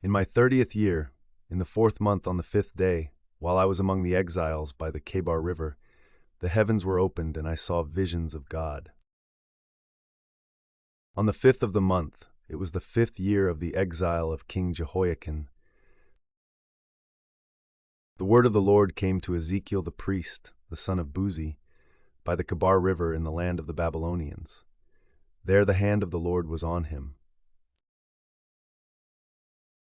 In my 30th year, in the 4th month on the 5th day, while I was among the exiles by the Kebar River, the heavens were opened and I saw visions of God. On the 5th of the month, it was the 5th year of the exile of King Jehoiakim. The word of the Lord came to Ezekiel the priest, the son of Buzi, by the Kebar River in the land of the Babylonians. There the hand of the Lord was on him.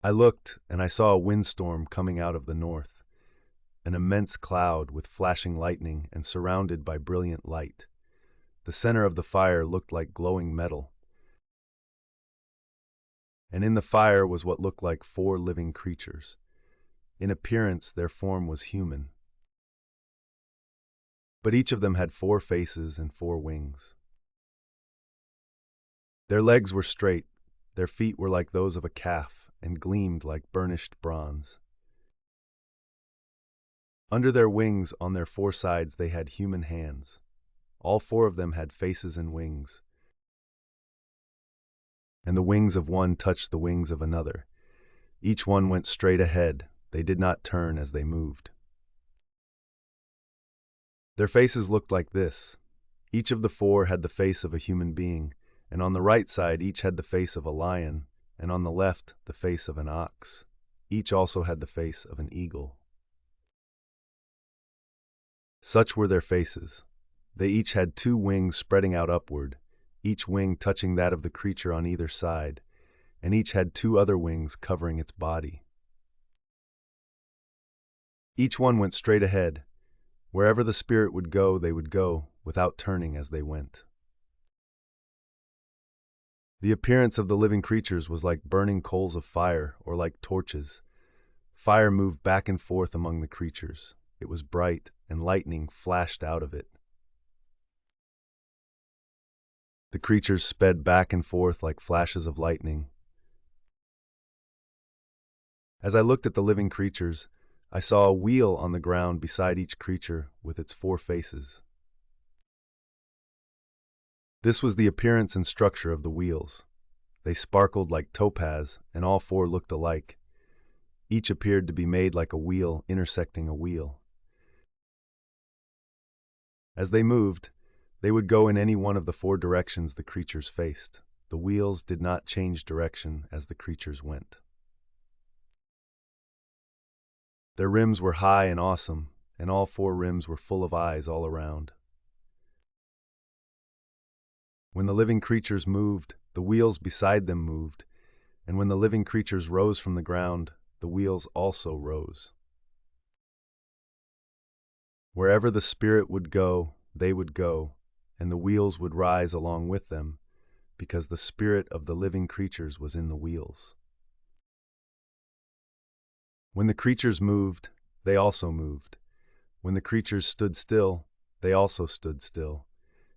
I looked, and I saw a windstorm coming out of the north, an immense cloud with flashing lightning and surrounded by brilliant light. The center of the fire looked like glowing metal, and in the fire was what looked like 4 living creatures. In appearance, their form was human, but each of them had 4 faces and 4 wings. Their legs were straight, their feet were like those of a calf, and gleamed like burnished bronze. Under their wings, on their 4 sides, they had human hands. All 4 of them had faces and wings, and the wings of one touched the wings of another. Each one went straight ahead. They did not turn as they moved. Their faces looked like this. Each of the 4 had the face of a human being, and on the right side each had the face of a lion, and on the left the face of an ox. Each also had the face of an eagle. Such were their faces. They each had 2 wings spreading out upward, each wing touching that of the creature on either side, and each had 2 other wings covering its body. Each one went straight ahead. Wherever the spirit would go, they would go, without turning as they went. The appearance of the living creatures was like burning coals of fire, or like torches. Fire moved back and forth among the creatures. It was bright, and lightning flashed out of it. The creatures sped back and forth like flashes of lightning. As I looked at the living creatures, I saw a wheel on the ground beside each creature with its 4 faces. This was the appearance and structure of the wheels. They sparkled like topaz, and all 4 looked alike. Each appeared to be made like a wheel intersecting a wheel. As they moved, they would go in any one of the 4 directions the creatures faced. The wheels did not change direction as the creatures went. Their rims were high and awesome, and all 4 rims were full of eyes all around. When the living creatures moved, the wheels beside them moved, and when the living creatures rose from the ground, the wheels also rose. Wherever the spirit would go, they would go, and the wheels would rise along with them, because the spirit of the living creatures was in the wheels. When the creatures moved, they also moved. When the creatures stood still, they also stood still.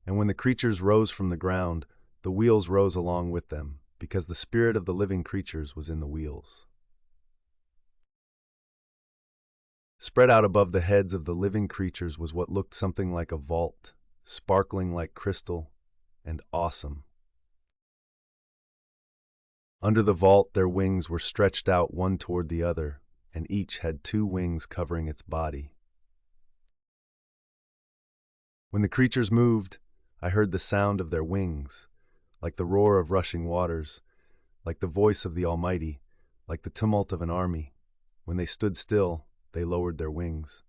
And when the creatures rose from the ground, the wheels rose along with them, because the spirit of the living creatures was in the wheels. Spread out above the heads of the living creatures was what looked something like a vault, sparkling like crystal, and awesome. Under the vault their wings were stretched out one toward the other, and each had 2 wings covering its body. When the creatures moved, I heard the sound of their wings, like the roar of rushing waters, like the voice of the Almighty, like the tumult of an army. When they stood still, they lowered their wings.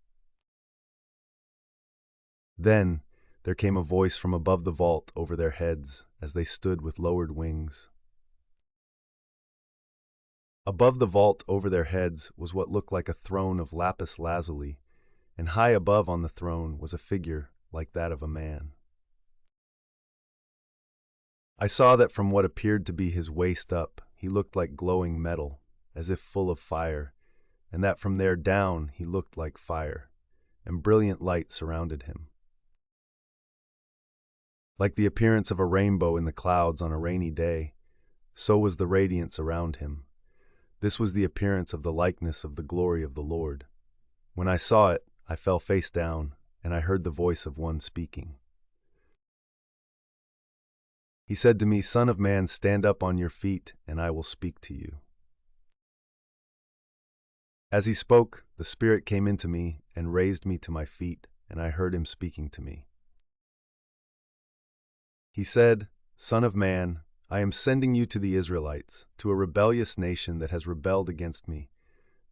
Then there came a voice from above the vault over their heads as they stood with lowered wings. Above the vault over their heads was what looked like a throne of lapis lazuli, and high above on the throne was a figure like that of a man. I saw that from what appeared to be his waist up, he looked like glowing metal, as if full of fire, and that from there down he looked like fire, and brilliant light surrounded him. Like the appearance of a rainbow in the clouds on a rainy day, so was the radiance around him. This was the appearance of the likeness of the glory of the Lord. When I saw it, I fell face down, and I heard the voice of one speaking. He said to me, "Son of man, stand up on your feet, and I will speak to you." As he spoke, the Spirit came into me and raised me to my feet, and I heard him speaking to me. He said, "Son of man, I am sending you to the Israelites, to a rebellious nation that has rebelled against me.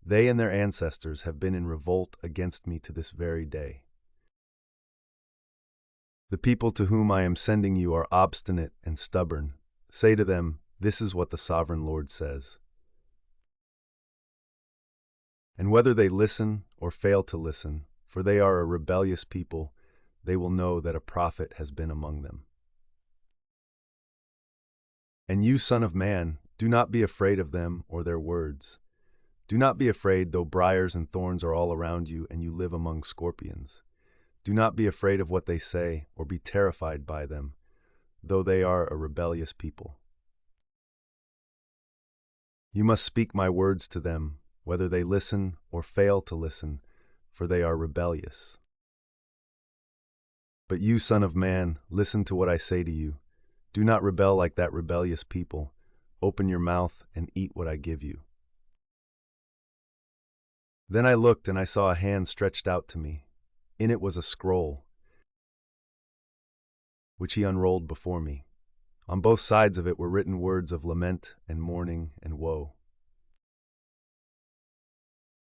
They and their ancestors have been in revolt against me to this very day. The people to whom I am sending you are obstinate and stubborn. Say to them, 'This is what the sovereign Lord says.' And whether they listen or fail to listen, for they are a rebellious people, they will know that a prophet has been among them. And you, son of man, do not be afraid of them or their words. Do not be afraid, though briars and thorns are all around you and you live among scorpions. Do not be afraid of what they say or be terrified by them, though they are a rebellious people. You must speak my words to them, whether they listen or fail to listen, for they are rebellious. But you, son of man, listen to what I say to you. Do not rebel like that rebellious people. Open your mouth and eat what I give you." Then I looked and I saw a hand stretched out to me. In it was a scroll, which he unrolled before me. On both sides of it were written words of lament and mourning and woe.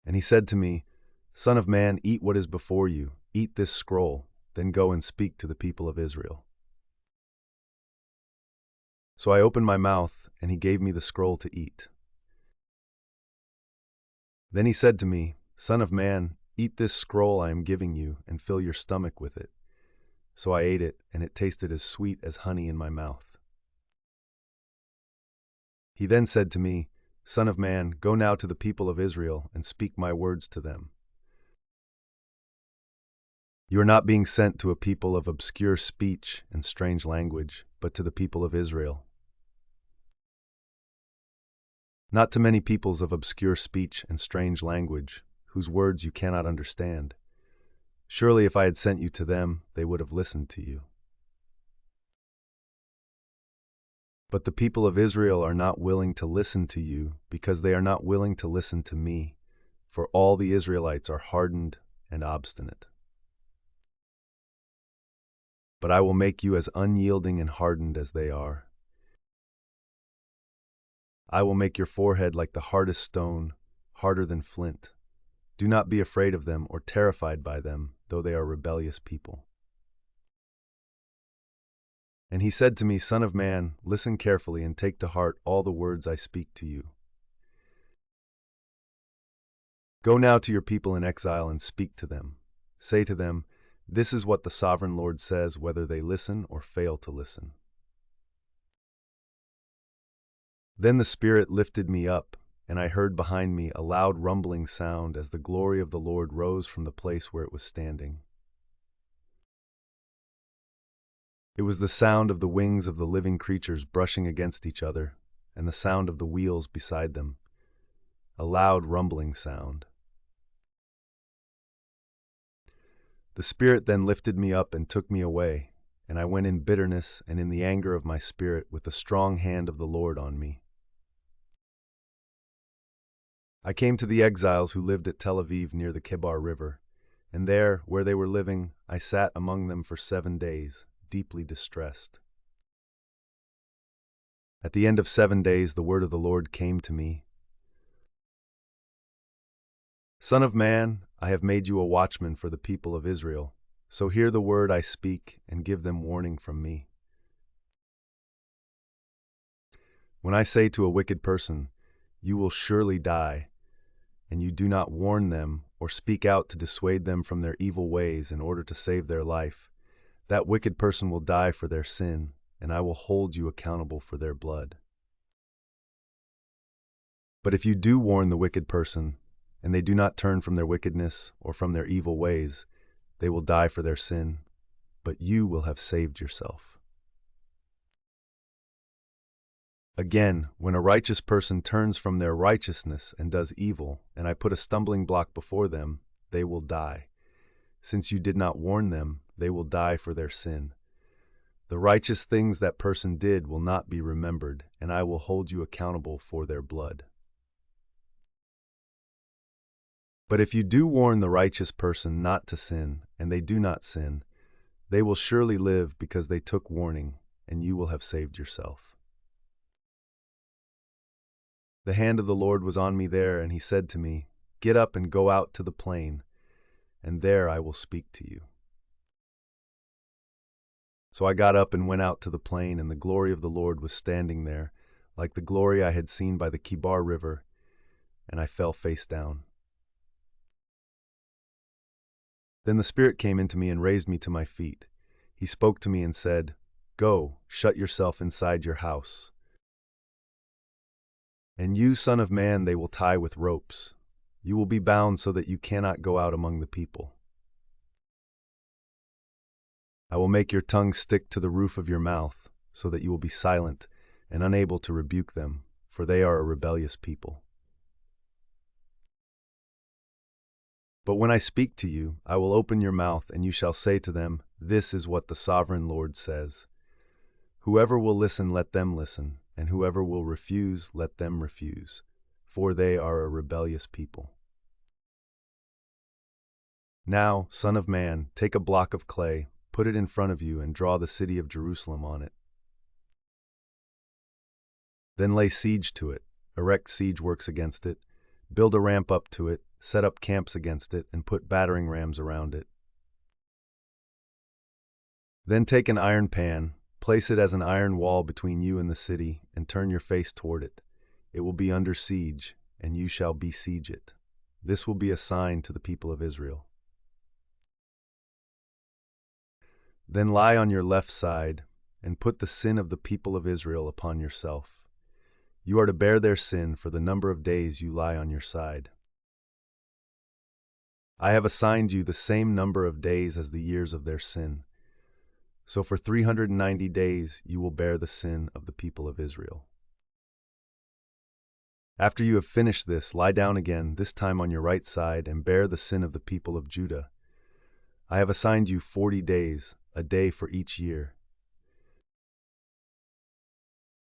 And he said to me, "Son of man, eat what is before you. Eat this scroll, then go and speak to the people of Israel." So I opened my mouth, and he gave me the scroll to eat. Then he said to me, "Son of man, eat this scroll I am giving you, and fill your stomach with it." So I ate it, and it tasted as sweet as honey in my mouth. He then said to me, "Son of man, go now to the people of Israel and speak my words to them. You are not being sent to a people of obscure speech and strange language, but to the people of Israel. Not to many peoples of obscure speech and strange language, whose words you cannot understand. Surely if I had sent you to them, they would have listened to you. But the people of Israel are not willing to listen to you, because they are not willing to listen to me, for all the Israelites are hardened and obstinate. But I will make you as unyielding and hardened as they are. I will make your forehead like the hardest stone, harder than flint. Do not be afraid of them or terrified by them, though they are rebellious people." And he said to me, "Son of man, listen carefully and take to heart all the words I speak to you. Go now to your people in exile and speak to them. Say to them, 'This is what the sovereign Lord says,' whether they listen or fail to listen." Then the Spirit lifted me up, and I heard behind me a loud rumbling sound as the glory of the Lord rose from the place where it was standing. It was the sound of the wings of the living creatures brushing against each other, and the sound of the wheels beside them, a loud rumbling sound. The Spirit then lifted me up and took me away, and I went in bitterness and in the anger of my spirit with the strong hand of the Lord on me. I came to the exiles who lived at Tel Aviv near the Kebar River, and there, where they were living, I sat among them for 7 days, deeply distressed. At the end of 7 days, the word of the Lord came to me. "Son of man, I have made you a watchman for the people of Israel. So hear the word I speak and give them warning from me. When I say to a wicked person, 'You will surely die,' and you do not warn them or speak out to dissuade them from their evil ways in order to save their life, that wicked person will die for their sin, and I will hold you accountable for their blood. But if you do warn the wicked person, and they do not turn from their wickedness or from their evil ways, they will die for their sin, but you will have saved yourself. Again, when a righteous person turns from their righteousness and does evil, and I put a stumbling block before them, they will die. Since you did not warn them, they will die for their sin. The righteous things that person did will not be remembered, and I will hold you accountable for their blood." But if you do warn the righteous person not to sin, and they do not sin, they will surely live because they took warning, and you will have saved yourself. The hand of the Lord was on me there, and he said to me, Get up and go out to the plain, and there I will speak to you. So I got up and went out to the plain, and the glory of the Lord was standing there, like the glory I had seen by the Kibar River, and I fell face down. Then the Spirit came into me and raised me to my feet. He spoke to me and said, Go, shut yourself inside your house. And you, son of man, they will tie with ropes. You will be bound so that you cannot go out among the people. I will make your tongue stick to the roof of your mouth, so that you will be silent and unable to rebuke them, for they are a rebellious people. But when I speak to you, I will open your mouth, and you shall say to them, This is what the sovereign Lord says. Whoever will listen, let them listen, and whoever will refuse, let them refuse, for they are a rebellious people. Now, son of man, take a block of clay, put it in front of you, and draw the city of Jerusalem on it. Then lay siege to it, erect siege works against it, build a ramp up to it, set up camps against it, and put battering rams around it. Then take an iron pan, place it as an iron wall between you and the city, and turn your face toward it. It will be under siege, and you shall besiege it. This will be a sign to the people of Israel. Then lie on your left side, and put the sin of the people of Israel upon yourself. You are to bear their sin for the number of days you lie on your side. I have assigned you the same number of days as the years of their sin. So for 390 days you will bear the sin of the people of Israel. After you have finished this, lie down again, this time on your right side, and bear the sin of the people of Judah. I have assigned you 40 days, a day for each year.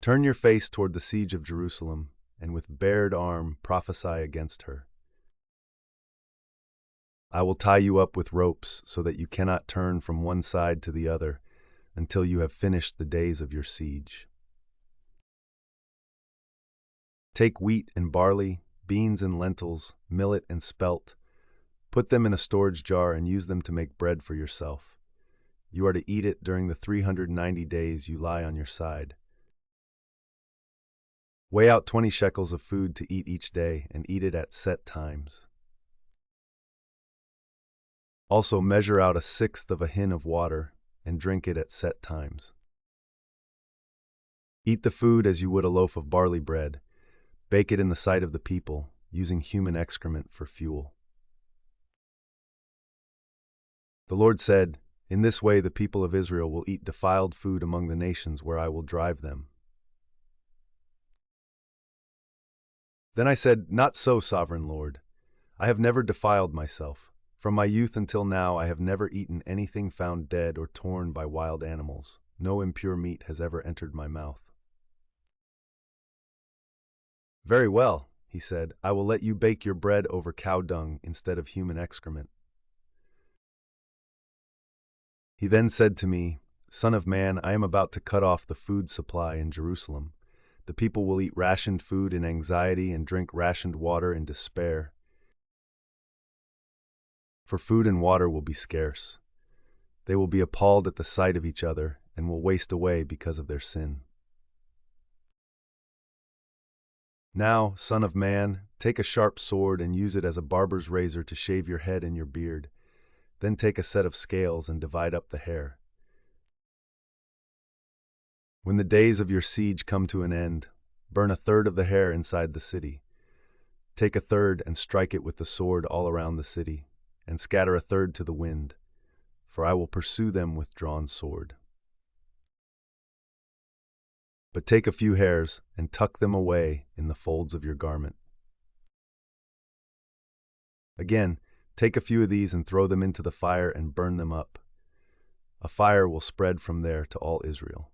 Turn your face toward the siege of Jerusalem, and with bared arm prophesy against her. I will tie you up with ropes so that you cannot turn from one side to the other until you have finished the days of your siege. Take wheat and barley, beans and lentils, millet and spelt. Put them in a storage jar and use them to make bread for yourself. You are to eat it during the 390 days you lie on your side. Weigh out 20 shekels of food to eat each day and eat it at set times. Also measure out 1/6 of a hin of water and drink it at set times. Eat the food as you would a loaf of barley bread. Bake it in the sight of the people, using human excrement for fuel. The Lord said, In this way the people of Israel will eat defiled food among the nations where I will drive them. Then I said, Not so, sovereign Lord. I have never defiled myself. From my youth until now I have never eaten anything found dead or torn by wild animals. No impure meat has ever entered my mouth. Very well, he said, I will let you bake your bread over cow dung instead of human excrement. He then said to me, Son of man, I am about to cut off the food supply in Jerusalem. The people will eat rationed food in anxiety and drink rationed water in despair. For food and water will be scarce. They will be appalled at the sight of each other and will waste away because of their sin. Now, son of man, take a sharp sword and use it as a barber's razor to shave your head and your beard. Then take a set of scales and divide up the hair. When the days of your siege come to an end, burn 1/3 of the hair inside the city. Take 1/3 and strike it with the sword all around the city, and scatter 1/3 to the wind, for I will pursue them with drawn sword. But take a few hairs and tuck them away in the folds of your garment. Again, take a few of these and throw them into the fire and burn them up. A fire will spread from there to all Israel.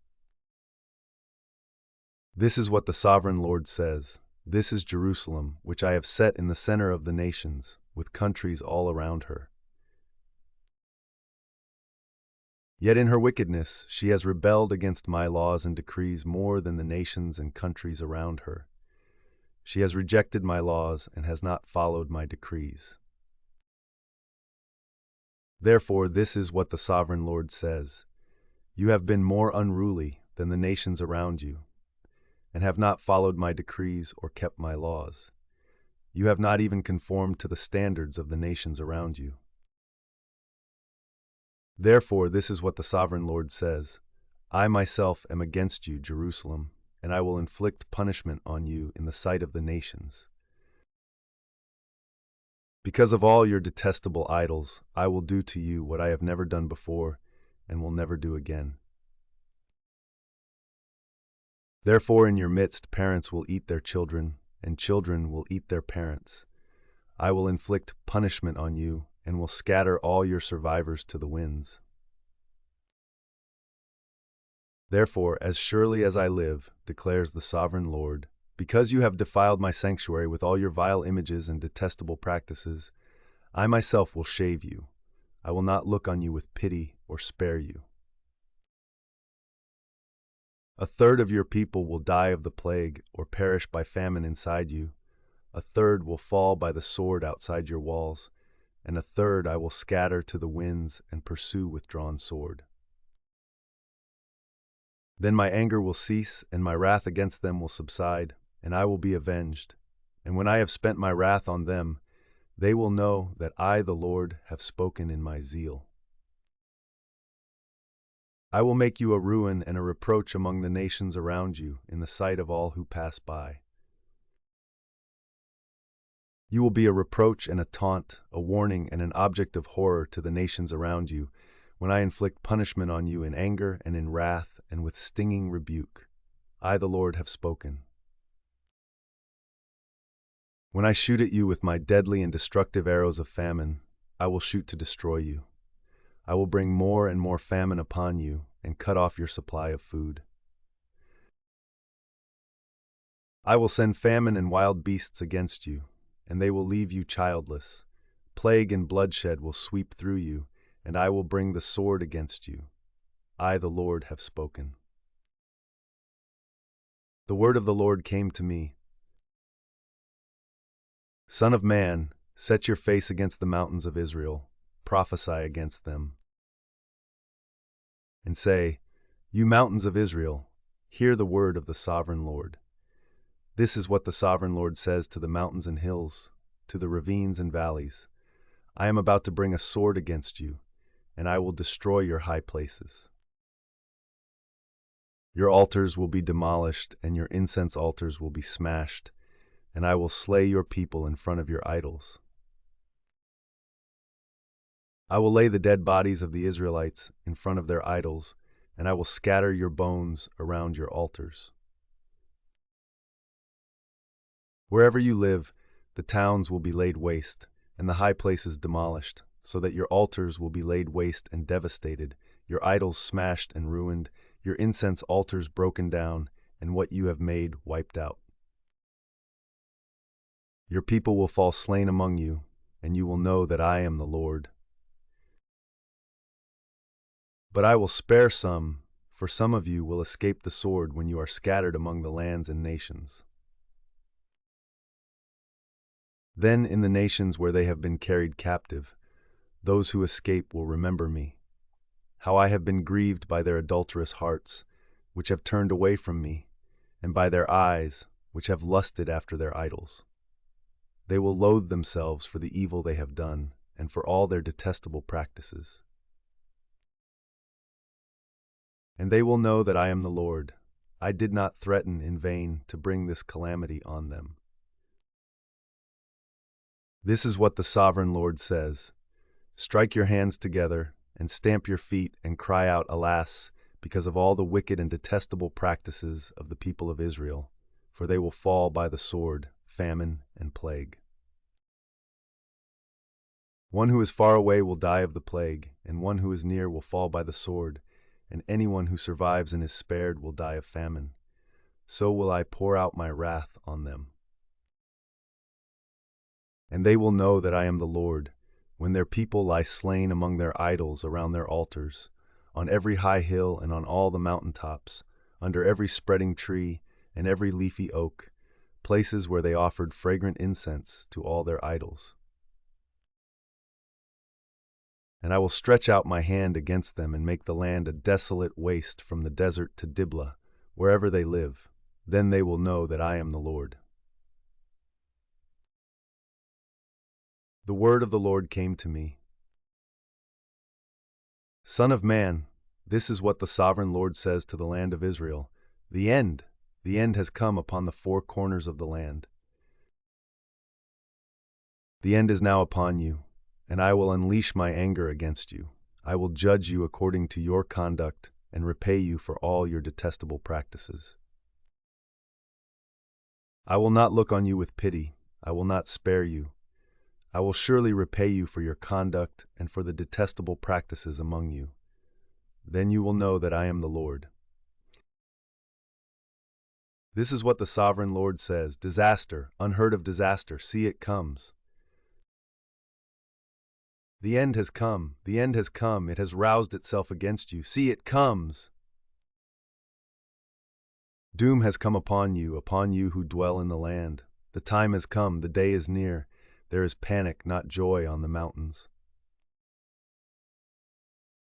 This is what the sovereign Lord says. This is Jerusalem, which I have set in the center of the nations, with countries all around her. Yet in her wickedness she has rebelled against my laws and decrees more than the nations and countries around her. She has rejected my laws and has not followed my decrees. Therefore, this is what the Sovereign Lord says: You have been more unruly than the nations around you, and have not followed my decrees or kept my laws. You have not even conformed to the standards of the nations around you. Therefore, this is what the Sovereign Lord says: I myself am against you, Jerusalem, and I will inflict punishment on you in the sight of the nations. Because of all your detestable idols, I will do to you what I have never done before and will never do again. Therefore, in your midst, parents will eat their children, and children will eat their parents. I will inflict punishment on you and will scatter all your survivors to the winds. Therefore, as surely as I live, declares the Sovereign Lord, because you have defiled my sanctuary with all your vile images and detestable practices, I myself will shave you. I will not look on you with pity or spare you. A third of your people will die of the plague or perish by famine inside you. A third will fall by the sword outside your walls, and a third I will scatter to the winds and pursue with drawn sword. Then my anger will cease, and my wrath against them will subside, and I will be avenged. And when I have spent my wrath on them, they will know that I, the Lord, have spoken in my zeal. I will make you a ruin and a reproach among the nations around you, in the sight of all who pass by. You will be a reproach and a taunt, a warning and an object of horror to the nations around you, when I inflict punishment on you in anger and in wrath and with stinging rebuke. I, the Lord, have spoken. When I shoot at you with my deadly and destructive arrows of famine, I will shoot to destroy you. I will bring more and more famine upon you and cut off your supply of food. I will send famine and wild beasts against you, and they will leave you childless. Plague and bloodshed will sweep through you, and I will bring the sword against you. I, the Lord, have spoken. The word of the Lord came to me. Son of man, set your face against the mountains of Israel, prophesy against them, and say, You mountains of Israel, hear the word of the Sovereign Lord. This is what the Sovereign Lord says to the mountains and hills, to the ravines and valleys. I am about to bring a sword against you, and I will destroy your high places. Your altars will be demolished, and your incense altars will be smashed, and I will slay your people in front of your idols. I will lay the dead bodies of the Israelites in front of their idols, and I will scatter your bones around your altars. Wherever you live, the towns will be laid waste, and the high places demolished, so that your altars will be laid waste and devastated, your idols smashed and ruined, your incense altars broken down, and what you have made wiped out. Your people will fall slain among you, and you will know that I am the Lord. But I will spare some, for some of you will escape the sword when you are scattered among the lands and nations. Then in the nations where they have been carried captive, those who escape will remember me, how I have been grieved by their adulterous hearts, which have turned away from me, and by their eyes, which have lusted after their idols. They will loathe themselves for the evil they have done, and for all their detestable practices. And they will know that I am the Lord. I did not threaten in vain to bring this calamity on them. This is what the Sovereign Lord says: Strike your hands together, and stamp your feet, and cry out, Alas, because of all the wicked and detestable practices of the people of Israel, for they will fall by the sword, famine, and plague. One who is far away will die of the plague, and one who is near will fall by the sword, and anyone who survives and is spared will die of famine. So will I pour out my wrath on them. And they will know that I am the Lord, when their people lie slain among their idols around their altars, on every high hill and on all the mountain tops, under every spreading tree and every leafy oak, places where they offered fragrant incense to all their idols. And I will stretch out my hand against them and make the land a desolate waste from the desert to Diblah, wherever they live. Then they will know that I am the Lord. The word of the Lord came to me. Son of man, this is what the sovereign Lord says to the land of Israel. The end has come upon the four corners of the land. The end is now upon you, and I will unleash my anger against you. I will judge you according to your conduct and repay you for all your detestable practices. I will not look on you with pity. I will not spare you. I will surely repay you for your conduct and for the detestable practices among you. Then you will know that I am the Lord. This is what the sovereign Lord says: disaster, unheard of disaster, see it comes. The end has come, the end has come, it has roused itself against you, see it comes. Doom has come upon you who dwell in the land. The time has come, the day is near. There is panic, not joy, on the mountains.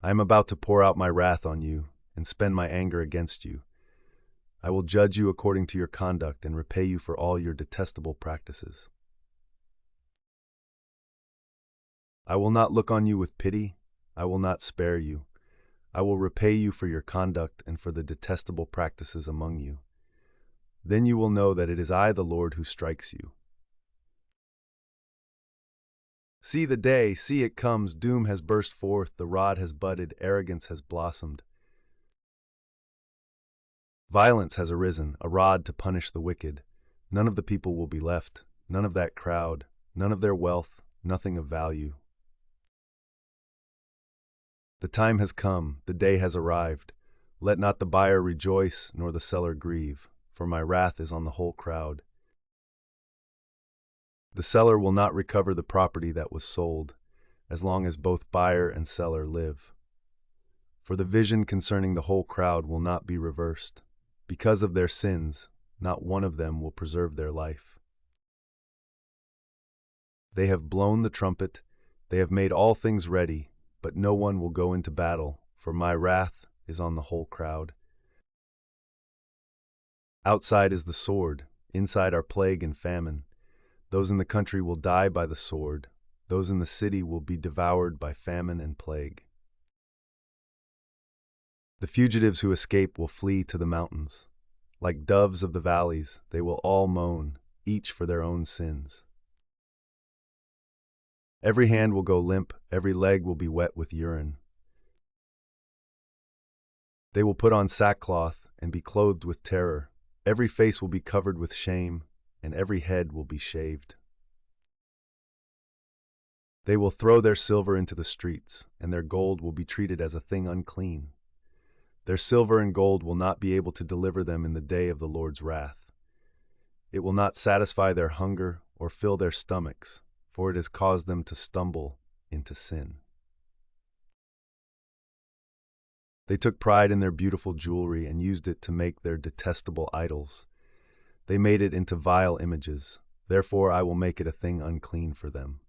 I am about to pour out my wrath on you and spend my anger against you. I will judge you according to your conduct and repay you for all your detestable practices. I will not look on you with pity. I will not spare you. I will repay you for your conduct and for the detestable practices among you. Then you will know that it is I, the Lord, who strikes you. See the day, see it comes, doom has burst forth, the rod has budded, arrogance has blossomed. Violence has arisen, a rod to punish the wicked. None of the people will be left, none of that crowd, none of their wealth, nothing of value. The time has come, the day has arrived. Let not the buyer rejoice, nor the seller grieve, for my wrath is on the whole crowd. The seller will not recover the property that was sold, as long as both buyer and seller live. For the vision concerning the whole crowd will not be reversed. Because of their sins, not one of them will preserve their life. They have blown the trumpet, they have made all things ready, but no one will go into battle, for my wrath is on the whole crowd. Outside is the sword, inside are plague and famine. Those in the country will die by the sword, those in the city will be devoured by famine and plague. The fugitives who escape will flee to the mountains. Like doves of the valleys, they will all moan, each for their own sins. Every hand will go limp, every leg will be wet with urine. They will put on sackcloth and be clothed with terror. Every face will be covered with shame, and every head will be shaved. They will throw their silver into the streets, and their gold will be treated as a thing unclean. Their silver and gold will not be able to deliver them in the day of the Lord's wrath. It will not satisfy their hunger or fill their stomachs, for it has caused them to stumble into sin. They took pride in their beautiful jewelry and used it to make their detestable idols. They made it into vile images, therefore I will make it a thing unclean for them.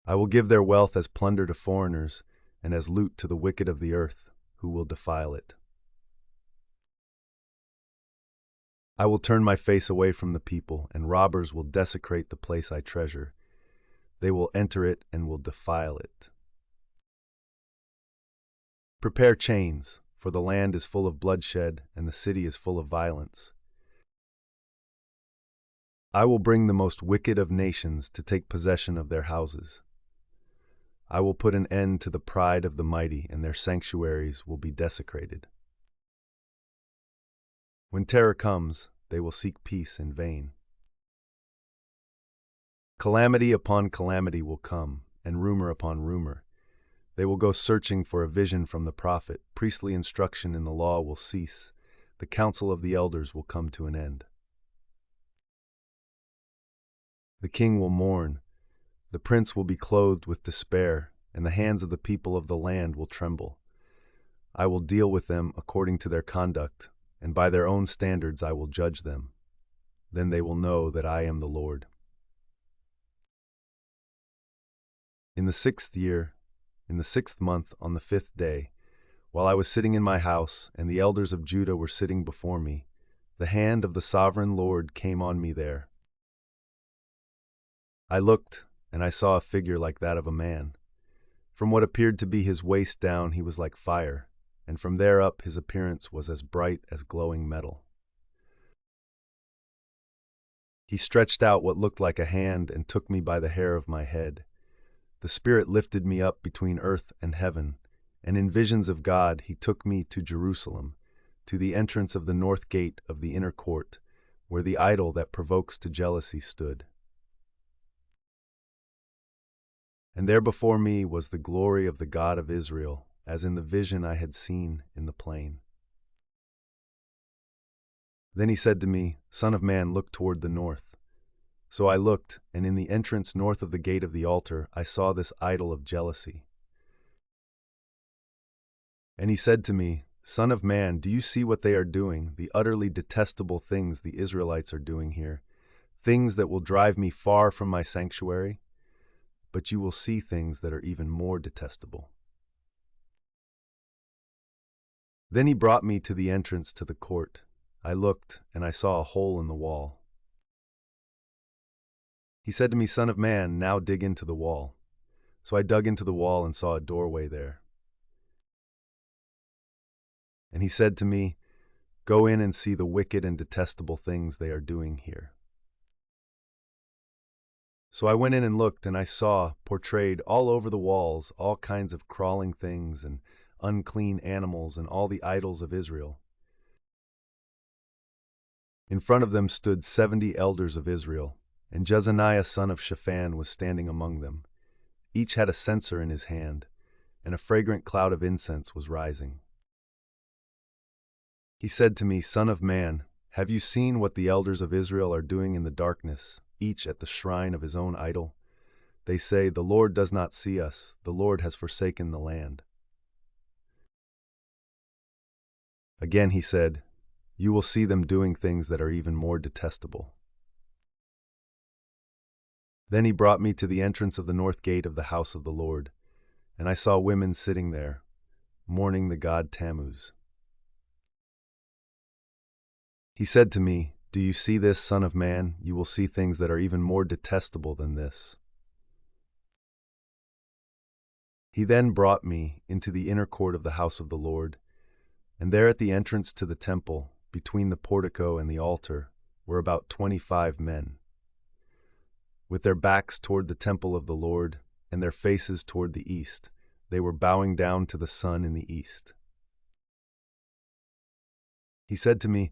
I will give their wealth as plunder to foreigners, and as loot to the wicked of the earth, who will defile it. I will turn my face away from the people, and robbers will desecrate the place I treasure. They will enter it and will defile it. Prepare chains, for the land is full of bloodshed, and the city is full of violence. I will bring the most wicked of nations to take possession of their houses. I will put an end to the pride of the mighty, and their sanctuaries will be desecrated. When terror comes, they will seek peace in vain. Calamity upon calamity will come, and rumor upon rumor. They will go searching for a vision from the prophet. Priestly instruction in the law will cease. The counsel of the elders will come to an end. The king will mourn, the prince will be clothed with despair, and the hands of the people of the land will tremble. I will deal with them according to their conduct, and by their own standards I will judge them. Then they will know that I am the Lord. In the 6th year, in the 6th month, on the 5th day, while I was sitting in my house, and the elders of Judah were sitting before me, the hand of the sovereign Lord came on me there. I looked, and I saw a figure like that of a man. From what appeared to be his waist down he was like fire, and from there up his appearance was as bright as glowing metal. He stretched out what looked like a hand and took me by the hair of my head. The Spirit lifted me up between earth and heaven, and in visions of God he took me to Jerusalem, to the entrance of the north gate of the inner court, where the idol that provokes to jealousy stood. And there before me was the glory of the God of Israel, as in the vision I had seen in the plain. Then he said to me, Son of man, look toward the north. So I looked, and in the entrance north of the gate of the altar I saw this idol of jealousy. And he said to me, Son of man, do you see what they are doing, the utterly detestable things the Israelites are doing here, things that will drive me far from my sanctuary? But you will see things that are even more detestable. Then he brought me to the entrance to the court. I looked, and I saw a hole in the wall. He said to me, Son of man, now dig into the wall. So I dug into the wall and saw a doorway there. And he said to me, Go in and see the wicked and detestable things they are doing here. So I went in and looked, and I saw, portrayed all over the walls, all kinds of crawling things and unclean animals and all the idols of Israel. In front of them stood 70 elders of Israel, and Jezaniah son of Shaphan was standing among them. Each had a censer in his hand, and a fragrant cloud of incense was rising. He said to me, Son of man, have you seen what the elders of Israel are doing in the darkness, each at the shrine of his own idol? They say, The Lord does not see us, the Lord has forsaken the land. Again he said, You will see them doing things that are even more detestable. Then he brought me to the entrance of the north gate of the house of the Lord, and I saw women sitting there, mourning the god Tammuz. He said to me, Do you see this, Son of man? You will see things that are even more detestable than this. He then brought me into the inner court of the house of the Lord, and there at the entrance to the temple, between the portico and the altar, were about 25 men. With their backs toward the temple of the Lord, and their faces toward the east, they were bowing down to the sun in the east. He said to me,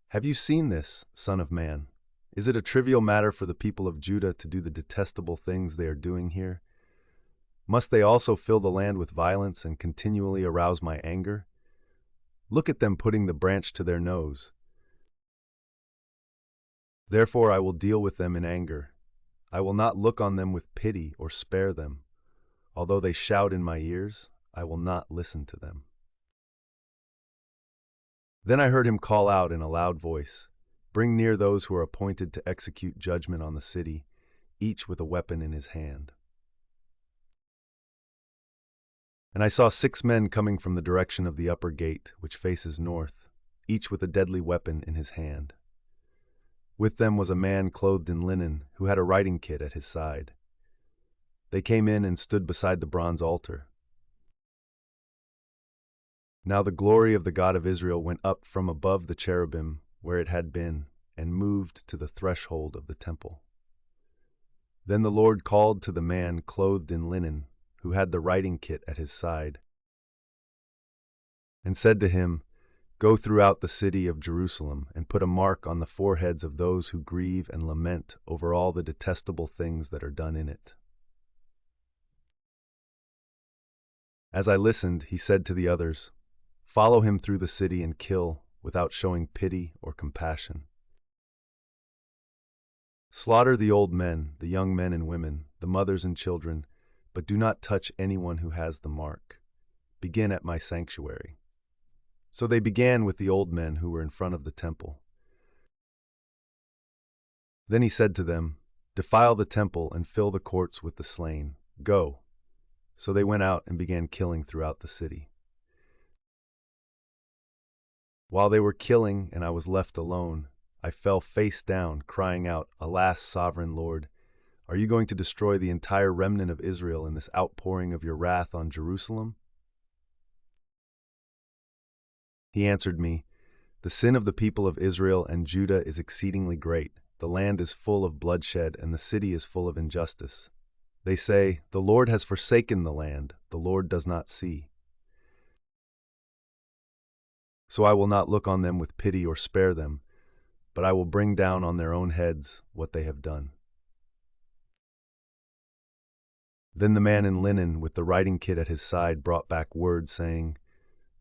Have you seen this, Son of man? Is it a trivial matter for the people of Judah to do the detestable things they are doing here? Must they also fill the land with violence and continually arouse my anger? Look at them putting the branch to their nose. Therefore I will deal with them in anger. I will not look on them with pity or spare them. Although they shout in my ears, I will not listen to them. Then I heard him call out in a loud voice, Bring near those who are appointed to execute judgment on the city, each with a weapon in his hand. And I saw 6 men coming from the direction of the upper gate, which faces north, each with a deadly weapon in his hand. With them was a man clothed in linen, who had a writing kit at his side. They came in and stood beside the bronze altar. Now the glory of the God of Israel went up from above the cherubim where it had been, and moved to the threshold of the temple. Then the Lord called to the man clothed in linen, who had the writing kit at his side, and said to him, Go throughout the city of Jerusalem, and put a mark on the foreheads of those who grieve and lament over all the detestable things that are done in it. As I listened, he said to the others, Follow him through the city and kill, without showing pity or compassion. Slaughter the old men, the young men and women, the mothers and children, but do not touch anyone who has the mark. Begin at my sanctuary." So they began with the old men who were in front of the temple. Then he said to them, "Defile the temple and fill the courts with the slain. Go." So they went out and began killing throughout the city. While they were killing and I was left alone, I fell face down, crying out, "Alas, sovereign Lord, are you going to destroy the entire remnant of Israel in this outpouring of your wrath on Jerusalem?" He answered me, "The sin of the people of Israel and Judah is exceedingly great. The land is full of bloodshed, and the city is full of injustice. They say, 'The Lord has forsaken the land, the Lord does not see.' So I will not look on them with pity or spare them, but I will bring down on their own heads what they have done." Then the man in linen with the writing kit at his side brought back word, saying,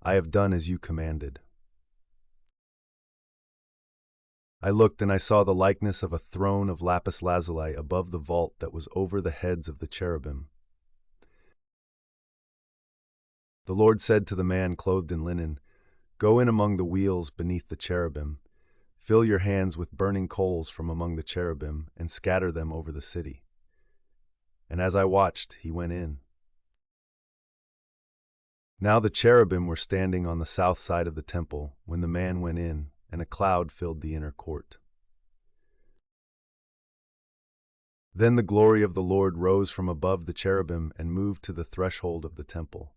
"I have done as you commanded." I looked and I saw the likeness of a throne of lapis lazuli above the vault that was over the heads of the cherubim. The Lord said to the man clothed in linen, "Go in among the wheels beneath the cherubim. Fill your hands with burning coals from among the cherubim and scatter them over the city." And as I watched, he went in. Now the cherubim were standing on the south side of the temple when the man went in, and a cloud filled the inner court. Then the glory of the Lord rose from above the cherubim and moved to the threshold of the temple.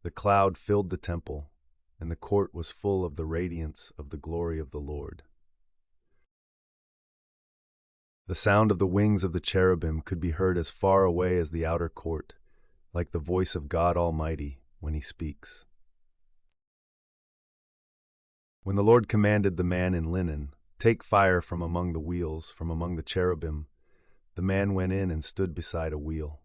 The cloud filled the temple, and the court was full of the radiance of the glory of the Lord. The sound of the wings of the cherubim could be heard as far away as the outer court, like the voice of God Almighty when he speaks. When the Lord commanded the man in linen, "Take fire from among the wheels, from among the cherubim," the man went in and stood beside a wheel.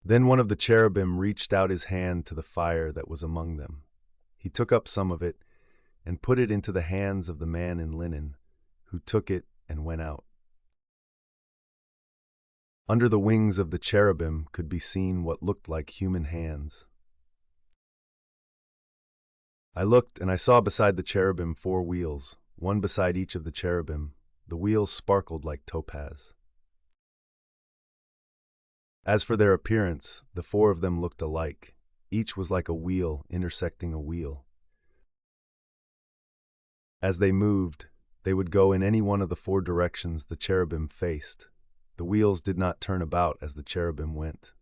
Then one of the cherubim reached out his hand to the fire that was among them. He took up some of it and put it into the hands of the man in linen, who took it and went out. Under the wings of the cherubim could be seen what looked like human hands. I looked and I saw beside the cherubim 4 wheels, one beside each of the cherubim. The wheels sparkled like topaz. As for their appearance, the 4 of them looked alike. Each was like a wheel intersecting a wheel. As they moved, they would go in any one of the 4 directions the cherubim faced. The wheels did not turn about as the cherubim went.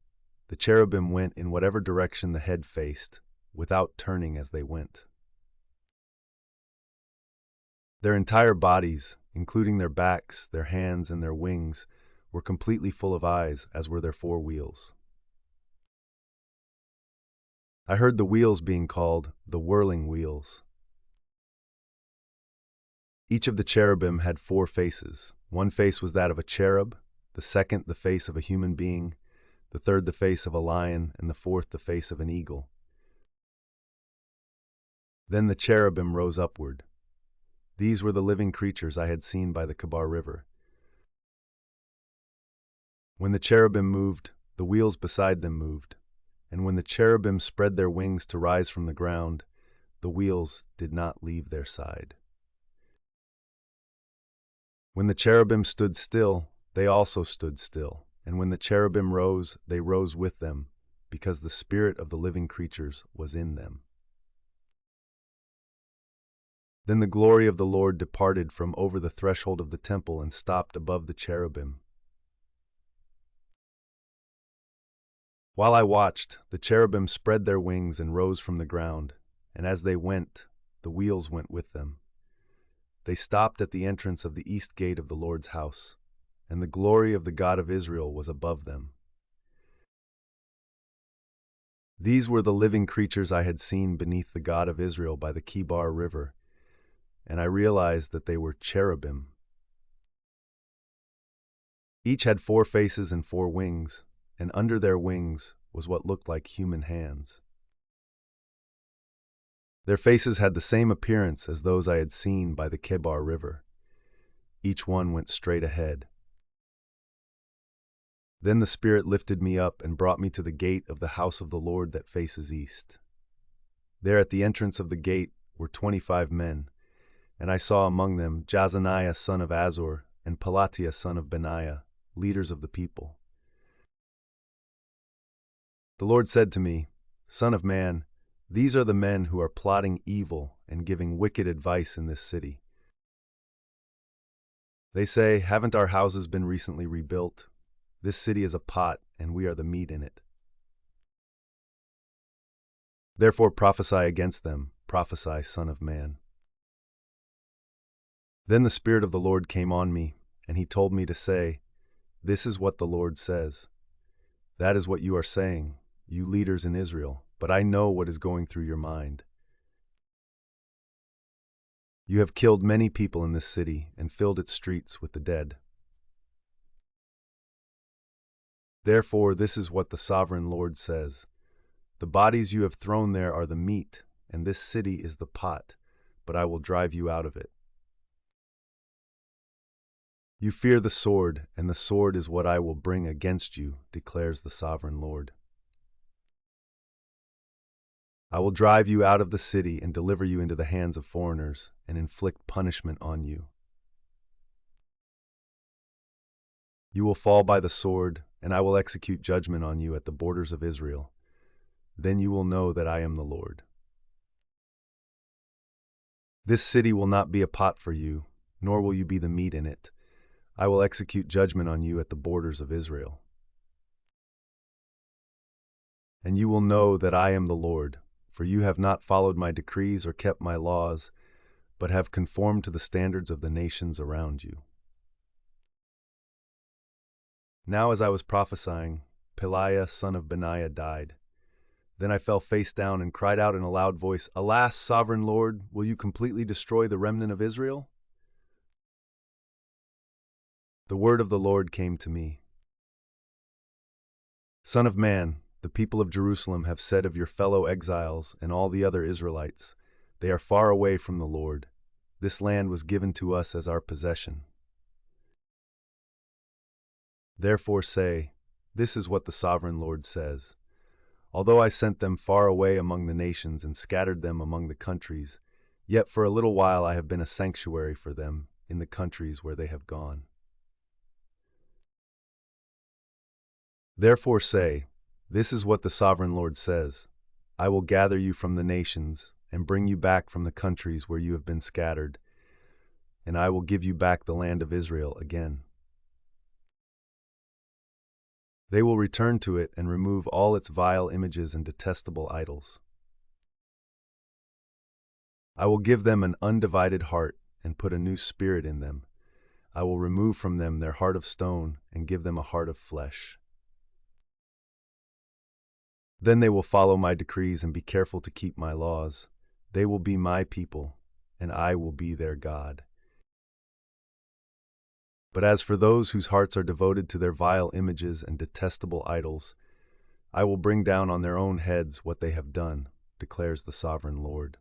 The cherubim went in whatever direction the head faced, without turning as they went. Their entire bodies, including their backs, their hands, and their wings, were completely full of eyes, as were their 4 wheels. I heard the wheels being called the whirling wheels. Each of the cherubim had 4 faces. One face was that of a cherub, the second the face of a human being, the third the face of a lion, and the fourth the face of an eagle. Then the cherubim rose upward. These were the living creatures I had seen by the Kebar River. When the cherubim moved, the wheels beside them moved, and when the cherubim spread their wings to rise from the ground, the wheels did not leave their side. When the cherubim stood still, they also stood still, and when the cherubim rose, they rose with them, because the spirit of the living creatures was in them. Then the glory of the Lord departed from over the threshold of the temple and stopped above the cherubim. While I watched, the cherubim spread their wings and rose from the ground, and as they went, the wheels went with them. They stopped at the entrance of the east gate of the Lord's house, and the glory of the God of Israel was above them. These were the living creatures I had seen beneath the God of Israel by the Kebar River, and I realized that they were cherubim. Each had 4 faces and 4 wings, and under their wings was what looked like human hands. Their faces had the same appearance as those I had seen by the Kebar River. Each one went straight ahead. Then the Spirit lifted me up and brought me to the gate of the house of the Lord that faces east. There at the entrance of the gate were 25 men, and I saw among them Jazaniah son of Azor and Pelatiah son of Benaiah, leaders of the people. The Lord said to me, "Son of man, these are the men who are plotting evil and giving wicked advice in this city. They say, 'Haven't our houses been recently rebuilt? This city is a pot, and we are the meat in it.' Therefore prophesy against them, prophesy, Son of man." Then the Spirit of the Lord came on me, and he told me to say, "This is what the Lord says. That is what you are saying, you leaders in Israel, but I know what is going through your mind. You have killed many people in this city and filled its streets with the dead. Therefore, this is what the sovereign Lord says. The bodies you have thrown there are the meat, and this city is the pot, but I will drive you out of it. You fear the sword, and the sword is what I will bring against you, declares the sovereign Lord. I will drive you out of the city and deliver you into the hands of foreigners and inflict punishment on you. You will fall by the sword, and I will execute judgment on you at the borders of Israel. Then you will know that I am the Lord. This city will not be a pot for you, nor will you be the meat in it. I will execute judgment on you at the borders of Israel. And you will know that I am the Lord, for you have not followed my decrees or kept my laws, but have conformed to the standards of the nations around you. Now as I was prophesying, Pelaiah son of Benaiah died. Then I fell face down and cried out in a loud voice, "Alas, sovereign Lord, will you completely destroy the remnant of Israel?" The word of the Lord came to me. Son of man, the people of Jerusalem have said of your fellow exiles and all the other Israelites, "They are far away from the Lord. This land was given to us as our possession." Therefore say, "This is what the sovereign Lord says. Although I sent them far away among the nations and scattered them among the countries, yet for a little while I have been a sanctuary for them in the countries where they have gone." Therefore say, "This is what the sovereign Lord says. I will gather you from the nations and bring you back from the countries where you have been scattered, and I will give you back the land of Israel again. They will return to it and remove all its vile images and detestable idols. I will give them an undivided heart and put a new spirit in them. I will remove from them their heart of stone and give them a heart of flesh. Then they will follow my decrees and be careful to keep my laws. They will be my people, and I will be their God. But as for those whose hearts are devoted to their vile images and detestable idols, I will bring down on their own heads what they have done, declares the sovereign Lord.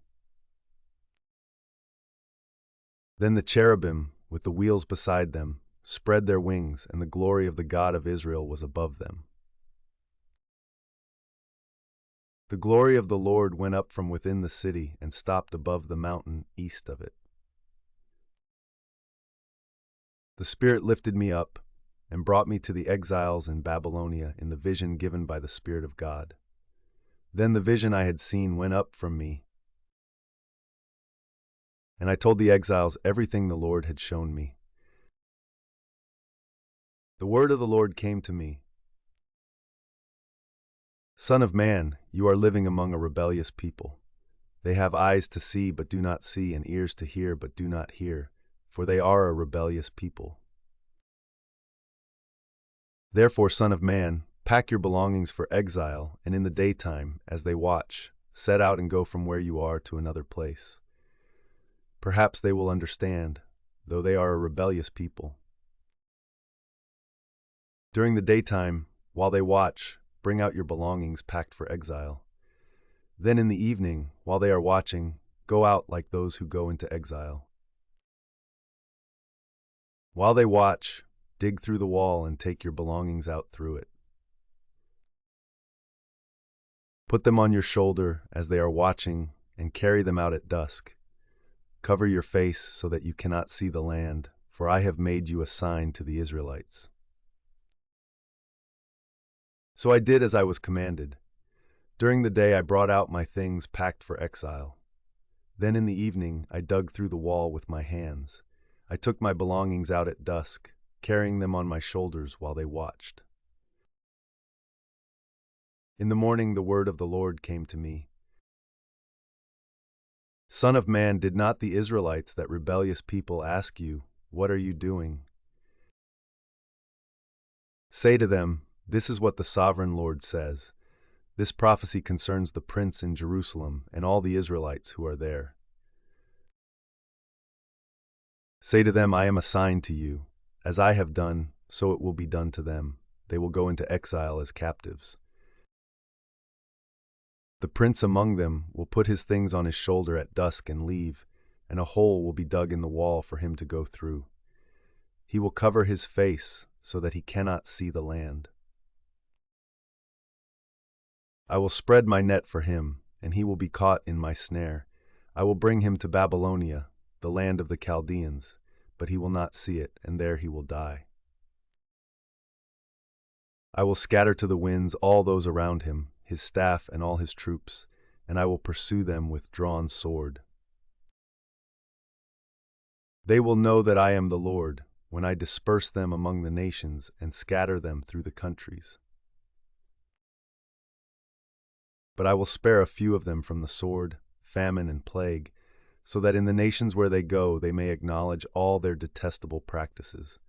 Then the cherubim, with the wheels beside them, spread their wings, and the glory of the God of Israel was above them. The glory of the Lord went up from within the city and stopped above the mountain east of it. The Spirit lifted me up and brought me to the exiles in Babylonia in the vision given by the Spirit of God. Then the vision I had seen went up from me, and I told the exiles everything the Lord had shown me. The word of the Lord came to me. Son of man, you are living among a rebellious people. They have eyes to see but do not see, and ears to hear but do not hear, for they are a rebellious people. Therefore, son of man, pack your belongings for exile, and in the daytime, as they watch, set out and go from where you are to another place. Perhaps they will understand, though they are a rebellious people. During the daytime, while they watch, bring out your belongings packed for exile. Then in the evening, while they are watching, go out like those who go into exile. While they watch, dig through the wall and take your belongings out through it. Put them on your shoulder as they are watching and carry them out at dusk. Cover your face so that you cannot see the land, for I have made you a sign to the Israelites. So I did as I was commanded. During the day I brought out my things packed for exile. Then in the evening I dug through the wall with my hands. I took my belongings out at dusk, carrying them on my shoulders while they watched. In the morning the word of the Lord came to me. Son of man, did not the Israelites, that rebellious people, ask you, "What are you doing?" Say to them, "This is what the sovereign Lord says. This prophecy concerns the prince in Jerusalem and all the Israelites who are there. Say to them, I am a sign to you. As I have done, so it will be done to them. They will go into exile as captives. The prince among them will put his things on his shoulder at dusk and leave, and a hole will be dug in the wall for him to go through. He will cover his face so that he cannot see the land. I will spread my net for him, and he will be caught in my snare. I will bring him to Babylonia, the land of the Chaldeans, but he will not see it, and there he will die. I will scatter to the winds all those around him, his staff and all his troops, and I will pursue them with drawn sword. They will know that I am the Lord, when I disperse them among the nations and scatter them through the countries. But I will spare a few of them from the sword, famine, and plague, so that in the nations where they go they may acknowledge all their detestable practices.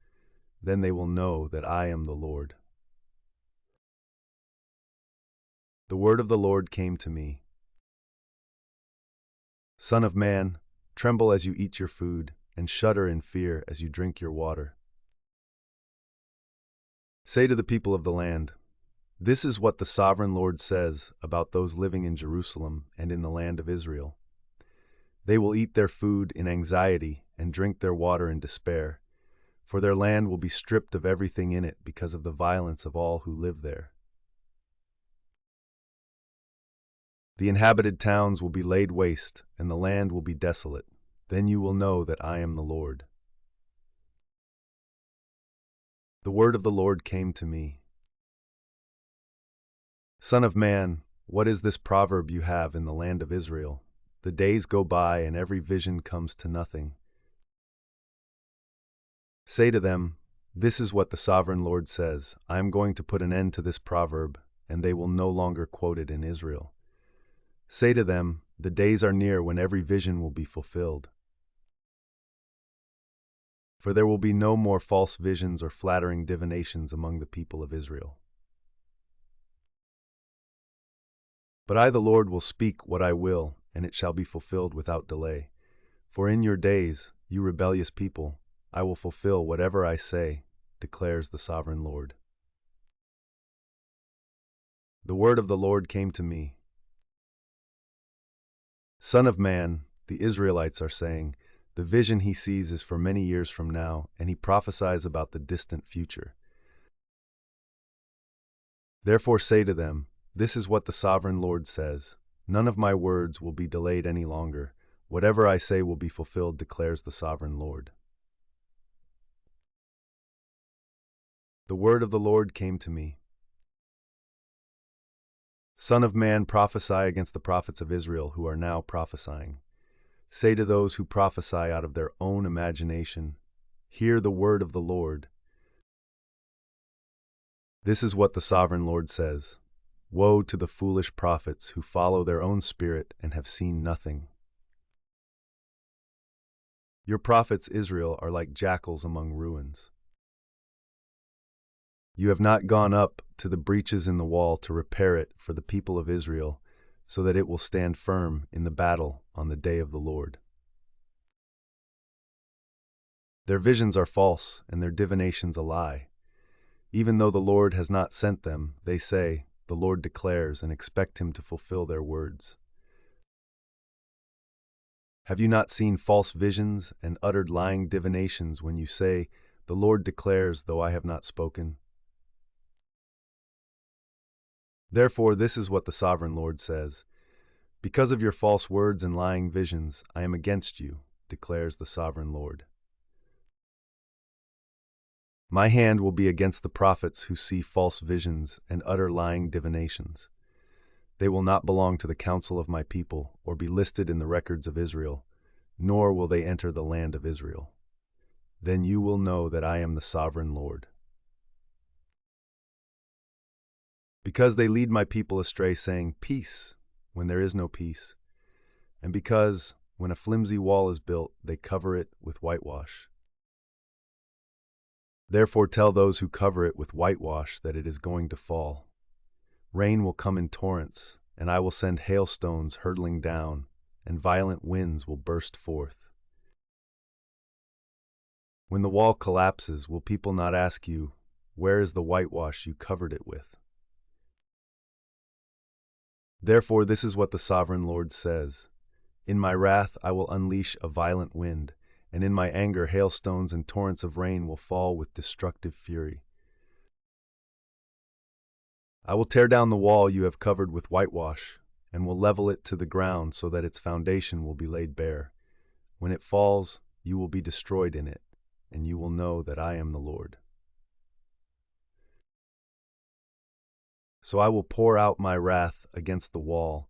Then they will know that I am the Lord. The word of the Lord came to me. Son of man, tremble as you eat your food, and shudder in fear as you drink your water. Say to the people of the land, this is what the sovereign Lord says about those living in Jerusalem and in the land of Israel. They will eat their food in anxiety and drink their water in despair, for their land will be stripped of everything in it because of the violence of all who live there. The inhabited towns will be laid waste, and the land will be desolate. Then you will know that I am the Lord. The word of the Lord came to me. Son of man, what is this proverb you have in the land of Israel? The days go by and every vision comes to nothing. Say to them, this is what the sovereign Lord says. I am going to put an end to this proverb, and they will no longer quote it in Israel. Say to them, the days are near when every vision will be fulfilled. For there will be no more false visions or flattering divinations among the people of Israel. But I, the Lord, will speak what I will, and it shall be fulfilled without delay. For in your days, you rebellious people, I will fulfill whatever I say, declares the sovereign Lord. The word of the Lord came to me. Son of man, the Israelites are saying, the vision he sees is for many years from now, and he prophesies about the distant future. Therefore say to them, this is what the sovereign Lord says. None of my words will be delayed any longer. Whatever I say will be fulfilled, declares the sovereign Lord. The word of the Lord came to me. Son of man, prophesy against the prophets of Israel who are now prophesying. Say to those who prophesy out of their own imagination, hear the word of the Lord. This is what the sovereign Lord says. Woe to the foolish prophets who follow their own spirit and have seen nothing. Your prophets, Israel, are like jackals among ruins. You have not gone up to the breaches in the wall to repair it for the people of Israel, so that it will stand firm in the battle on the day of the Lord. Their visions are false and their divinations a lie. Even though the Lord has not sent them, they say, the Lord declares, and expect him to fulfill their words. Have you not seen false visions and uttered lying divinations when you say, The Lord declares, though I have not spoken. Therefore, this is what the sovereign Lord says. Because of your false words and lying visions, I am against you, declares the sovereign Lord. My hand will be against the prophets who see false visions and utter lying divinations. They will not belong to the council of my people or be listed in the records of Israel, nor will they enter the land of Israel. Then you will know that I am the sovereign Lord. Because they lead my people astray, saying, "Peace," when there is no peace, and because, when a flimsy wall is built, they cover it with whitewash. Therefore tell those who cover it with whitewash that it is going to fall. Rain will come in torrents, and I will send hailstones hurtling down, and violent winds will burst forth. When the wall collapses, will people not ask you, "Where is the whitewash you covered it with?" Therefore this is what the sovereign Lord says. In my wrath I will unleash a violent wind, and in my anger hailstones and torrents of rain will fall with destructive fury. I will tear down the wall you have covered with whitewash, and will level it to the ground so that its foundation will be laid bare. When it falls, you will be destroyed in it, and you will know that I am the Lord. So I will pour out my wrath against the wall,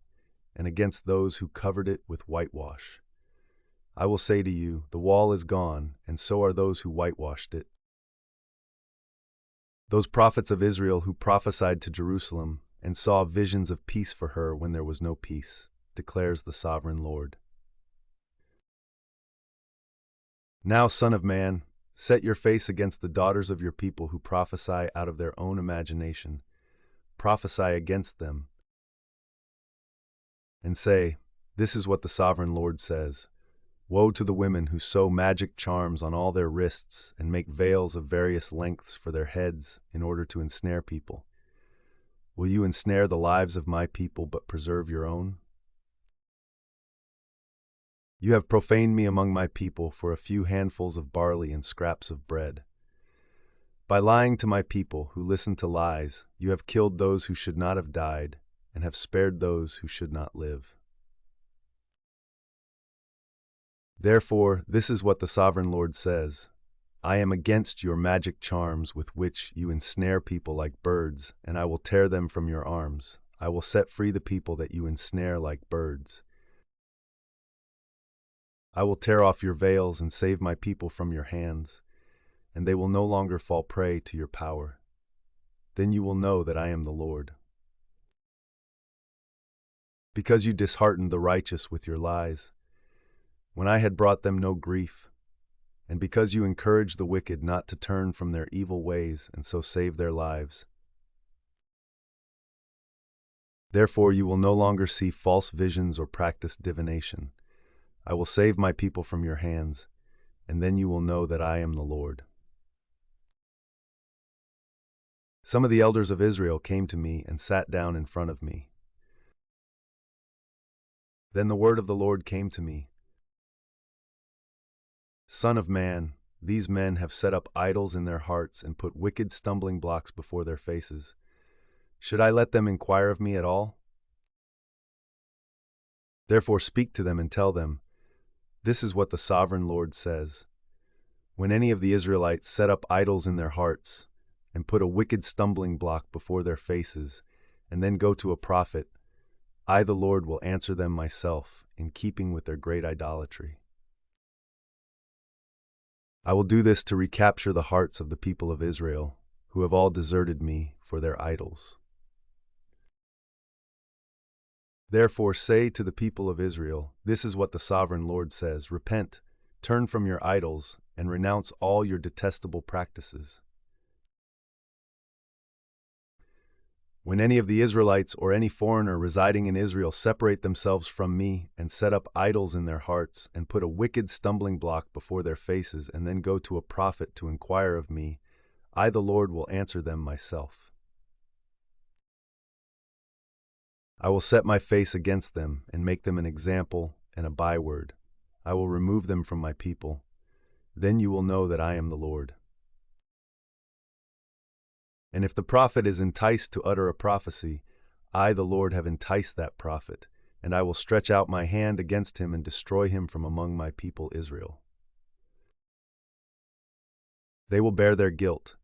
and against those who covered it with whitewash. I will say to you, the wall is gone, and so are those who whitewashed it. Those prophets of Israel who prophesied to Jerusalem and saw visions of peace for her when there was no peace, declares the sovereign Lord. Now, Son of Man, set your face against the daughters of your people who prophesy out of their own imagination. Prophesy against them, and say, "This is what the sovereign Lord says. Woe to the women who sew magic charms on all their wrists and make veils of various lengths for their heads in order to ensnare people. Will you ensnare the lives of my people but preserve your own? You have profaned me among my people for a few handfuls of barley and scraps of bread. By lying to my people who listen to lies, you have killed those who should not have died and have spared those who should not live. Therefore, this is what the sovereign Lord says. I am against your magic charms with which you ensnare people like birds, and I will tear them from your arms. I will set free the people that you ensnare like birds. I will tear off your veils and save my people from your hands, and they will no longer fall prey to your power. Then you will know that I am the Lord. Because you disheartened the righteous with your lies, when I had brought them no grief, and because you encouraged the wicked not to turn from their evil ways and so save their lives. Therefore you will no longer see false visions or practice divination. I will save my people from your hands, and then you will know that I am the Lord. Some of the elders of Israel came to me and sat down in front of me. Then the word of the Lord came to me. Son of man, these men have set up idols in their hearts and put wicked stumbling blocks before their faces. Should I let them inquire of me at all? Therefore speak to them and tell them, this is what the sovereign Lord says. When any of the Israelites set up idols in their hearts and put a wicked stumbling block before their faces, and then go to a prophet, I, the Lord, will answer them myself in keeping with their great idolatry. I will do this to recapture the hearts of the people of Israel, who have all deserted me for their idols. Therefore say to the people of Israel, this is what the sovereign Lord says, repent, turn from your idols, and renounce all your detestable practices. When any of the Israelites or any foreigner residing in Israel separate themselves from me and set up idols in their hearts and put a wicked stumbling block before their faces and then go to a prophet to inquire of me, I, the Lord, will answer them myself. I will set my face against them and make them an example and a byword. I will remove them from my people. Then you will know that I am the Lord. And if the prophet is enticed to utter a prophecy, I, the Lord, have enticed that prophet, and I will stretch out my hand against him and destroy him from among my people Israel. They will bear their guilt.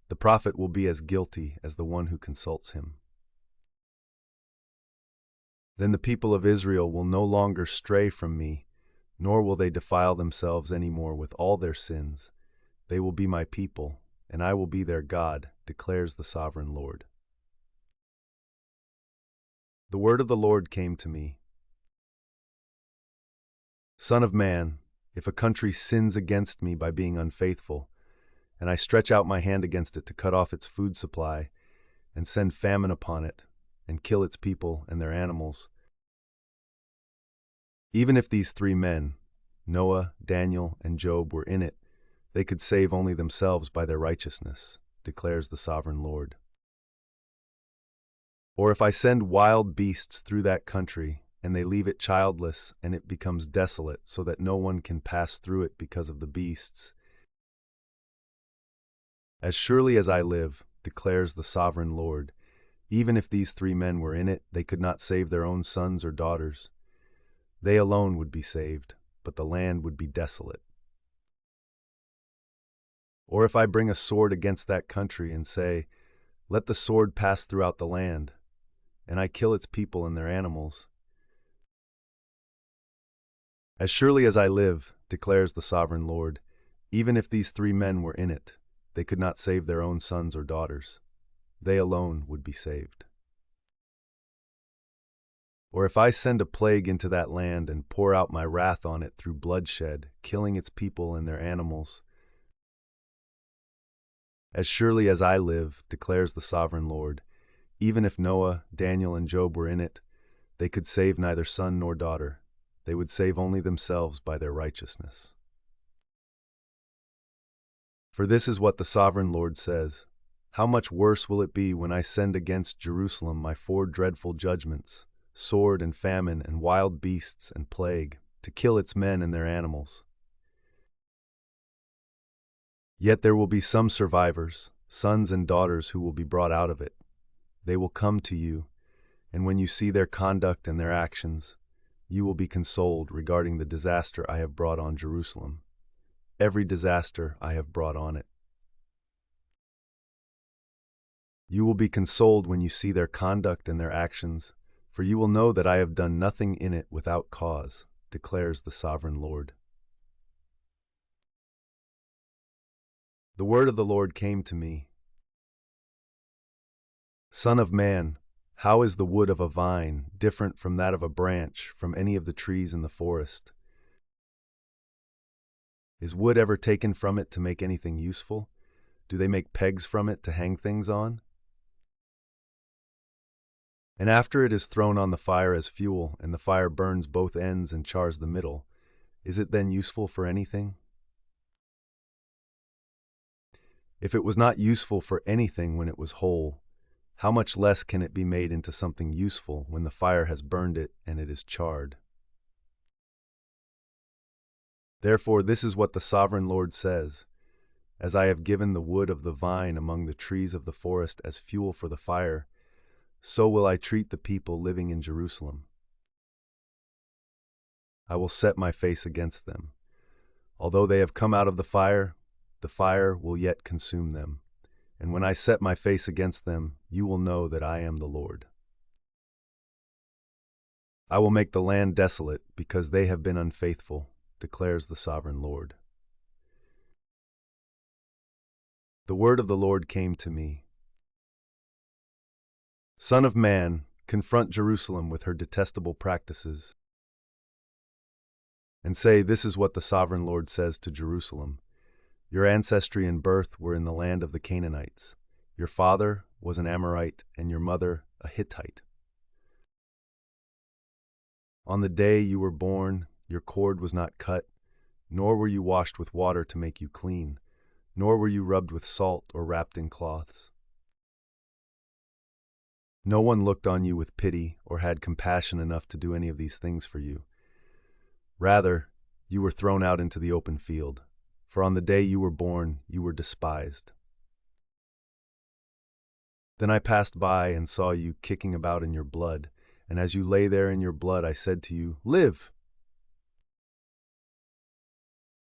The prophet will be as guilty as the one who consults him. Then the people of Israel will no longer stray from me, nor will they defile themselves any more with all their sins. They will be my people, and I will be their God, declares the sovereign Lord. The word of the Lord came to me. Son of man, if a country sins against me by being unfaithful, and I stretch out my hand against it to cut off its food supply, and send famine upon it, and kill its people and their animals, even if these three men, Noah, Daniel, and Job, were in it, they could save only themselves by their righteousness, declares the sovereign Lord. Or if I send wild beasts through that country, and they leave it childless, and it becomes desolate, so that no one can pass through it because of the beasts, as surely as I live, declares the sovereign Lord, even if these three men were in it, they could not save their own sons or daughters. They alone would be saved, but the land would be desolate. Or if I bring a sword against that country and say, let the sword pass throughout the land, and I kill its people and their animals, as surely as I live, declares the sovereign Lord, even if these three men were in it, they could not save their own sons or daughters. They alone would be saved. Or if I send a plague into that land and pour out my wrath on it through bloodshed, killing its people and their animals, as surely as I live, declares the sovereign Lord, even if Noah, Daniel, and Job were in it, they could save neither son nor daughter. They would save only themselves by their righteousness. For this is what the sovereign Lord says: how much worse will it be when I send against Jerusalem my four dreadful judgments, sword and famine and wild beasts and plague, to kill its men and their animals. Yet there will be some survivors, sons and daughters, who will be brought out of it. They will come to you, and when you see their conduct and their actions, you will be consoled regarding the disaster I have brought on Jerusalem. Every disaster I have brought on it. You will be consoled when you see their conduct and their actions, for you will know that I have done nothing in it without cause, declares the sovereign Lord. The word of the Lord came to me. Son of man, how is the wood of a vine different from that of a branch from any of the trees in the forest? Is wood ever taken from it to make anything useful? Do they make pegs from it to hang things on? And after it is thrown on the fire as fuel, and the fire burns both ends and chars the middle, is it then useful for anything? If it was not useful for anything when it was whole, how much less can it be made into something useful when the fire has burned it and it is charred? Therefore, this is what the sovereign Lord says: as I have given the wood of the vine among the trees of the forest as fuel for the fire, so will I treat the people living in Jerusalem. I will set my face against them. Although they have come out of the fire will yet consume them. And when I set my face against them, you will know that I am the Lord. I will make the land desolate because they have been unfaithful, declares the sovereign Lord. The word of the Lord came to me. Son of man, confront Jerusalem with her detestable practices, and say, this is what the sovereign Lord says to Jerusalem. Your ancestry and birth were in the land of the Canaanites. Your father was an Amorite, and your mother a Hittite. On the day you were born, your cord was not cut, nor were you washed with water to make you clean, nor were you rubbed with salt or wrapped in cloths. No one looked on you with pity or had compassion enough to do any of these things for you. Rather, you were thrown out into the open field, for on the day you were born, you were despised. Then I passed by and saw you kicking about in your blood, and as you lay there in your blood, I said to you, Live!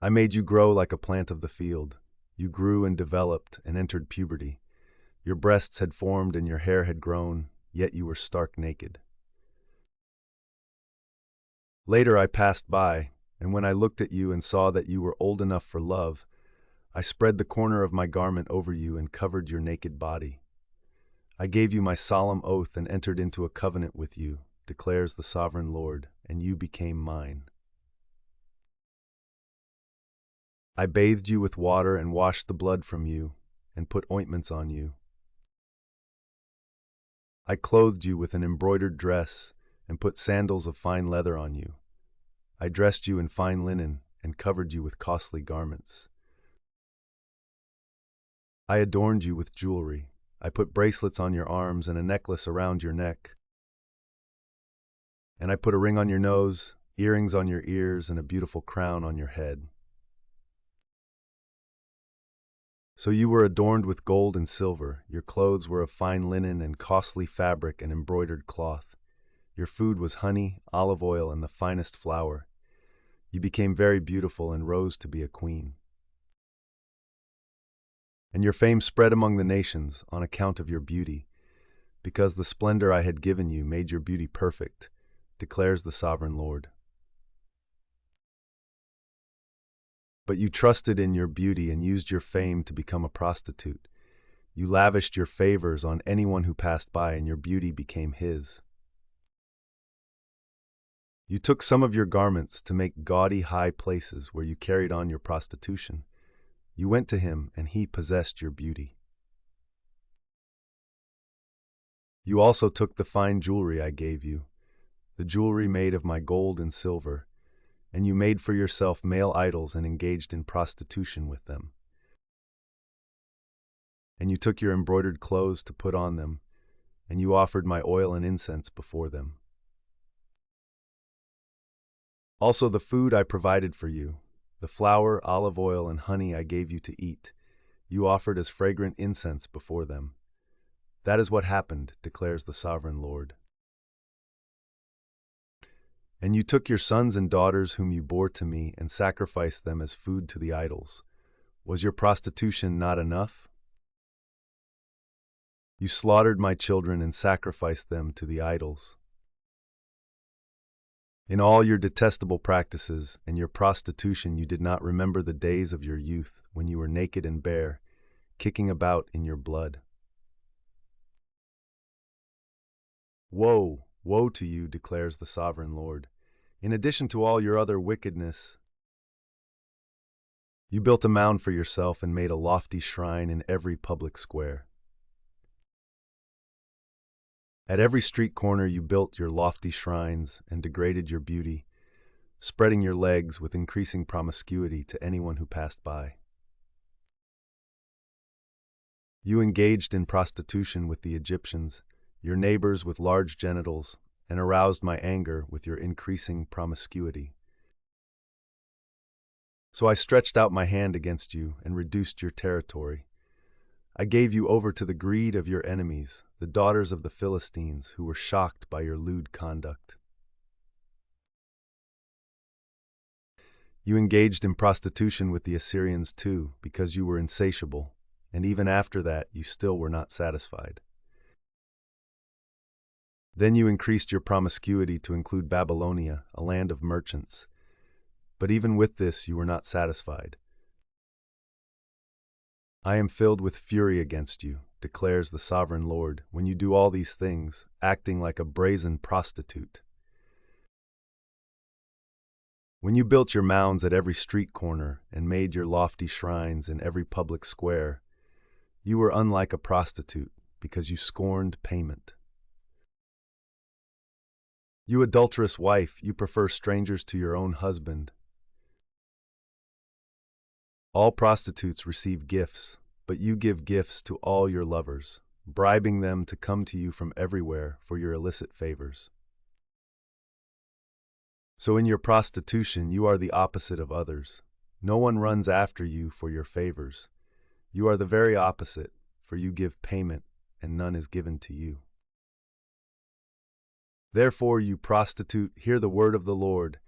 I made you grow like a plant of the field. You grew and developed and entered puberty. Your breasts had formed and your hair had grown, yet you were stark naked. Later I passed by, and when I looked at you and saw that you were old enough for love, I spread the corner of my garment over you and covered your naked body. I gave you my solemn oath and entered into a covenant with you, declares the sovereign Lord, and you became mine. I bathed you with water and washed the blood from you, and put ointments on you. I clothed you with an embroidered dress, and put sandals of fine leather on you. I dressed you in fine linen, and covered you with costly garments. I adorned you with jewelry. I put bracelets on your arms and a necklace around your neck. And I put a ring on your nose, earrings on your ears, and a beautiful crown on your head. So you were adorned with gold and silver. Your clothes were of fine linen and costly fabric and embroidered cloth. Your food was honey, olive oil, and the finest flour. You became very beautiful and rose to be a queen. And your fame spread among the nations on account of your beauty, because the splendor I had given you made your beauty perfect, declares the sovereign Lord. But you trusted in your beauty and used your fame to become a prostitute. You lavished your favors on anyone who passed by, and your beauty became his. You took some of your garments to make gaudy high places where you carried on your prostitution. You went to him, and he possessed your beauty. You also took the fine jewelry I gave you, the jewelry made of my gold and silver, and you made for yourself male idols and engaged in prostitution with them. And you took your embroidered clothes to put on them, and you offered my oil and incense before them. Also the food I provided for you, the flour, olive oil, and honey I gave you to eat, you offered as fragrant incense before them. That is what happened, declares the sovereign Lord. And you took your sons and daughters whom you bore to me and sacrificed them as food to the idols. Was your prostitution not enough? You slaughtered my children and sacrificed them to the idols. In all your detestable practices and your prostitution you did not remember the days of your youth when you were naked and bare, kicking about in your blood. Woe, woe to you, declares the sovereign Lord. In addition to all your other wickedness, you built a mound for yourself and made a lofty shrine in every public square. At every street corner you built your lofty shrines and degraded your beauty, spreading your legs with increasing promiscuity to anyone who passed by. You engaged in prostitution with the Egyptians, your neighbors with large genitals, and aroused my anger with your increasing promiscuity. So I stretched out my hand against you and reduced your territory. I gave you over to the greed of your enemies, the daughters of the Philistines, who were shocked by your lewd conduct. You engaged in prostitution with the Assyrians too, because you were insatiable, and even after that you still were not satisfied. Then you increased your promiscuity to include Babylonia, a land of merchants. But even with this you were not satisfied. I am filled with fury against you, declares the sovereign Lord, when you do all these things, acting like a brazen prostitute. When you built your mounds at every street corner and made your lofty shrines in every public square, you were unlike a prostitute because you scorned payment. You adulterous wife, you prefer strangers to your own husband. All prostitutes receive gifts, but you give gifts to all your lovers, bribing them to come to you from everywhere for your illicit favors. So in your prostitution you are the opposite of others. No one runs after you for your favors. You are the very opposite, for you give payment, and none is given to you. Therefore, you prostitute, hear the word of the Lord.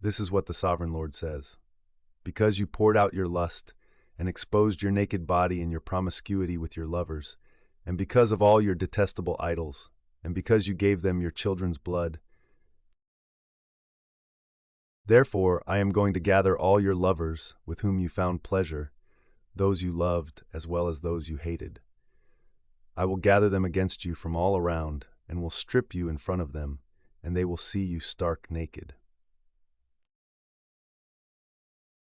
This is what the sovereign Lord says. Because you poured out your lust and exposed your naked body in your promiscuity with your lovers, and because of all your detestable idols, and because you gave them your children's blood, therefore I am going to gather all your lovers with whom you found pleasure, those you loved as well as those you hated. I will gather them against you from all around, and will strip you in front of them, and they will see you stark naked.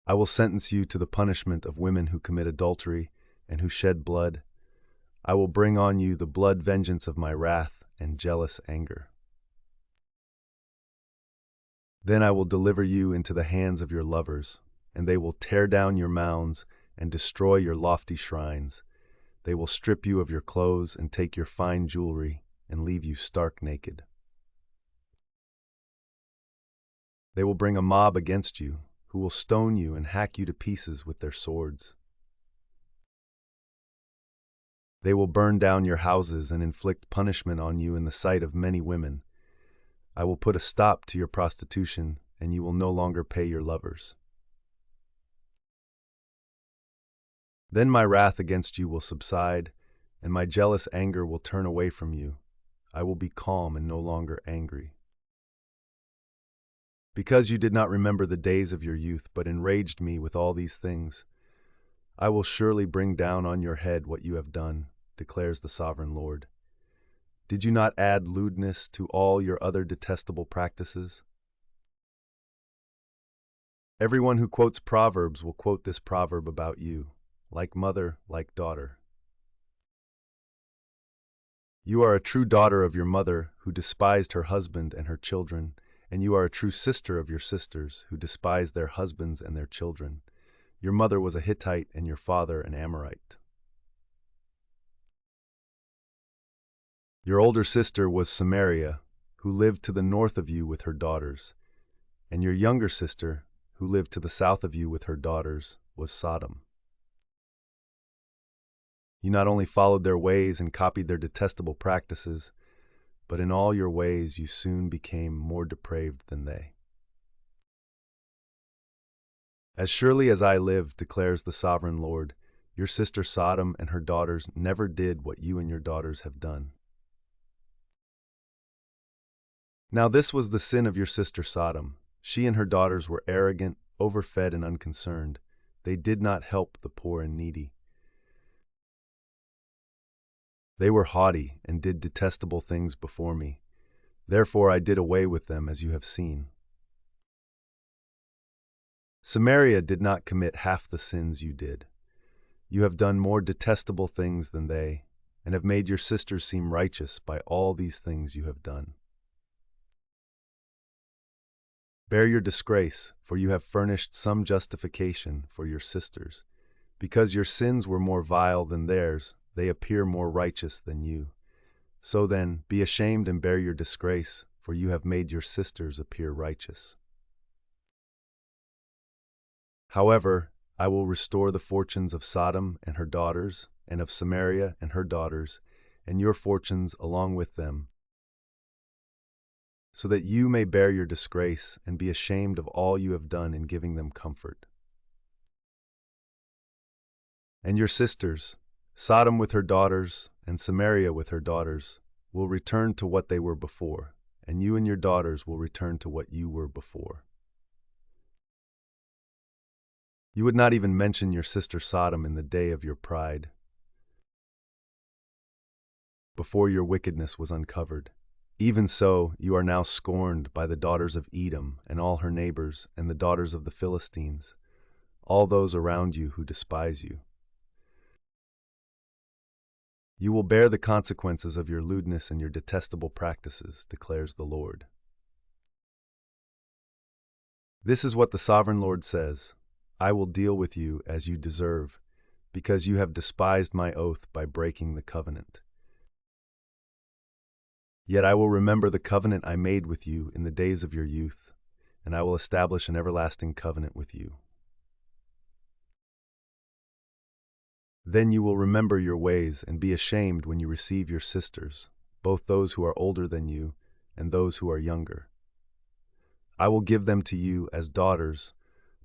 I will sentence you to the punishment of women who commit adultery and who shed blood. I will bring on you the blood vengeance of my wrath and jealous anger. Then I will deliver you into the hands of your lovers, and they will tear down your mounds and destroy your lofty shrines. They will strip you of your clothes and take your fine jewelry and leave you stark naked. They will bring a mob against you, who will stone you and hack you to pieces with their swords. They will burn down your houses and inflict punishment on you in the sight of many women. I will put a stop to your prostitution, and you will no longer pay your lovers. Then my wrath against you will subside, and my jealous anger will turn away from you. I will be calm and no longer angry. Because you did not remember the days of your youth, but enraged me with all these things, I will surely bring down on your head what you have done, declares the sovereign Lord. Did you not add lewdness to all your other detestable practices? Everyone who quotes Proverbs will quote this proverb about you, like mother, like daughter. You are a true daughter of your mother, who despised her husband and her children, and you are a true sister of your sisters, who despise their husbands and their children. Your mother was a Hittite and your father an Amorite. Your older sister was Samaria, who lived to the north of you with her daughters, and your younger sister, who lived to the south of you with her daughters, was Sodom. You not only followed their ways and copied their detestable practices, but in all your ways you soon became more depraved than they. As surely as I live, declares the sovereign Lord, your sister Sodom and her daughters never did what you and your daughters have done. Now this was the sin of your sister Sodom. She and her daughters were arrogant, overfed, and unconcerned. They did not help the poor and needy. They were haughty and did detestable things before me. Therefore I did away with them, as you have seen. Samaria did not commit half the sins you did. You have done more detestable things than they, and have made your sisters seem righteous by all these things you have done. Bear your disgrace, for you have furnished some justification for your sisters. Because your sins were more vile than theirs, they appear more righteous than you. So then, be ashamed and bear your disgrace, for you have made your sisters appear righteous. However, I will restore the fortunes of Sodom and her daughters, and of Samaria and her daughters, and your fortunes along with them, so that you may bear your disgrace and be ashamed of all you have done in giving them comfort. And your sisters, Sodom with her daughters, and Samaria with her daughters, will return to what they were before, and you and your daughters will return to what you were before. You would not even mention your sister Sodom in the day of your pride, before your wickedness was uncovered. Even so, you are now scorned by the daughters of Edom and all her neighbors and the daughters of the Philistines, all those around you who despise you. You will bear the consequences of your lewdness and your detestable practices, declares the Lord. This is what the sovereign Lord says: I will deal with you as you deserve, because you have despised my oath by breaking the covenant. Yet I will remember the covenant I made with you in the days of your youth, and I will establish an everlasting covenant with you. Then you will remember your ways and be ashamed when you receive your sisters, both those who are older than you and those who are younger. I will give them to you as daughters,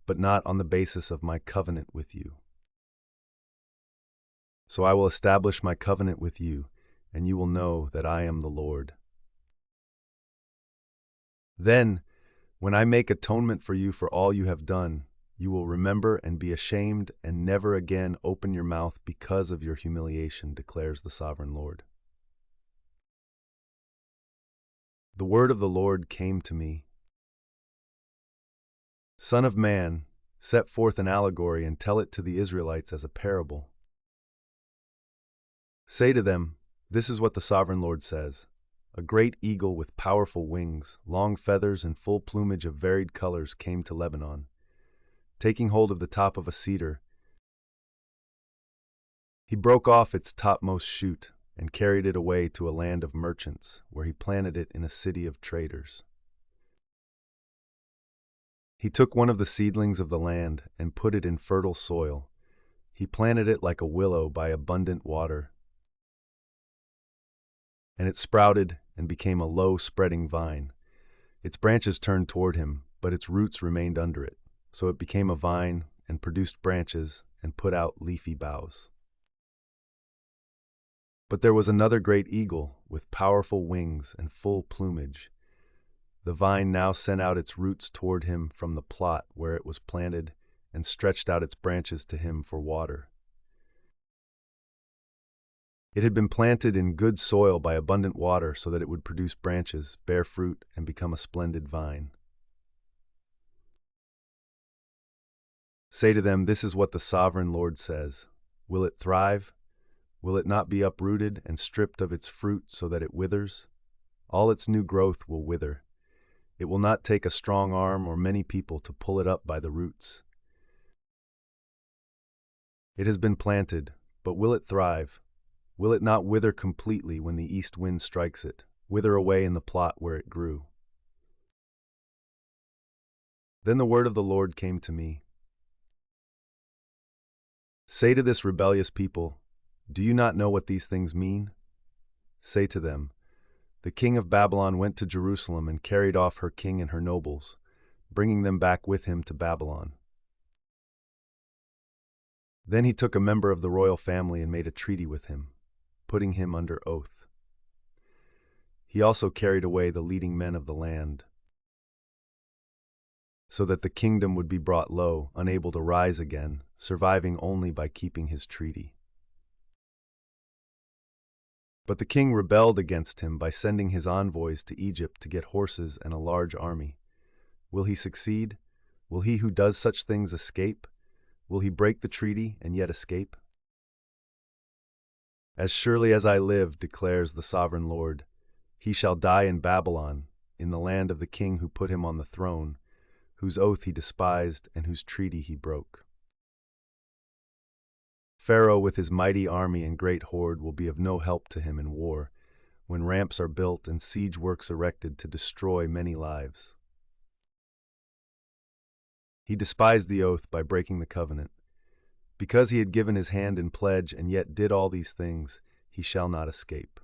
but not on the basis of my covenant with you. So I will establish my covenant with you, and you will know that I am the Lord. Then, when I make atonement for you for all you have done, you will remember and be ashamed and never again open your mouth because of your humiliation, declares the sovereign Lord. The word of the Lord came to me. Son of man, set forth an allegory and tell it to the Israelites as a parable. Say to them, this is what the sovereign Lord says. A great eagle with powerful wings, long feathers, and full plumage of varied colors came to Lebanon. Taking hold of the top of a cedar, he broke off its topmost shoot and carried it away to a land of merchants, where he planted it in a city of traders. He took one of the seedlings of the land and put it in fertile soil. He planted it like a willow by abundant water, and it sprouted and became a low, spreading vine. Its branches turned toward him, but its roots remained under it. So it became a vine and produced branches and put out leafy boughs. But there was another great eagle with powerful wings and full plumage. The vine now sent out its roots toward him from the plot where it was planted and stretched out its branches to him for water. It had been planted in good soil by abundant water so that it would produce branches, bear fruit, and become a splendid vine. Say to them, this is what the sovereign Lord says. Will it thrive? Will it not be uprooted and stripped of its fruit so that it withers? All its new growth will wither. It will not take a strong arm or many people to pull it up by the roots. It has been planted, but will it thrive? Will it not wither completely when the east wind strikes it, wither away in the plot where it grew? Then the word of the Lord came to me. Say to this rebellious people, do you not know what these things mean? Say to them, the king of Babylon went to Jerusalem and carried off her king and her nobles, bringing them back with him to Babylon. Then he took a member of the royal family and made a treaty with him, putting him under oath. He also carried away the leading men of the land, so that the kingdom would be brought low, unable to rise again, surviving only by keeping his treaty. But the king rebelled against him by sending his envoys to Egypt to get horses and a large army. Will he succeed? Will he who does such things escape? Will he break the treaty and yet escape? As surely as I live, declares the sovereign Lord, he shall die in Babylon, in the land of the king who put him on the throne, whose oath he despised and whose treaty he broke. Pharaoh with his mighty army and great horde will be of no help to him in war, when ramps are built and siege works erected to destroy many lives. He despised the oath by breaking the covenant. Because he had given his hand in pledge and yet did all these things, he shall not escape.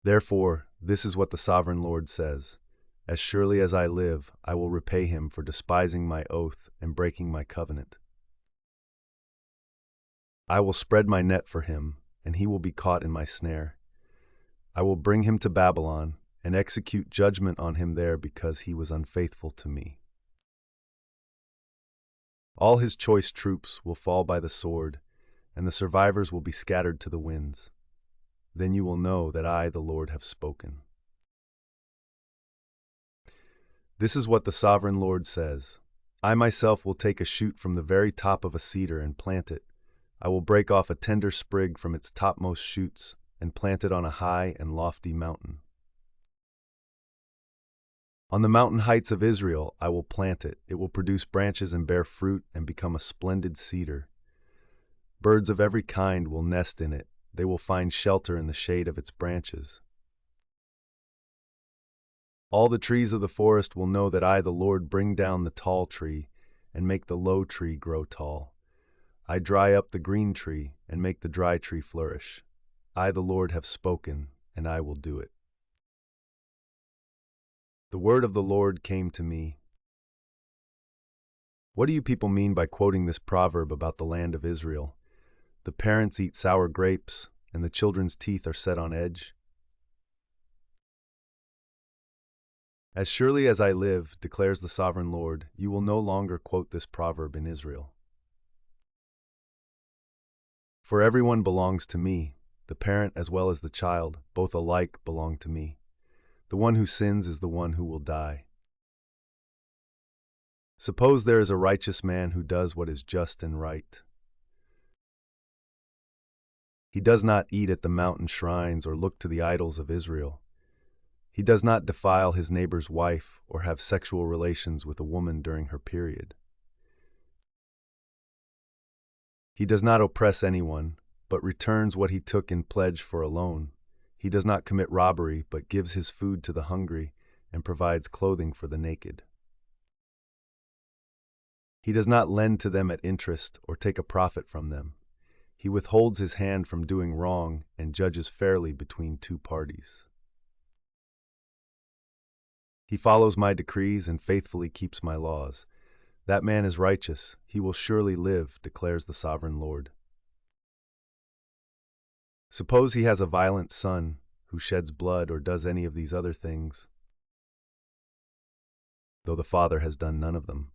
Therefore, this is what the sovereign Lord says. As surely as I live, I will repay him for despising my oath and breaking my covenant. I will spread my net for him, and he will be caught in my snare. I will bring him to Babylon and execute judgment on him there because he was unfaithful to me. All his choice troops will fall by the sword, and the survivors will be scattered to the winds. Then you will know that I, the Lord, have spoken. This is what the sovereign Lord says. I myself will take a shoot from the very top of a cedar and plant it. I will break off a tender sprig from its topmost shoots and plant it on a high and lofty mountain. On the mountain heights of Israel I will plant it. It will produce branches and bear fruit and become a splendid cedar. Birds of every kind will nest in it. They will find shelter in the shade of its branches. All the trees of the forest will know that I, the Lord, bring down the tall tree and make the low tree grow tall. I dry up the green tree and make the dry tree flourish. I, the Lord, have spoken, and I will do it. The word of the Lord came to me. What do you people mean by quoting this proverb about the land of Israel? The parents eat sour grapes, and the children's teeth are set on edge. As surely as I live, declares the sovereign Lord, you will no longer quote this proverb in Israel. For everyone belongs to me, the parent as well as the child, both alike belong to me. The one who sins is the one who will die. Suppose there is a righteous man who does what is just and right. He does not eat at the mountain shrines or look to the idols of Israel. He does not defile his neighbor's wife or have sexual relations with a woman during her period. He does not oppress anyone, but returns what he took in pledge for a loan. He does not commit robbery, but gives his food to the hungry and provides clothing for the naked. He does not lend to them at interest or take a profit from them. He withholds his hand from doing wrong and judges fairly between two parties. He follows my decrees and faithfully keeps my laws. That man is righteous, he will surely live, declares the sovereign Lord. Suppose he has a violent son who sheds blood or does any of these other things, though the father has done none of them.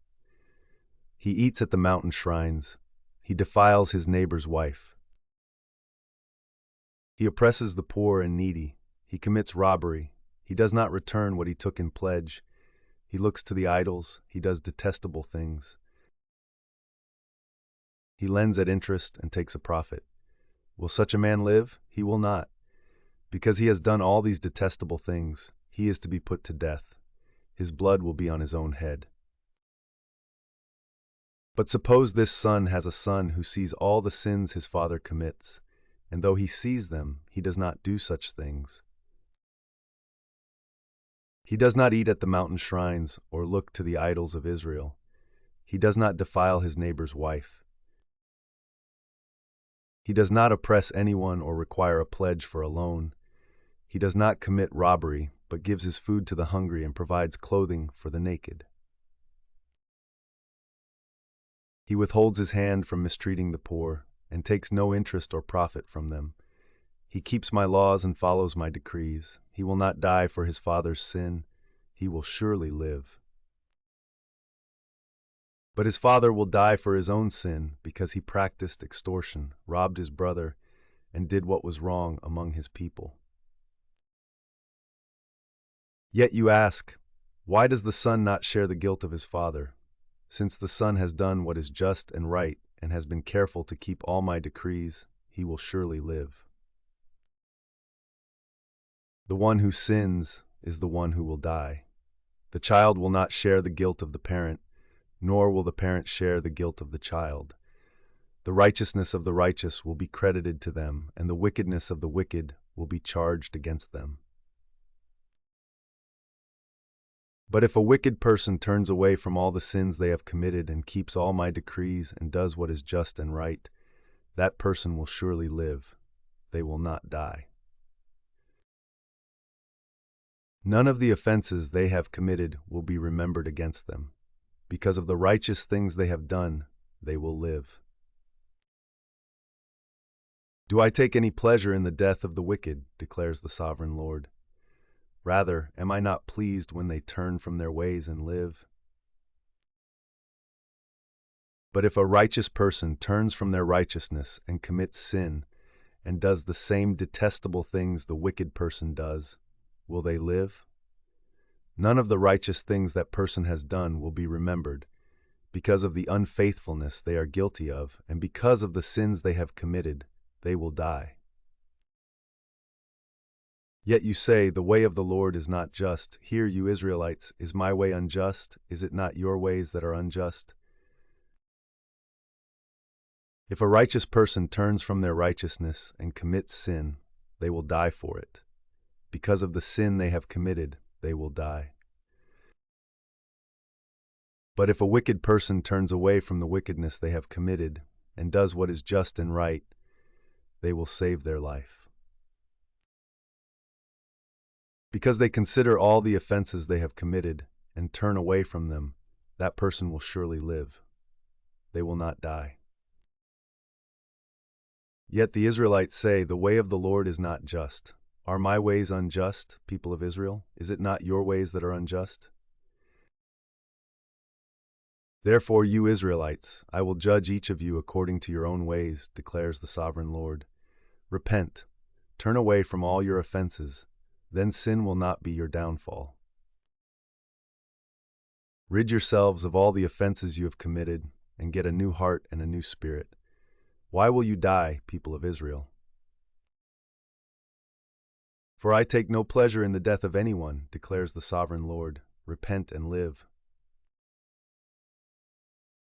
He eats at the mountain shrines. He defiles his neighbor's wife. He oppresses the poor and needy. He commits robbery. He does not return what he took in pledge. He looks to the idols. He does detestable things. He lends at interest and takes a profit. Will such a man live? He will not. Because he has done all these detestable things, he is to be put to death. His blood will be on his own head. But suppose this son has a son who sees all the sins his father commits, and though he sees them, he does not do such things. He does not eat at the mountain shrines or look to the idols of Israel. He does not defile his neighbor's wife. He does not oppress anyone or require a pledge for a loan. He does not commit robbery, but gives his food to the hungry and provides clothing for the naked. He withholds his hand from mistreating the poor, and takes no interest or profit from them. He keeps my laws and follows my decrees. He will not die for his father's sin. He will surely live. But his father will die for his own sin, because he practiced extortion, robbed his brother, and did what was wrong among his people. Yet you ask, why does the son not share the guilt of his father? Since the son has done what is just and right, and has been careful to keep all my decrees, he will surely live. The one who sins is the one who will die. The child will not share the guilt of the parent, nor will the parent share the guilt of the child. The righteousness of the righteous will be credited to them, and the wickedness of the wicked will be charged against them. But if a wicked person turns away from all the sins they have committed and keeps all my decrees and does what is just and right, that person will surely live. They will not die. None of the offenses they have committed will be remembered against them. Because of the righteous things they have done, they will live. Do I take any pleasure in the death of the wicked, declares the sovereign Lord. Rather, am I not pleased when they turn from their ways and live? But if a righteous person turns from their righteousness and commits sin, and does the same detestable things the wicked person does, will they live? None of the righteous things that person has done will be remembered, because of the unfaithfulness they are guilty of, and because of the sins they have committed, they will die. Yet you say, the way of the Lord is not just. Hear, you Israelites, is my way unjust? Is it not your ways that are unjust? If a righteous person turns from their righteousness and commits sin, they will die for it. Because of the sin they have committed, they will die. But if a wicked person turns away from the wickedness they have committed and does what is just and right, they will save their life. Because they consider all the offenses they have committed and turn away from them, that person will surely live. They will not die. Yet the Israelites say, "The way of the Lord is not just." Are my ways unjust, people of Israel? Is it not your ways that are unjust? Therefore, you Israelites, I will judge each of you according to your own ways, declares the sovereign Lord. Repent, turn away from all your offenses, then sin will not be your downfall. Rid yourselves of all the offenses you have committed, and get a new heart and a new spirit. Why will you die, people of Israel? For I take no pleasure in the death of anyone, declares the sovereign Lord. Repent and live.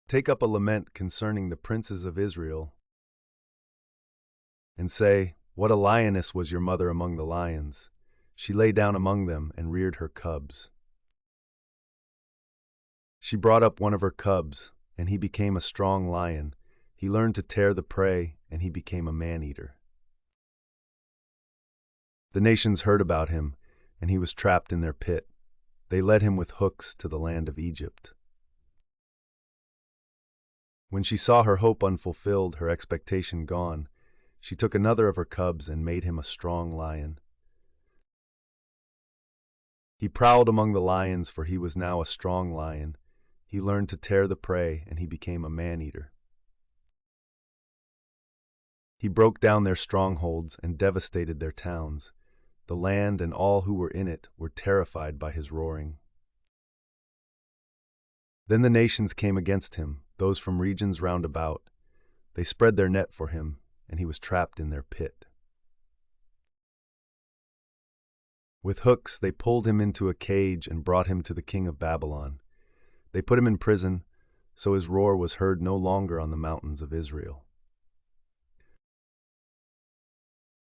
Take up a lament concerning the princes of Israel, and say, "What a lioness was your mother among the lions! She lay down among them and reared her cubs. She brought up one of her cubs, and he became a strong lion. He learned to tear the prey, and he became a man-eater." The nations heard about him, and he was trapped in their pit. They led him with hooks to the land of Egypt. When she saw her hope unfulfilled, her expectation gone, she took another of her cubs and made him a strong lion. He prowled among the lions, for he was now a strong lion. He learned to tear the prey, and he became a man-eater. He broke down their strongholds and devastated their towns. The land and all who were in it were terrified by his roaring. Then the nations came against him, those from regions round about. They spread their net for him, and he was trapped in their pit. With hooks they pulled him into a cage and brought him to the king of Babylon. They put him in prison, so his roar was heard no longer on the mountains of Israel.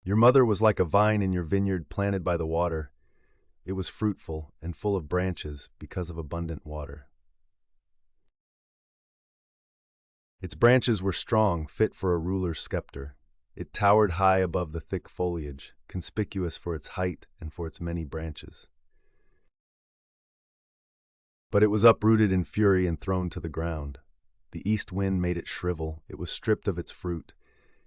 Your mother was like a vine in your vineyard planted by the water. It was fruitful and full of branches because of abundant water. Its branches were strong, fit for a ruler's scepter. It towered high above the thick foliage, conspicuous for its height and for its many branches. But it was uprooted in fury and thrown to the ground. The east wind made it shrivel. It was stripped of its fruit.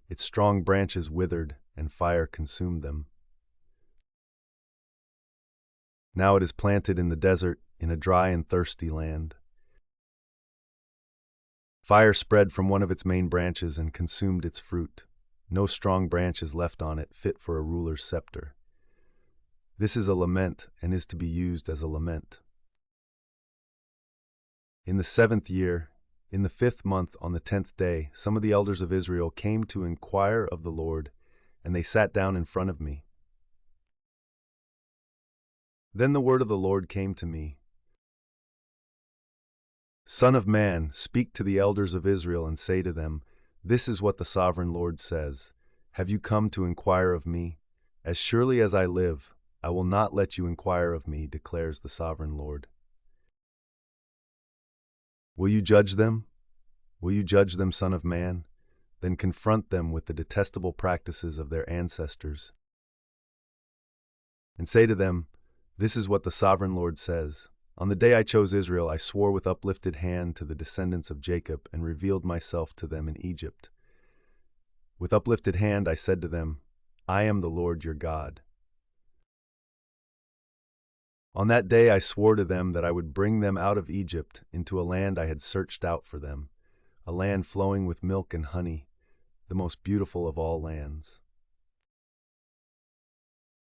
Its strong branches withered, and fire consumed them. Now it is planted in the desert, in a dry and thirsty land. Fire spread from one of its main branches and consumed its fruit. No strong branch is left on it, fit for a ruler's scepter. This is a lament, and is to be used as a lament. In the 7th year, in the 5th month, on the 10th day, some of the elders of Israel came to inquire of the Lord, and they sat down in front of me. Then the word of the Lord came to me. Son of man, speak to the elders of Israel and say to them, "This is what the sovereign Lord says. Have you come to inquire of me? As surely as I live, I will not let you inquire of me, declares the sovereign Lord. Will you judge them? Will you judge them, son of man? Then confront them with the detestable practices of their ancestors. And say to them, this is what the sovereign Lord says. On the day I chose Israel, I swore with uplifted hand to the descendants of Jacob and revealed myself to them in Egypt. With uplifted hand I said to them, I am the Lord your God. On that day I swore to them that I would bring them out of Egypt into a land I had searched out for them, a land flowing with milk and honey, the most beautiful of all lands.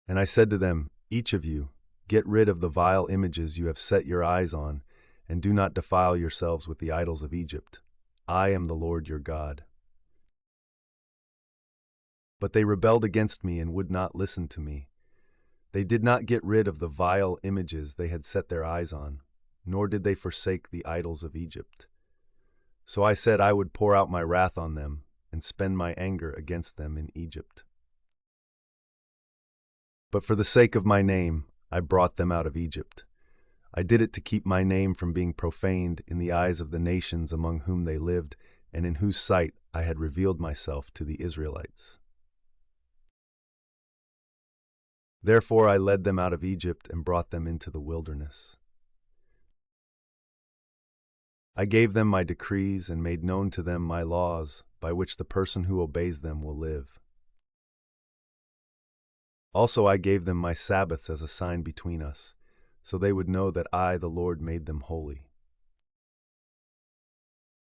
And I said to them, each of you, get rid of the vile images you have set your eyes on, and do not defile yourselves with the idols of Egypt. I am the Lord your God. But they rebelled against me and would not listen to me. They did not get rid of the vile images they had set their eyes on, nor did they forsake the idols of Egypt. So I said I would pour out my wrath on them and spend my anger against them in Egypt. But for the sake of my name, I brought them out of Egypt. I did it to keep my name from being profaned in the eyes of the nations among whom they lived, and in whose sight I had revealed myself to the Israelites. Therefore I led them out of Egypt and brought them into the wilderness. I gave them my decrees and made known to them my laws, by which the person who obeys them will live. Also I gave them my Sabbaths as a sign between us, so they would know that I, the Lord, made them holy.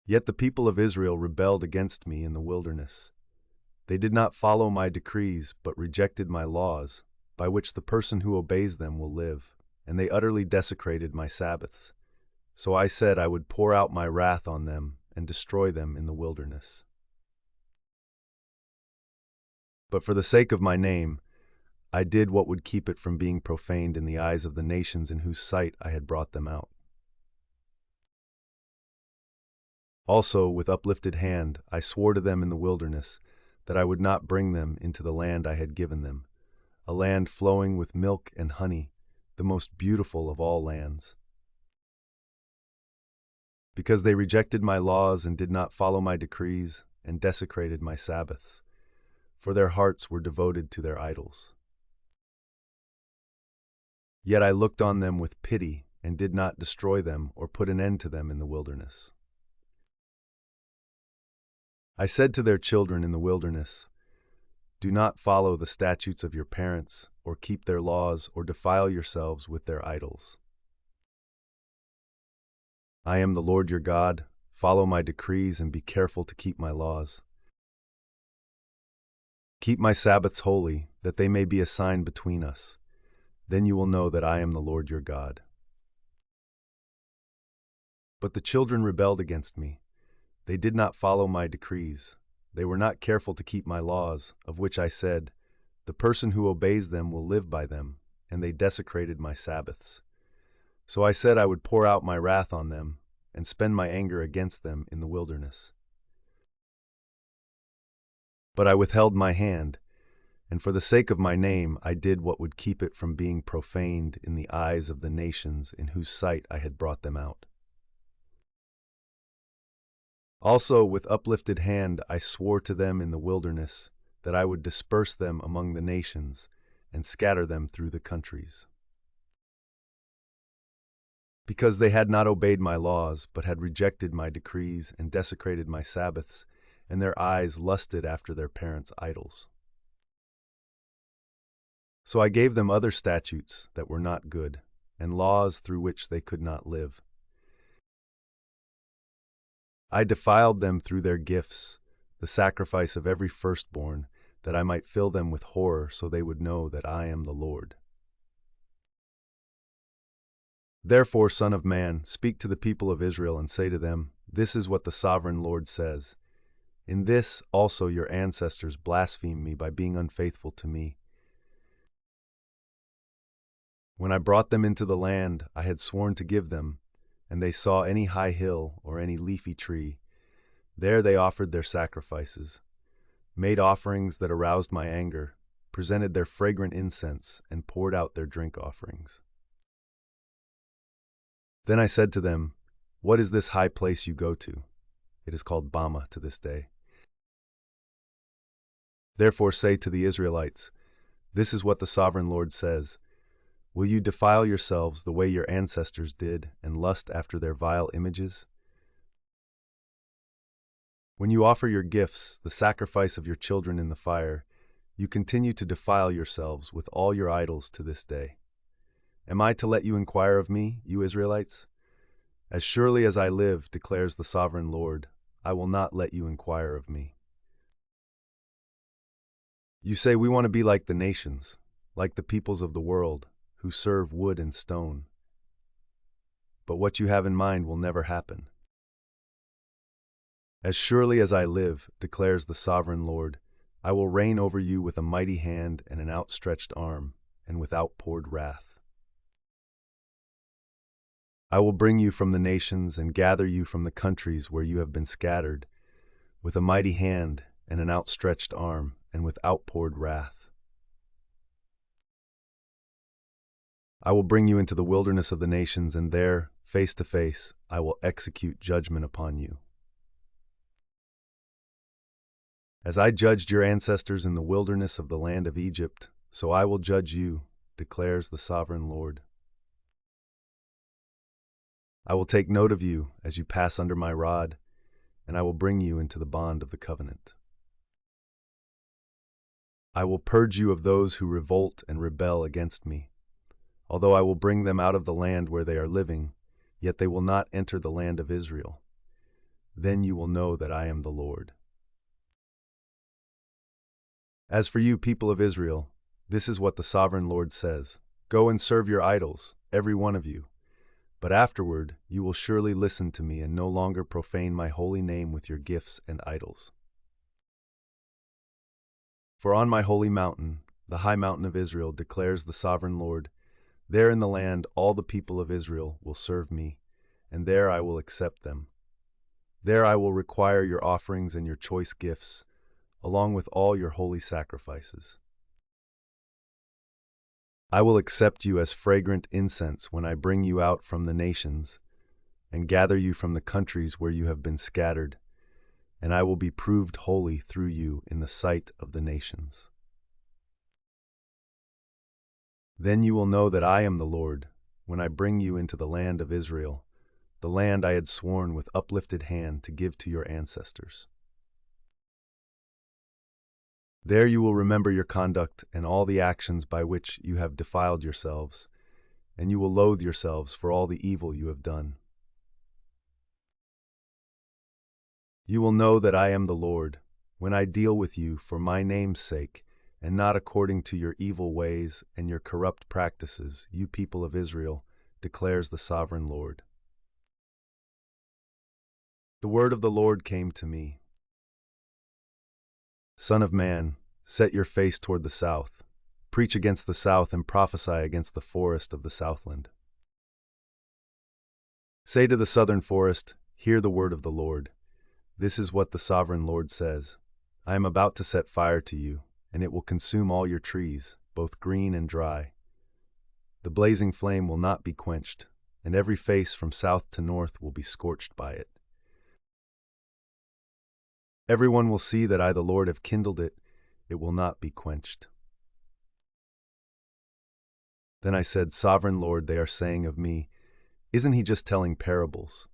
Yet the people of Israel rebelled against me in the wilderness. They did not follow my decrees, but rejected my laws, by which the person who obeys them will live, and they utterly desecrated my Sabbaths. So I said I would pour out my wrath on them and destroy them in the wilderness. But for the sake of my name, I did what would keep it from being profaned in the eyes of the nations in whose sight I had brought them out. Also, with uplifted hand, I swore to them in the wilderness that I would not bring them into the land I had given them, a land flowing with milk and honey, the most beautiful of all lands. Because they rejected my laws and did not follow my decrees and desecrated my Sabbaths, for their hearts were devoted to their idols. Yet I looked on them with pity and did not destroy them or put an end to them in the wilderness. I said to their children in the wilderness, "Do not follow the statutes of your parents, or keep their laws, or defile yourselves with their idols. I am the Lord your God. Follow my decrees and be careful to keep my laws. Keep my Sabbaths holy, that they may be a sign between us. Then you will know that I am the Lord your God." But the children rebelled against me. They did not follow my decrees. They were not careful to keep my laws, of which I said, "The person who obeys them will live by them," and they desecrated my Sabbaths. So I said I would pour out my wrath on them and spend my anger against them in the wilderness. But I withheld my hand, and for the sake of my name I did what would keep it from being profaned in the eyes of the nations in whose sight I had brought them out. Also with uplifted hand I swore to them in the wilderness that I would disperse them among the nations and scatter them through the countries. Because they had not obeyed my laws, but had rejected my decrees and desecrated my Sabbaths, and their eyes lusted after their parents' idols. So I gave them other statutes that were not good, and laws through which they could not live. I defiled them through their gifts, the sacrifice of every firstborn, that I might fill them with horror so they would know that I am the Lord. Therefore, Son of man, speak to the people of Israel and say to them, "This is what the sovereign Lord says. In this also your ancestors blasphemed me by being unfaithful to me. When I brought them into the land I had sworn to give them, and they saw any high hill or any leafy tree, there they offered their sacrifices, made offerings that aroused my anger, presented their fragrant incense, and poured out their drink offerings. Then I said to them, 'What is this high place you go to?' It is called Bama to this day. Therefore say to the Israelites, 'This is what the sovereign Lord says. Will you defile yourselves the way your ancestors did and lust after their vile images? When you offer your gifts, the sacrifice of your children in the fire, you continue to defile yourselves with all your idols to this day. Am I to let you inquire of me, you Israelites? As surely as I live, declares the sovereign Lord, I will not let you inquire of me. You say we want to be like the nations, like the peoples of the world, who serve wood and stone. But what you have in mind will never happen. As surely as I live, declares the sovereign Lord, I will reign over you with a mighty hand and an outstretched arm, and with outpoured wrath. I will bring you from the nations and gather you from the countries where you have been scattered, with a mighty hand and an outstretched arm, and with outpoured wrath. I will bring you into the wilderness of the nations, and there, face to face, I will execute judgment upon you. As I judged your ancestors in the wilderness of the land of Egypt, so I will judge you, declares the sovereign Lord. I will take note of you as you pass under my rod, and I will bring you into the bond of the covenant. I will purge you of those who revolt and rebel against me. Although I will bring them out of the land where they are living, yet they will not enter the land of Israel. Then you will know that I am the Lord. As for you, people of Israel, this is what the sovereign Lord says. Go and serve your idols, every one of you. But afterward, you will surely listen to me and no longer profane my holy name with your gifts and idols. For on my holy mountain, the high mountain of Israel, declares the sovereign Lord, there in the land all the people of Israel will serve me, and there I will accept them. There I will require your offerings and your choice gifts, along with all your holy sacrifices. I will accept you as fragrant incense when I bring you out from the nations, and gather you from the countries where you have been scattered, and I will be proved holy through you in the sight of the nations. Then you will know that I am the Lord, when I bring you into the land of Israel, the land I had sworn with uplifted hand to give to your ancestors. There you will remember your conduct and all the actions by which you have defiled yourselves, and you will loathe yourselves for all the evil you have done. You will know that I am the Lord, when I deal with you for my name's sake, and not according to your evil ways and your corrupt practices, you people of Israel, declares the sovereign Lord. The word of the Lord came to me. Son of man, set your face toward the south. Preach against the south and prophesy against the forest of the southland. Say to the southern forest, hear the word of the Lord. This is what the sovereign Lord says. I am about to set fire to you, and it will consume all your trees, both green and dry. The blazing flame will not be quenched, and every face from south to north will be scorched by it. Everyone will see that I, the Lord, have kindled it. It will not be quenched. Then I said, Sovereign Lord, they are saying of me, isn't he just telling parables?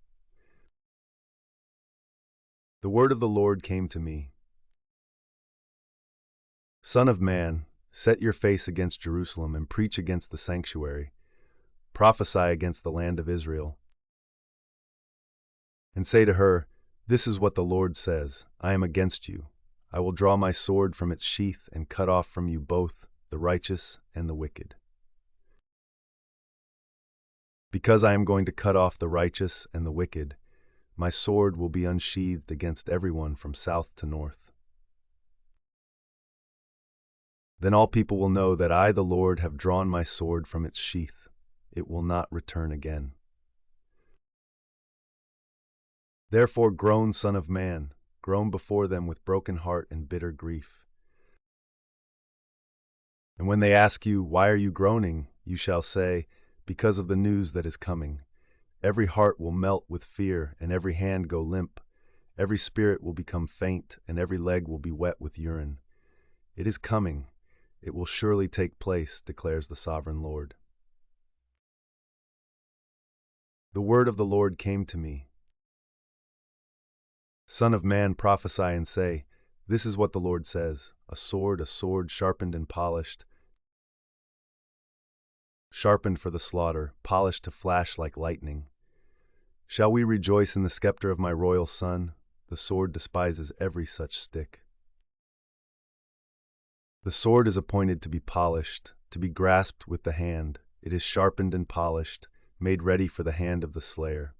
The word of the Lord came to me. Son of man, set your face against Jerusalem and preach against the sanctuary. Prophesy against the land of Israel. And say to her, this is what the Lord says, I am against you. I will draw my sword from its sheath and cut off from you both the righteous and the wicked. Because I am going to cut off the righteous and the wicked, my sword will be unsheathed against everyone from south to north. Then all people will know that I, the Lord, have drawn my sword from its sheath. It will not return again. Therefore groan, Son of man, groan before them with broken heart and bitter grief. And when they ask you, why are you groaning? You shall say, because of the news that is coming. Every heart will melt with fear, and every hand go limp. Every spirit will become faint, and every leg will be wet with urine. It is coming. It will surely take place, declares the sovereign Lord. The word of the Lord came to me. Son of man, prophesy and say, this is what the Lord says, a sword sharpened and polished, sharpened for the slaughter, polished to flash like lightning. Shall we rejoice in the scepter of my royal son? The sword despises every such stick. The sword is appointed to be polished, to be grasped with the hand. It is sharpened and polished, made ready for the hand of the slayer.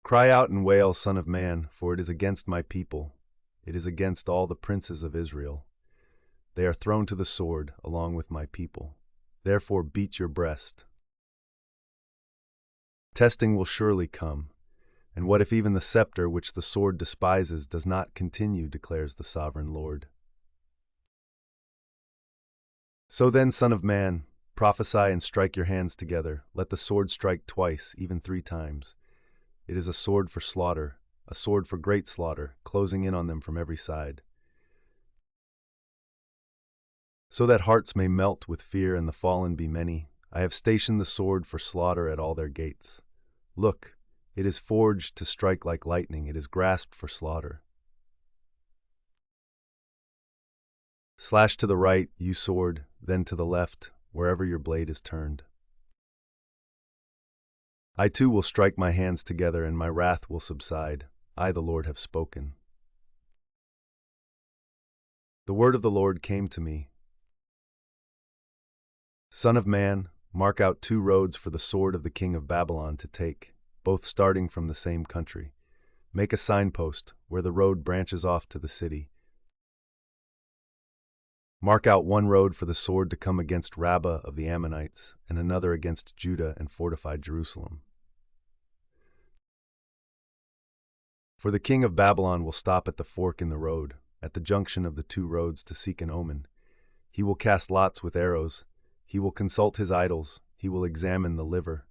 Cry out and wail, Son of man, for it is against my people. It is against all the princes of Israel. They are thrown to the sword along with my people. Therefore beat your breast. Testing will surely come. And what if even the scepter which the sword despises does not continue, declares the sovereign Lord. So then, Son of man, prophesy and strike your hands together. Let the sword strike twice, even 3 times. It is a sword for slaughter. a sword for great slaughter, closing in on them from every side. So that hearts may melt with fear and the fallen be many, I have stationed the sword for slaughter at all their gates. Look, it is forged to strike like lightning, it is grasped for slaughter. Slash to the right, you sword, then to the left, wherever your blade is turned. I too will strike my hands together, and my wrath will subside. I, the Lord, have spoken. The word of the Lord came to me. Son of man, mark out 2 roads for the sword of the king of Babylon to take, both starting from the same country. Make a signpost where the road branches off to the city. Mark out 1 road for the sword to come against Rabbah of the Ammonites, and another against Judah and fortified Jerusalem. For the king of Babylon will stop at the fork in the road, at the junction of the 2 roads to seek an omen. He will cast lots with arrows. He will consult his idols. He will examine the liver.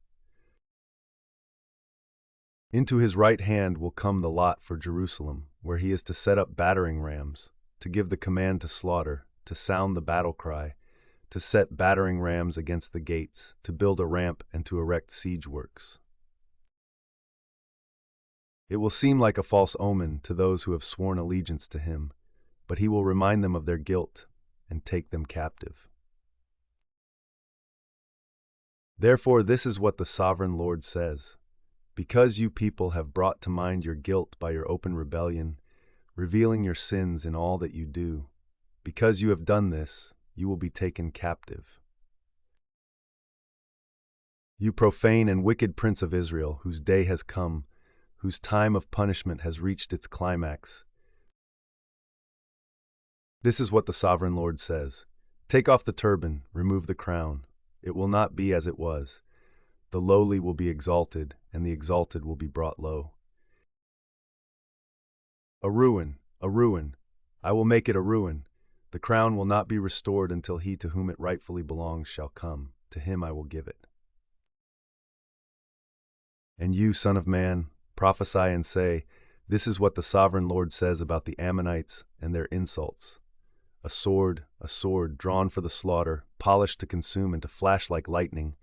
Into his right hand will come the lot for Jerusalem, where he is to set up battering rams, to give the command to slaughter, to sound the battle cry, to set battering rams against the gates, to build a ramp and to erect siege works. It will seem like a false omen to those who have sworn allegiance to him, but he will remind them of their guilt and take them captive. Therefore, this is what the sovereign Lord says. Because you people have brought to mind your guilt by your open rebellion, revealing your sins in all that you do, because you have done this, you will be taken captive. You profane and wicked prince of Israel, whose day has come, whose time of punishment has reached its climax. This is what the sovereign Lord says. Take off the turban, remove the crown. It will not be as it was. The lowly will be exalted, and the exalted will be brought low. A ruin, a ruin. I will make it a ruin. The crown will not be restored until he to whom it rightfully belongs shall come. To him I will give it. And you, son of man, prophesy and say, this is what the sovereign Lord says about the Ammonites and their insults. A sword, drawn for the slaughter, polished to consume and to flash like lightning.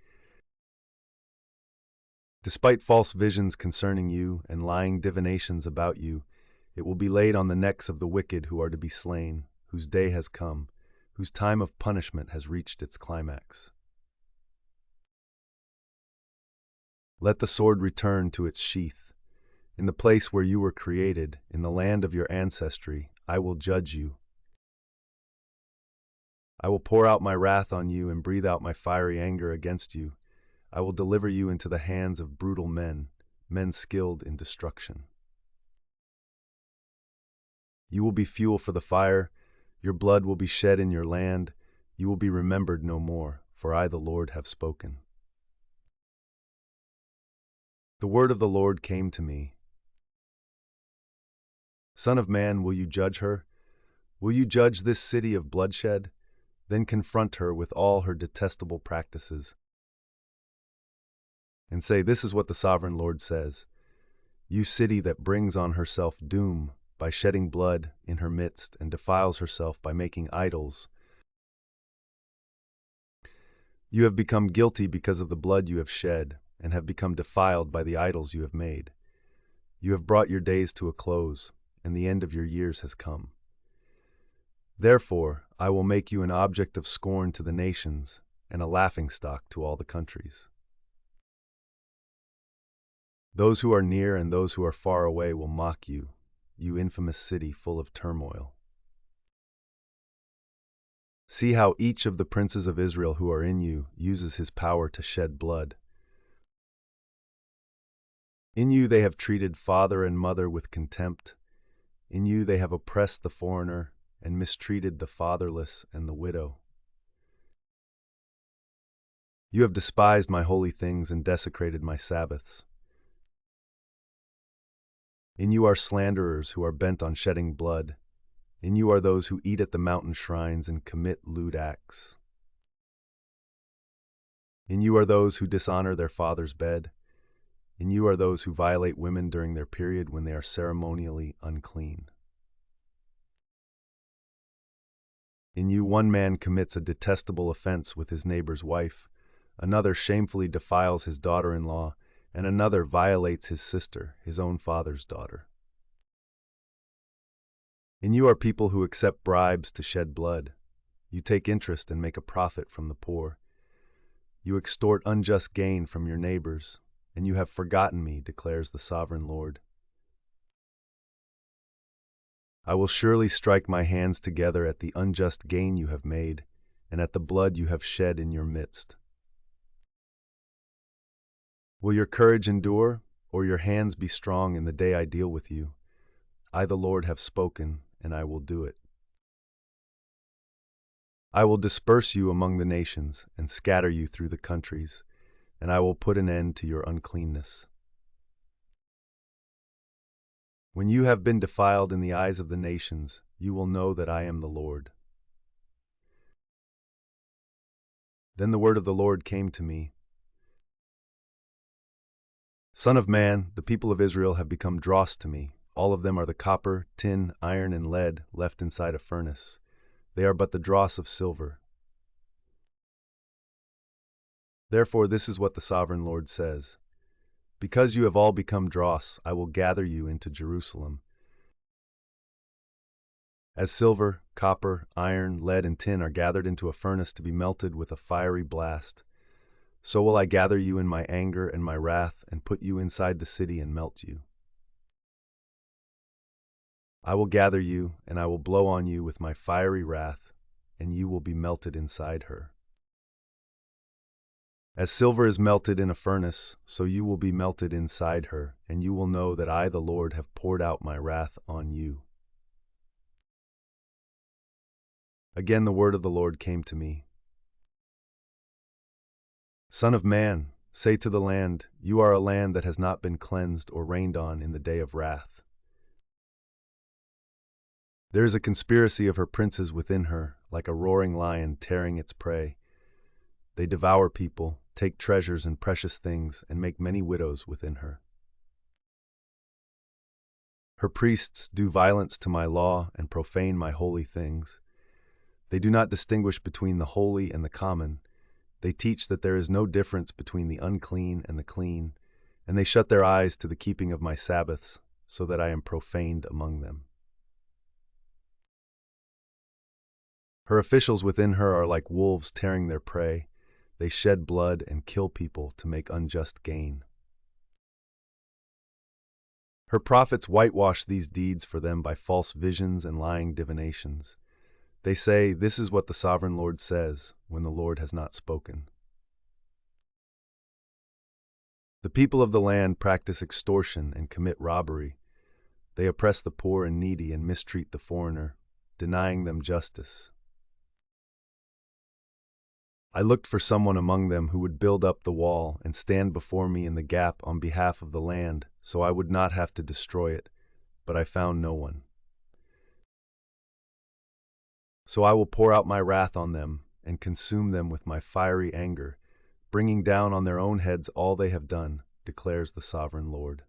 Despite false visions concerning you and lying divinations about you, it will be laid on the necks of the wicked who are to be slain, whose day has come, whose time of punishment has reached its climax. Let the sword return to its sheath. In the place where you were created, in the land of your ancestry, I will judge you. I will pour out my wrath on you and breathe out my fiery anger against you. I will deliver you into the hands of brutal men, men skilled in destruction. You will be fuel for the fire, your blood will be shed in your land, you will be remembered no more, for I, the Lord, have spoken. The word of the Lord came to me. Son of man, will you judge her? Will you judge this city of bloodshed? Then confront her with all her detestable practices. And say, this is what the sovereign Lord says. You city that brings on herself doom by shedding blood in her midst and defiles herself by making idols. You have become guilty because of the blood you have shed, and have become defiled by the idols you have made. You have brought your days to a close, and the end of your years has come. Therefore, I will make you an object of scorn to the nations, and a laughingstock to all the countries. Those who are near and those who are far away will mock you, you infamous city full of turmoil. See how each of the princes of Israel who are in you uses his power to shed blood. In you they have treated father and mother with contempt. In you they have oppressed the foreigner and mistreated the fatherless and the widow. You have despised my holy things and desecrated my Sabbaths. In you are slanderers who are bent on shedding blood. In you are those who eat at the mountain shrines and commit lewd acts. In you are those who dishonor their father's bed. and you are those who violate women during their period when they are ceremonially unclean. In you, one man commits a detestable offense with his neighbor's wife, another shamefully defiles his daughter-in-law, and another violates his sister, his own father's daughter. In you are people who accept bribes to shed blood. You take interest and make a profit from the poor. You extort unjust gain from your neighbors, and you have forgotten me, declares the sovereign Lord. I will surely strike my hands together at the unjust gain you have made, and at the blood you have shed in your midst. Will your courage endure, or your hands be strong in the day I deal with you? I, the Lord, have spoken, and I will do it. I will disperse you among the nations, and scatter you through the countries, and I will put an end to your uncleanness. When you have been defiled in the eyes of the nations, you will know that I am the Lord. Then the word of the Lord came to me. Son of man, the people of Israel have become dross to me. All of them are the copper, tin, iron, and lead left inside a furnace. They are but the dross of silver. Therefore, this is what the sovereign Lord says. Because you have all become dross, I will gather you into Jerusalem. As silver, copper, iron, lead, and tin are gathered into a furnace to be melted with a fiery blast, so will I gather you in my anger and my wrath and put you inside the city and melt you. I will gather you, and I will blow on you with my fiery wrath, and you will be melted inside her. As silver is melted in a furnace, so you will be melted inside her, and you will know that I, the Lord, have poured out my wrath on you. Again the word of the Lord came to me. Son of man, say to the land, you are a land that has not been cleansed or rained on in the day of wrath. There is a conspiracy of her princes within her, like a roaring lion tearing its prey. They devour people, take treasures and precious things, and make many widows within her. Her priests do violence to my law and profane my holy things. They do not distinguish between the holy and the common. They teach that there is no difference between the unclean and the clean, and they shut their eyes to the keeping of my Sabbaths, so that I am profaned among them. Her officials within her are like wolves tearing their prey. They shed blood and kill people to make unjust gain. Her prophets whitewash these deeds for them by false visions and lying divinations. They say, "This is what the sovereign Lord says," when the Lord has not spoken. The people of the land practice extortion and commit robbery. They oppress the poor and needy and mistreat the foreigner, denying them justice. I looked for someone among them who would build up the wall and stand before me in the gap on behalf of the land, so I would not have to destroy it, but I found no one. So I will pour out my wrath on them and consume them with my fiery anger, bringing down on their own heads all they have done, declares the sovereign Lord.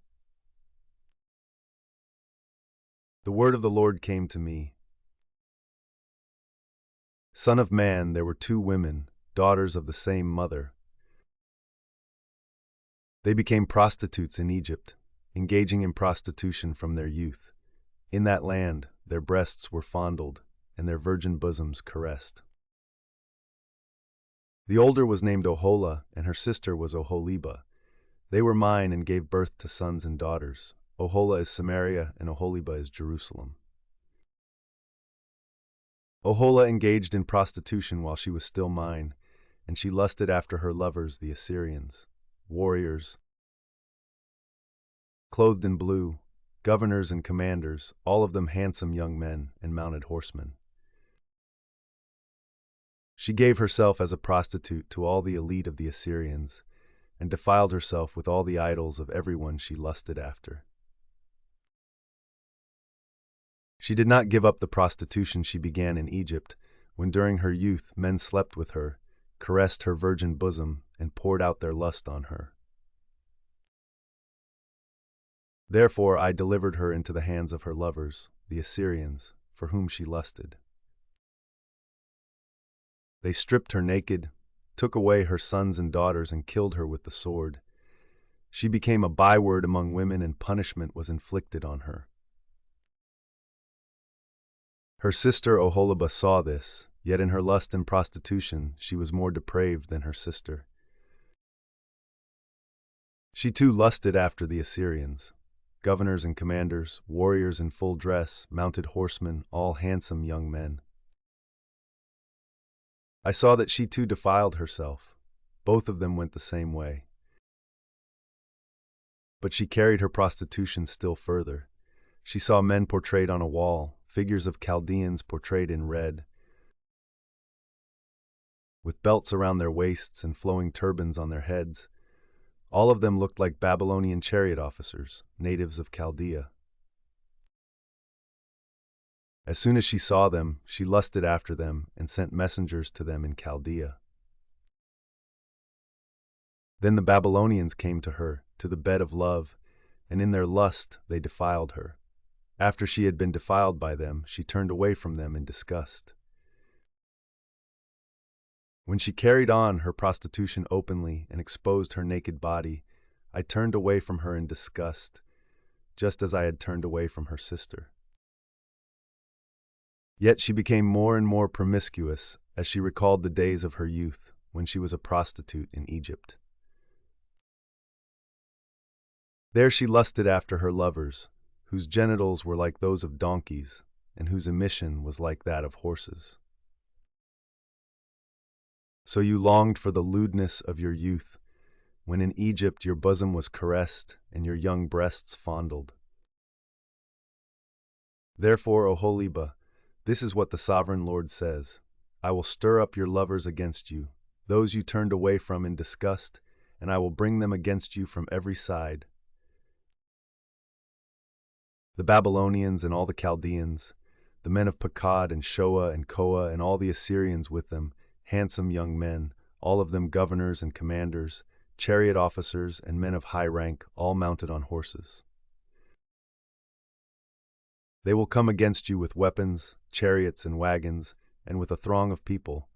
The word of the Lord came to me. Son of man, there were two women, daughters of the same mother. They became prostitutes in Egypt, engaging in prostitution from their youth. In that land, their breasts were fondled, and their virgin bosoms caressed. The older was named Oholah, and her sister was Oholibah. They were mine and gave birth to sons and daughters. Oholah is Samaria, and Oholibah is Jerusalem. Oholah engaged in prostitution while she was still mine, and she lusted after her lovers, the Assyrians, warriors, clothed in blue, governors and commanders, all of them handsome young men and mounted horsemen. She gave herself as a prostitute to all the elite of the Assyrians, and defiled herself with all the idols of everyone she lusted after. She did not give up the prostitution she began in Egypt, when during her youth men slept with her, caressed her virgin bosom, and poured out their lust on her. Therefore I delivered her into the hands of her lovers, the Assyrians, for whom she lusted. They stripped her naked, took away her sons and daughters, and killed her with the sword. She became a byword among women, and punishment was inflicted on her. Her sister Oholibah saw this, yet in her lust and prostitution she was more depraved than her sister. She too lusted after the Assyrians, governors and commanders, warriors in full dress, mounted horsemen, all handsome young men. I saw that she too defiled herself. Both of them went the same way. But she carried her prostitution still further. She saw men portrayed on a wall, figures of Chaldeans portrayed in red, with belts around their waists and flowing turbans on their heads. All of them looked like Babylonian chariot officers, natives of Chaldea. As soon as she saw them, she lusted after them and sent messengers to them in Chaldea. Then the Babylonians came to her, to the bed of love, and in their lust they defiled her. After she had been defiled by them, she turned away from them in disgust. When she carried on her prostitution openly and exposed her naked body, I turned away from her in disgust, just as I had turned away from her sister. Yet she became more and more promiscuous as she recalled the days of her youth, when she was a prostitute in Egypt. There she lusted after her lovers, whose genitals were like those of donkeys, and whose emission was like that of horses. So you longed for the lewdness of your youth, when in Egypt your bosom was caressed and your young breasts fondled. Therefore, Oholibah, this is what the Sovereign Lord says: I will stir up your lovers against you, those you turned away from in disgust, and I will bring them against you from every side. The Babylonians and all the Chaldeans, the men of Pekod and Shoa and Koa, and all the Assyrians with them, handsome young men, all of them governors and commanders, chariot officers and men of high rank, all mounted on horses. They will come against you with weapons, chariots and wagons, and with a throng of people.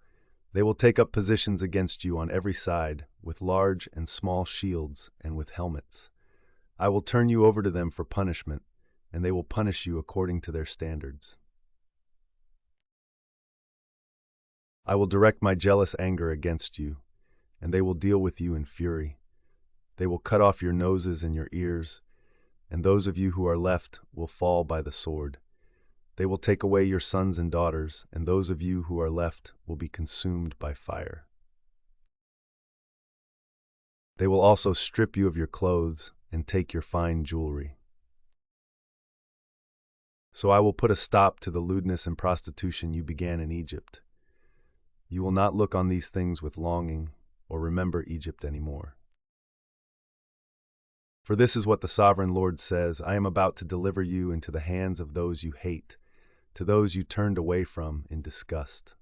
They will take up positions against you on every side, with large and small shields and with helmets. I will turn you over to them for punishment, and they will punish you according to their standards. I will direct my jealous anger against you, and they will deal with you in fury. They will cut off your noses and your ears, and those of you who are left will fall by the sword. They will take away your sons and daughters, and those of you who are left will be consumed by fire. They will also strip you of your clothes and take your fine jewelry. So I will put a stop to the lewdness and prostitution you began in Egypt. You will not look on these things with longing or remember Egypt anymore. For this is what the Sovereign Lord says: I am about to deliver you into the hands of those you hate, to those you turned away from in disgust.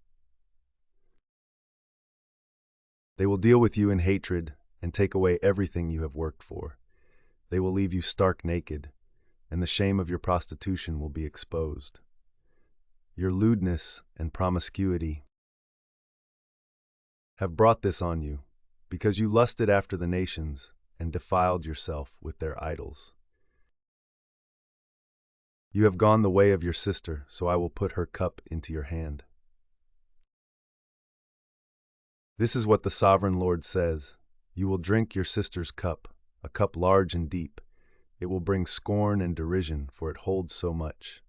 They will deal with you in hatred and take away everything you have worked for. They will leave you stark naked, and the shame of your prostitution will be exposed. Your lewdness and promiscuity have brought this on you, because you lusted after the nations and defiled yourself with their idols. You have gone the way of your sister, so I will put her cup into your hand. This is what the Sovereign Lord says: you will drink your sister's cup, a cup large and deep. It will bring scorn and derision, for it holds so much.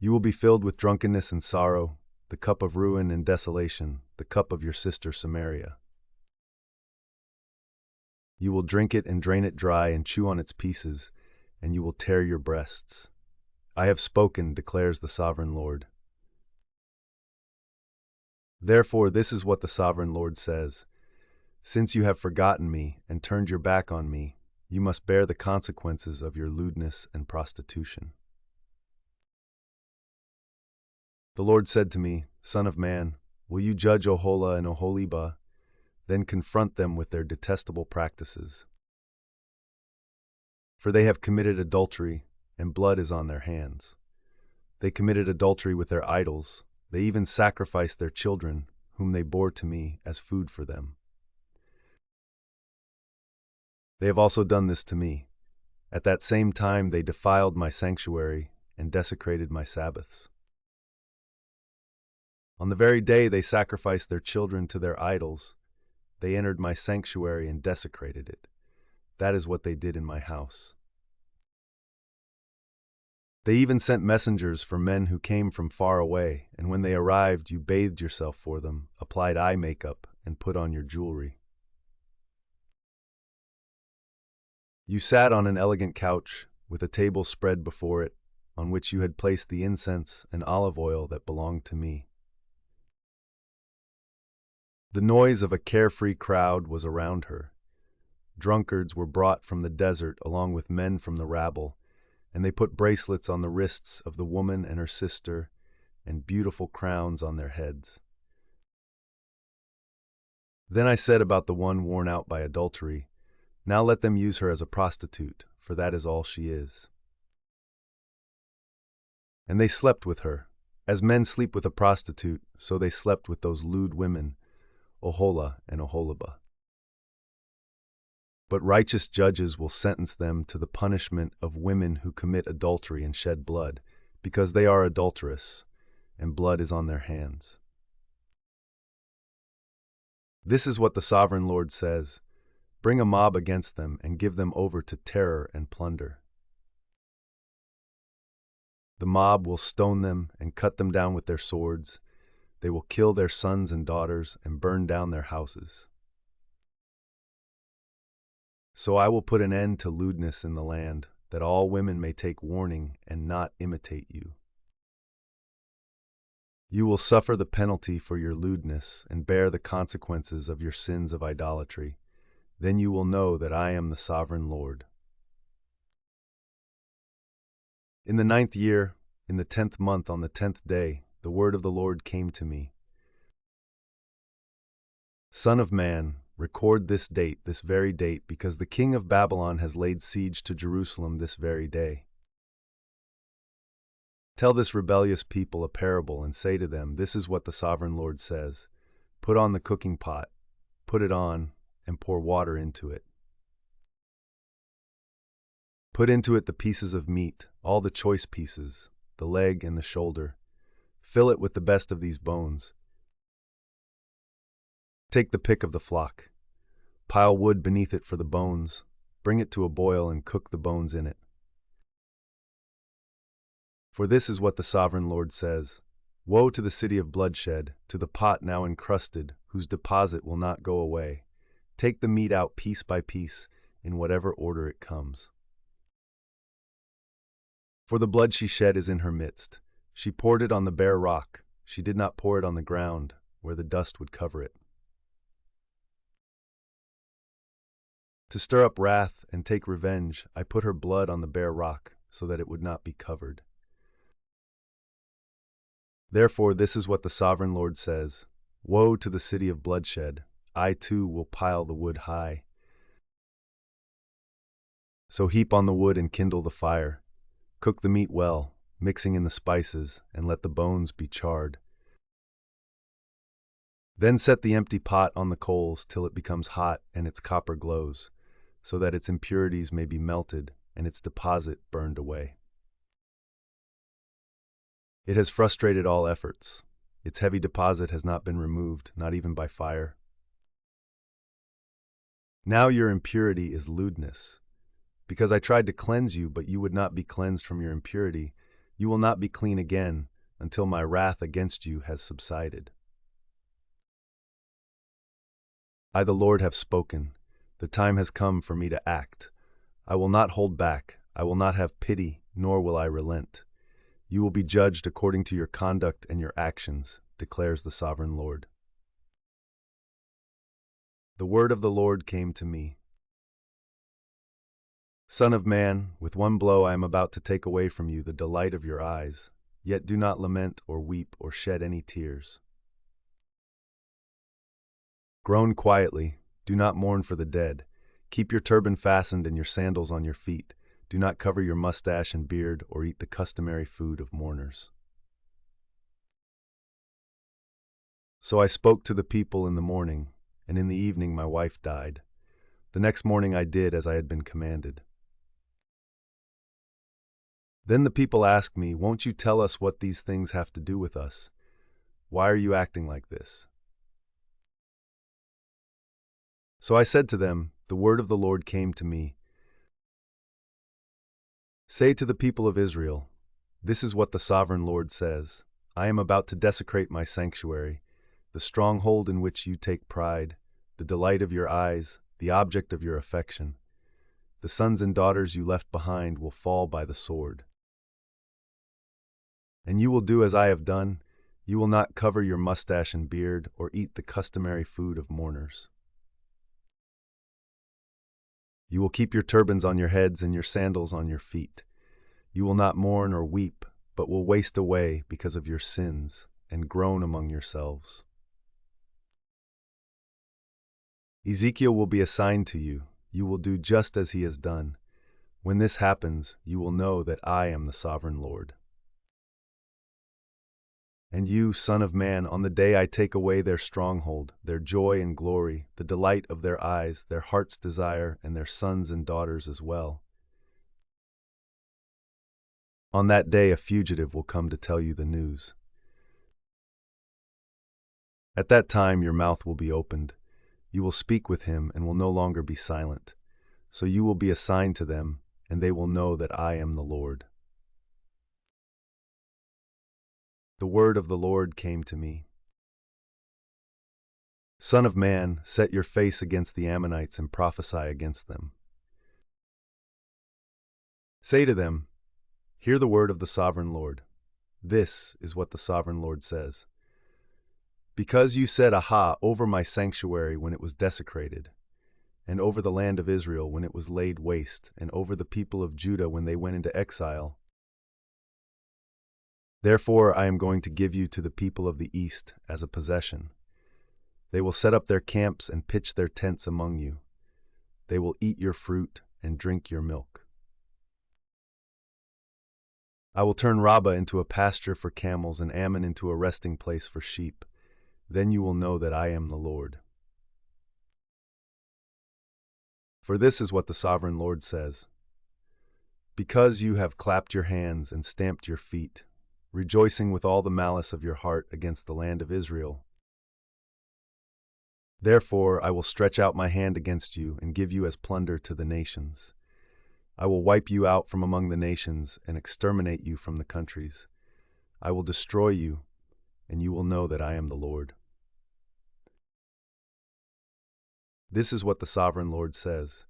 You will be filled with drunkenness and sorrow, the cup of ruin and desolation, the cup of your sister Samaria. You will drink it and drain it dry and chew on its pieces, and you will tear your breasts. I have spoken, declares the Sovereign Lord. Therefore, this is what the Sovereign Lord says: since you have forgotten me and turned your back on me, you must bear the consequences of your lewdness and prostitution. The Lord said to me, Son of man, will you judge Oholah and Oholibah? Then confront them with their detestable practices. For they have committed adultery, and blood is on their hands. They committed adultery with their idols. They even sacrificed their children, whom they bore to me, as food for them. They have also done this to me. At that same time they defiled my sanctuary and desecrated my Sabbaths. On the very day they sacrificed their children to their idols, they entered my sanctuary and desecrated it. That is what they did in my house. They even sent messengers for men who came from far away, and when they arrived, you bathed yourself for them, applied eye makeup, and put on your jewelry. You sat on an elegant couch, with a table spread before it, on which you had placed the incense and olive oil that belonged to me. The noise of a carefree crowd was around her. Drunkards were brought from the desert along with men from the rabble, and they put bracelets on the wrists of the woman and her sister, and beautiful crowns on their heads. Then I said about the one worn out by adultery, now let them use her as a prostitute, for that is all she is. And they slept with her. As men sleep with a prostitute, so they slept with those lewd women, Oholah and Oholibah. But righteous judges will sentence them to the punishment of women who commit adultery and shed blood, because they are adulterous, and blood is on their hands. This is what the Sovereign Lord says: bring a mob against them and give them over to terror and plunder. The mob will stone them and cut them down with their swords. They will kill their sons and daughters and burn down their houses. So I will put an end to lewdness in the land, that all women may take warning and not imitate you. You will suffer the penalty for your lewdness and bear the consequences of your sins of idolatry. Then you will know that I am the Sovereign Lord. In the 9th year, in the 10th month, on the 10th day, the word of the Lord came to me. Son of man, record this date, this very date, because the king of Babylon has laid siege to Jerusalem this very day. Tell this rebellious people a parable and say to them, this is what the Sovereign Lord says: put on the cooking pot, put it on, and pour water into it. Put into it the pieces of meat, all the choice pieces, the leg and the shoulder. Fill it with the best of these bones. Take the pick of the flock. Pile wood beneath it for the bones. Bring it to a boil and cook the bones in it. For this is what the Sovereign Lord says: woe to the city of bloodshed, to the pot now encrusted, whose deposit will not go away. Take the meat out piece by piece, in whatever order it comes. For the blood she shed is in her midst. She poured it on the bare rock. She did not pour it on the ground, where the dust would cover it. To stir up wrath and take revenge, I put her blood on the bare rock, so that it would not be covered. Therefore, this is what the Sovereign Lord says: woe to the city of bloodshed! I too will pile the wood high. So heap on the wood and kindle the fire. Cook the meat well, mixing in the spices, and let the bones be charred. Then set the empty pot on the coals till it becomes hot and its copper glows, so that its impurities may be melted and its deposit burned away. It has frustrated all efforts. Its heavy deposit has not been removed, not even by fire. Now your impurity is lewdness. Because I tried to cleanse you, but you would not be cleansed from your impurity, you will not be clean again until my wrath against you has subsided. I, the Lord, have spoken. The time has come for me to act. I will not hold back. I will not have pity, nor will I relent. You will be judged according to your conduct and your actions, declares the Sovereign Lord. The word of the Lord came to me. Son of man, with one blow I am about to take away from you the delight of your eyes, yet do not lament or weep or shed any tears. Groan quietly, do not mourn for the dead. Keep your turban fastened and your sandals on your feet. Do not cover your mustache and beard or eat the customary food of mourners. So I spoke to the people in the morning, and in the evening my wife died. The next morning I did as I had been commanded. Then the people asked me, "Won't you tell us what these things have to do with us? Why are you acting like this?" So I said to them, "The word of the Lord came to me. Say to the people of Israel, this is what the sovereign Lord says. I am about to desecrate my sanctuary, the stronghold in which you take pride, the delight of your eyes, the object of your affection. The sons and daughters you left behind will fall by the sword. And you will do as I have done. You will not cover your mustache and beard or eat the customary food of mourners. You will keep your turbans on your heads and your sandals on your feet. You will not mourn or weep, but will waste away because of your sins and groan among yourselves. Ezekiel will be assigned to you. You will do just as he has done. When this happens, you will know that I am the sovereign Lord. And you, son of man, on the day I take away their stronghold, their joy and glory, the delight of their eyes, their heart's desire, and their sons and daughters as well. On that day a fugitive will come to tell you the news. At that time your mouth will be opened. You will speak with him and will no longer be silent. So you will be assigned to them, and they will know that I am the Lord. The word of the Lord came to me. Son of man, set your face against the Ammonites and prophesy against them. Say to them, hear the word of the sovereign Lord. This is what the sovereign Lord says. Because you said, "Aha," over my sanctuary when it was desecrated, and over the land of Israel when it was laid waste, and over the people of Judah when they went into exile, therefore I am going to give you to the people of the east as a possession. They will set up their camps and pitch their tents among you. They will eat your fruit and drink your milk. I will turn Rabbah into a pasture for camels and Ammon into a resting place for sheep. Then you will know that I am the Lord. For this is what the sovereign Lord says. Because you have clapped your hands and stamped your feet, rejoicing with all the malice of your heart against the land of Israel, therefore I will stretch out my hand against you and give you as plunder to the nations. I will wipe you out from among the nations and exterminate you from the countries. I will destroy you, and you will know that I am the Lord. This is what the sovereign Lord says.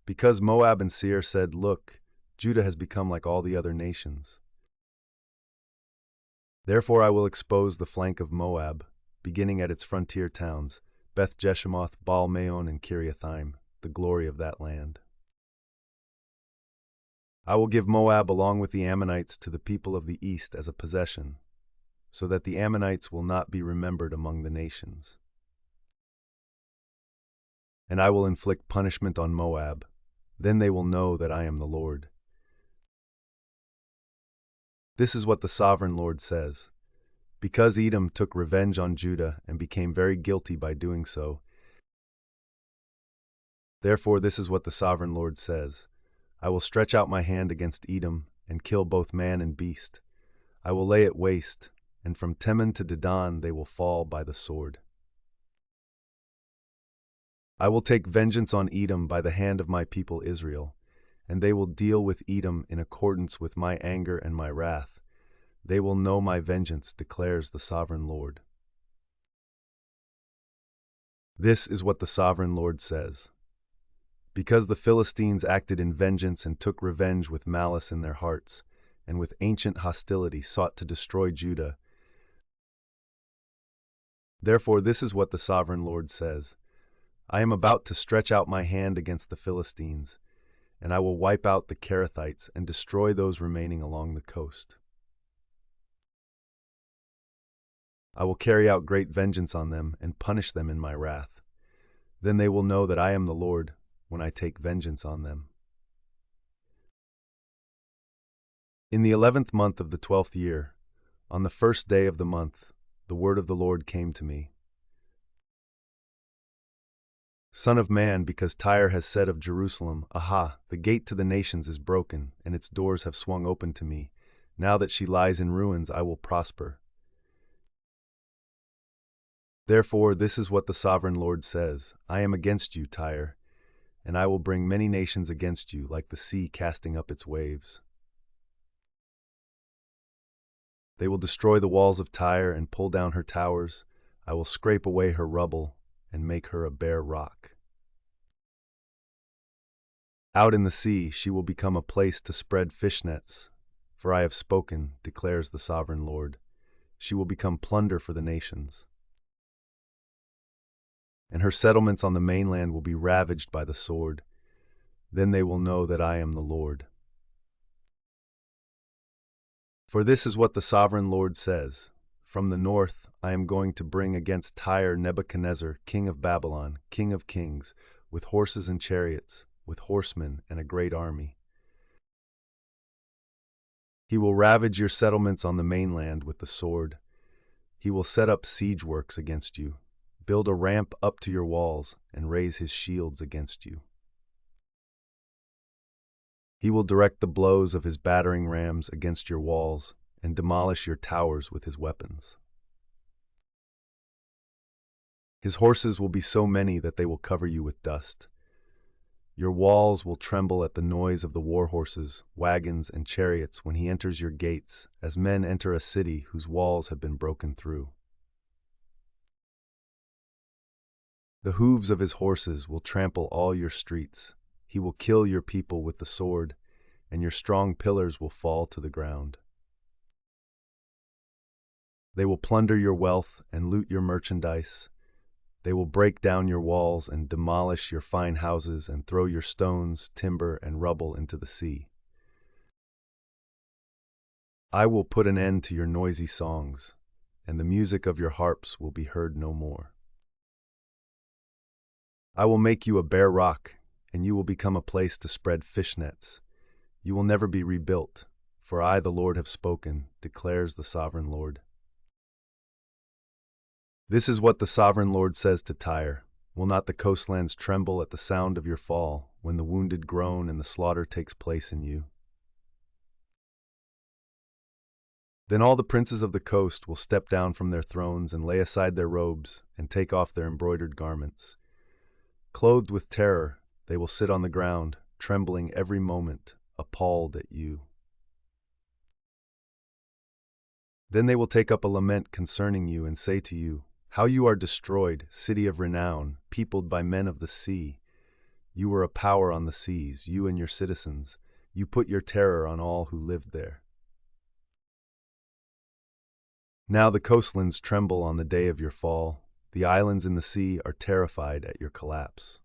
Because Moab and Seir said, "Look, Judah has become like all the other nations." Therefore I will expose the flank of Moab, beginning at its frontier towns, Beth Jeshimoth, Baal Meon, and Kiriathaim, the glory of that land. I will give Moab along with the Ammonites to the people of the east as a possession, so that the Ammonites will not be remembered among the nations. And I will inflict punishment on Moab. Then they will know that I am the Lord. This is what the sovereign Lord says. Because Edom took revenge on Judah and became very guilty by doing so, therefore this is what the sovereign Lord says. I will stretch out my hand against Edom and kill both man and beast. I will lay it waste, and from Teman to Dedan they will fall by the sword. I will take vengeance on Edom by the hand of my people Israel, and they will deal with Edom in accordance with my anger and my wrath. They will know my vengeance, declares the sovereign Lord. This is what the sovereign Lord says. Because the Philistines acted in vengeance and took revenge with malice in their hearts, and with ancient hostility sought to destroy Judah, therefore this is what the sovereign Lord says. I am about to stretch out my hand against the Philistines, and I will wipe out the Kerethites and destroy those remaining along the coast. I will carry out great vengeance on them and punish them in my wrath. Then they will know that I am the Lord when I take vengeance on them. In the 11th month of the 12th year, on the first day of the month, the word of the Lord came to me. Son of man, because Tyre has said of Jerusalem, Aha, the gate to the nations is broken, and its doors have swung open to me. Now that she lies in ruins, I will prosper. Therefore, this is what the sovereign Lord says, I am against you, Tyre, and I will bring many nations against you, like the sea casting up its waves. They will destroy the walls of Tyre and pull down her towers. I will scrape away her rubble and make her a bare rock. Out in the sea she will become a place to spread fish nets. For I have spoken, declares the sovereign Lord. She will become plunder for the nations. And her settlements on the mainland will be ravaged by the sword. Then they will know that I am the Lord. For this is what the sovereign Lord says. From the north I am going to bring against Tyre Nebuchadnezzar, king of Babylon, king of kings, with horses and chariots, with horsemen and a great army. He will ravage your settlements on the mainland with the sword. He will set up siege works against you, build a ramp up to your walls, and raise his shields against you. He will direct the blows of his battering rams against your walls and demolish your towers with his weapons. His horses will be so many that they will cover you with dust. Your walls will tremble at the noise of the war horses, wagons, and chariots when he enters your gates, as men enter a city whose walls have been broken through. The hooves of his horses will trample all your streets. He will kill your people with the sword, and your strong pillars will fall to the ground. They will plunder your wealth and loot your merchandise. They will break down your walls and demolish your fine houses and throw your stones, timber, and rubble into the sea. I will put an end to your noisy songs, and the music of your harps will be heard no more. I will make you a bare rock, and you will become a place to spread fish nets. You will never be rebuilt, for I, the Lord, have spoken, declares the sovereign Lord. This is what the sovereign Lord says to Tyre. Will not the coastlands tremble at the sound of your fall, when the wounded groan and the slaughter takes place in you? Then all the princes of the coast will step down from their thrones and lay aside their robes and take off their embroidered garments. Clothed with terror, they will sit on the ground, trembling every moment, appalled at you. Then they will take up a lament concerning you and say to you, How you are destroyed, city of renown, peopled by men of the sea. You were a power on the seas, you and your citizens. You put your terror on all who lived there. Now the coastlands tremble on the day of your fall. The islands in the sea are terrified at your collapse.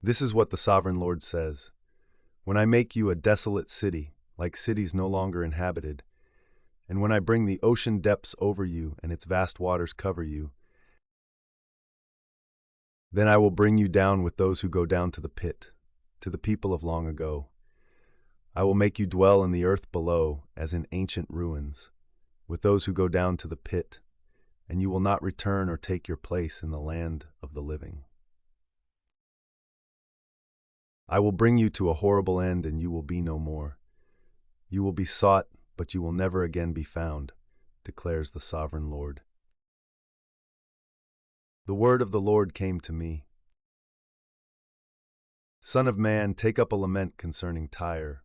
This is what the sovereign Lord says. When I make you a desolate city, like cities no longer inhabited, and when I bring the ocean depths over you and its vast waters cover you, then I will bring you down with those who go down to the pit, to the people of long ago. I will make you dwell in the earth below as in ancient ruins, with those who go down to the pit, and you will not return or take your place in the land of the living. I will bring you to a horrible end, and you will be no more. You will be sought, but you will never again be found, declares the sovereign Lord. The word of the Lord came to me. Son of man, take up a lament concerning Tyre.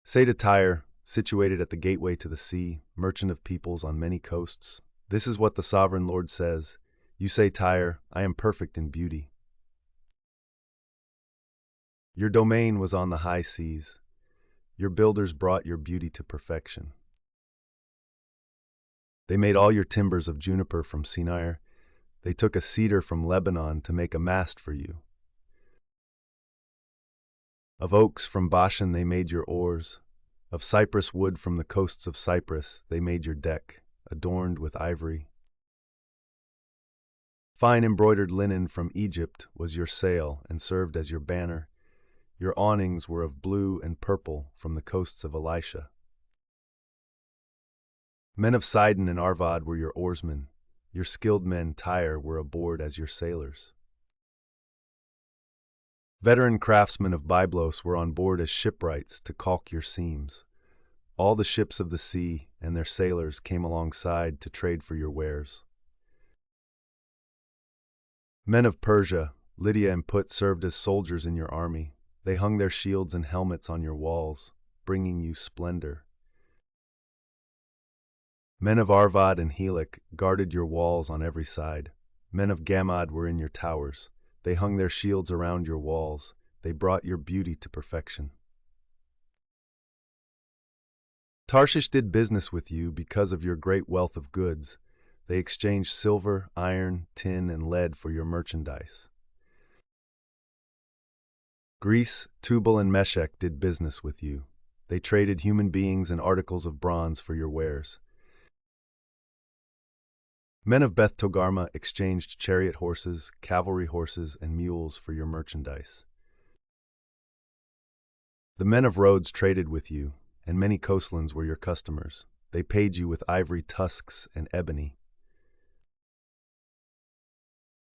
Say to Tyre, situated at the gateway to the sea, merchant of peoples on many coasts, this is what the sovereign Lord says. You say, Tyre, I am perfect in beauty. Your domain was on the high seas. Your builders brought your beauty to perfection. They made all your timbers of juniper from Sinai. They took a cedar from Lebanon to make a mast for you. Of oaks from Bashan they made your oars. Of cypress wood from the coasts of Cyprus they made your deck, adorned with ivory. Fine embroidered linen from Egypt was your sail and served as your banner. Your awnings were of blue and purple from the coasts of Elisha. Men of Sidon and Arvad were your oarsmen. Your skilled men, Tyre, were aboard as your sailors. Veteran craftsmen of Byblos were on board as shipwrights to caulk your seams. All the ships of the sea and their sailors came alongside to trade for your wares. Men of Persia, Lydia and Put served as soldiers in your army. They hung their shields and helmets on your walls, bringing you splendor. Men of Arvad and Helek guarded your walls on every side. Men of Gamad were in your towers. They hung their shields around your walls. They brought your beauty to perfection. Tarshish did business with you because of your great wealth of goods. They exchanged silver, iron, tin, and lead for your merchandise. Greece, Tubal, and Meshech did business with you. They traded human beings and articles of bronze for your wares. Men of Beth Togarmah exchanged chariot horses, cavalry horses, and mules for your merchandise. The men of Rhodes traded with you, and many coastlands were your customers. They paid you with ivory tusks and ebony.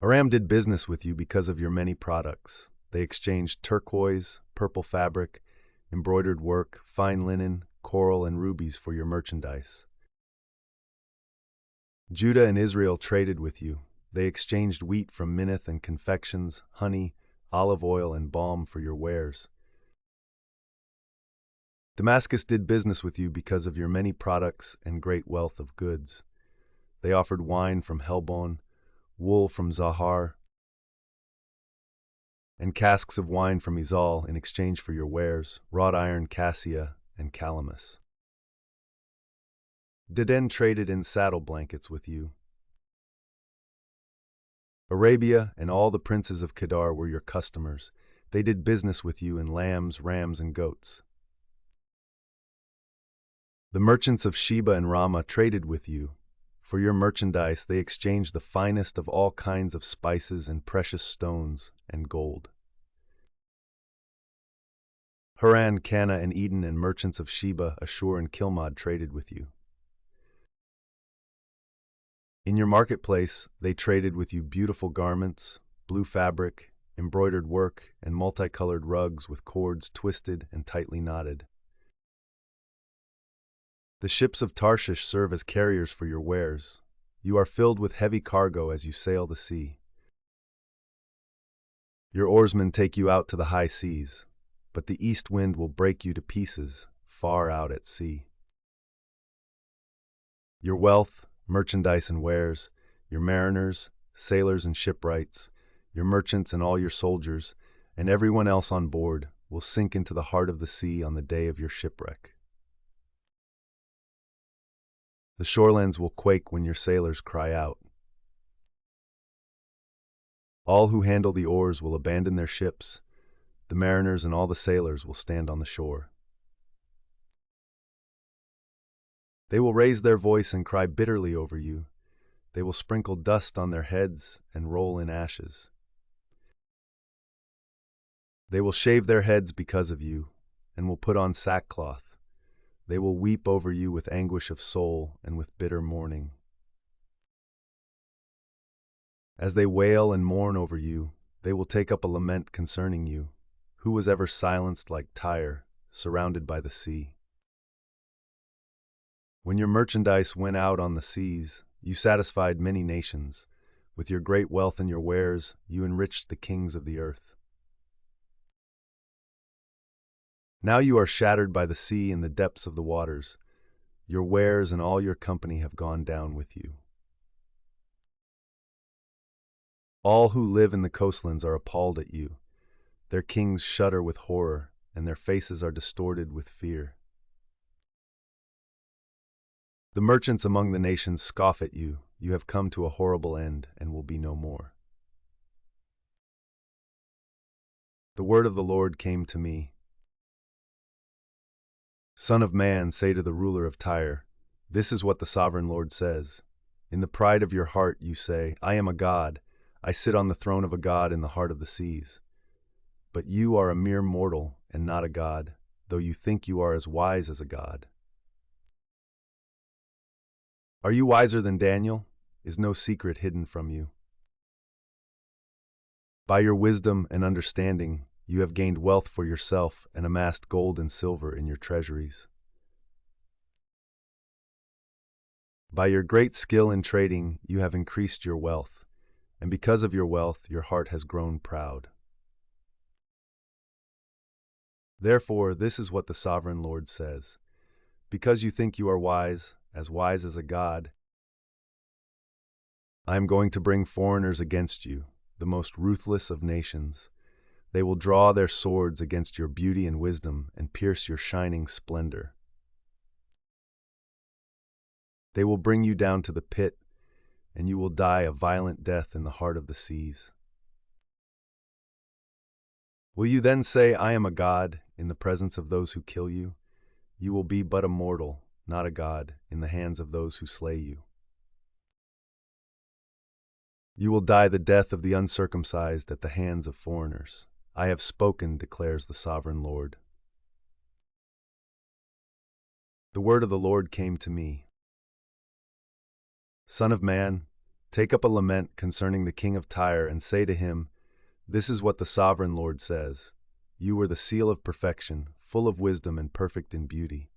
Aram did business with you because of your many products. They exchanged turquoise, purple fabric, embroidered work, fine linen, coral, and rubies for your merchandise. Judah and Israel traded with you. They exchanged wheat from Minnith and confections, honey, olive oil, and balm for your wares. Damascus did business with you because of your many products and great wealth of goods. They offered wine from Helbon, wool from Zahar, and casks of wine from Izal in exchange for your wares, wrought iron, cassia, and calamus. Dedan traded in saddle blankets with you. Arabia and all the princes of Kedar were your customers. They did business with you in lambs, rams, and goats. The merchants of Sheba and Ramah traded with you. For your merchandise they exchanged the finest of all kinds of spices and precious stones and gold. Haran, Cana, and Eden and merchants of Sheba, Ashur, and Kilmad traded with you. In your marketplace, they traded with you beautiful garments, blue fabric, embroidered work, and multicolored rugs with cords twisted and tightly knotted. The ships of Tarshish serve as carriers for your wares. You are filled with heavy cargo as you sail the sea. Your oarsmen take you out to the high seas, but the east wind will break you to pieces far out at sea. Your wealth, merchandise and wares, your mariners, sailors and shipwrights, your merchants and all your soldiers, and everyone else on board will sink into the heart of the sea on the day of your shipwreck. The shorelands will quake when your sailors cry out. All who handle the oars will abandon their ships. The mariners and all the sailors will stand on the shore. They will raise their voice and cry bitterly over you. They will sprinkle dust on their heads and roll in ashes. They will shave their heads because of you and will put on sackcloth. They will weep over you with anguish of soul and with bitter mourning. As they wail and mourn over you, they will take up a lament concerning you. Who was ever silenced like Tyre, surrounded by the sea? When your merchandise went out on the seas, you satisfied many nations. With your great wealth and your wares, you enriched the kings of the earth. Now you are shattered by the sea in the depths of the waters. Your wares and all your company have gone down with you. All who live in the coastlands are appalled at you. Their kings shudder with horror, and their faces are distorted with fear. The merchants among the nations scoff at you. You have come to a horrible end and will be no more. The word of the Lord came to me. Son of man, say to the ruler of Tyre, this is what the sovereign Lord says. In the pride of your heart you say, I am a god. I sit on the throne of a god in the heart of the seas. But you are a mere mortal and not a god, though you think you are as wise as a god. Are you wiser than Daniel? Is no secret hidden from you? By your wisdom and understanding, you have gained wealth for yourself and amassed gold and silver in your treasuries. By your great skill in trading, you have increased your wealth, and because of your wealth, your heart has grown proud. Therefore, this is what the Sovereign Lord says. Because you think you are wise as a god, I am going to bring foreigners against you, the most ruthless of nations. They will draw their swords against your beauty and wisdom and pierce your shining splendor. They will bring you down to the pit, and you will die a violent death in the heart of the seas. Will you then say, I am a god, in the presence of those who kill you? You will be but a mortal, not a god, in the hands of those who slay you. You will die the death of the uncircumcised at the hands of foreigners. I have spoken, declares the Sovereign Lord. The word of the Lord came to me. Son of man, take up a lament concerning the king of Tyre and say to him, This is what the Sovereign Lord says. You were the seal of perfection, full of wisdom and perfect in beauty.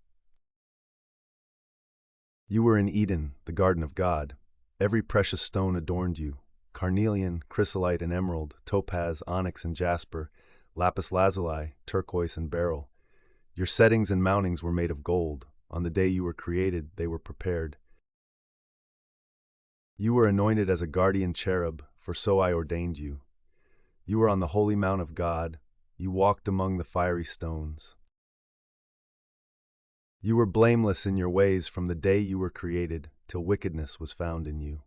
You were in Eden, the garden of God. Every precious stone adorned you: carnelian, chrysolite and emerald, topaz, onyx and jasper, lapis lazuli, turquoise and beryl. Your settings and mountings were made of gold. On the day you were created, they were prepared. You were anointed as a guardian cherub, for so I ordained you. You were on the holy mount of God. You walked among the fiery stones. You were blameless in your ways from the day you were created, till wickedness was found in you.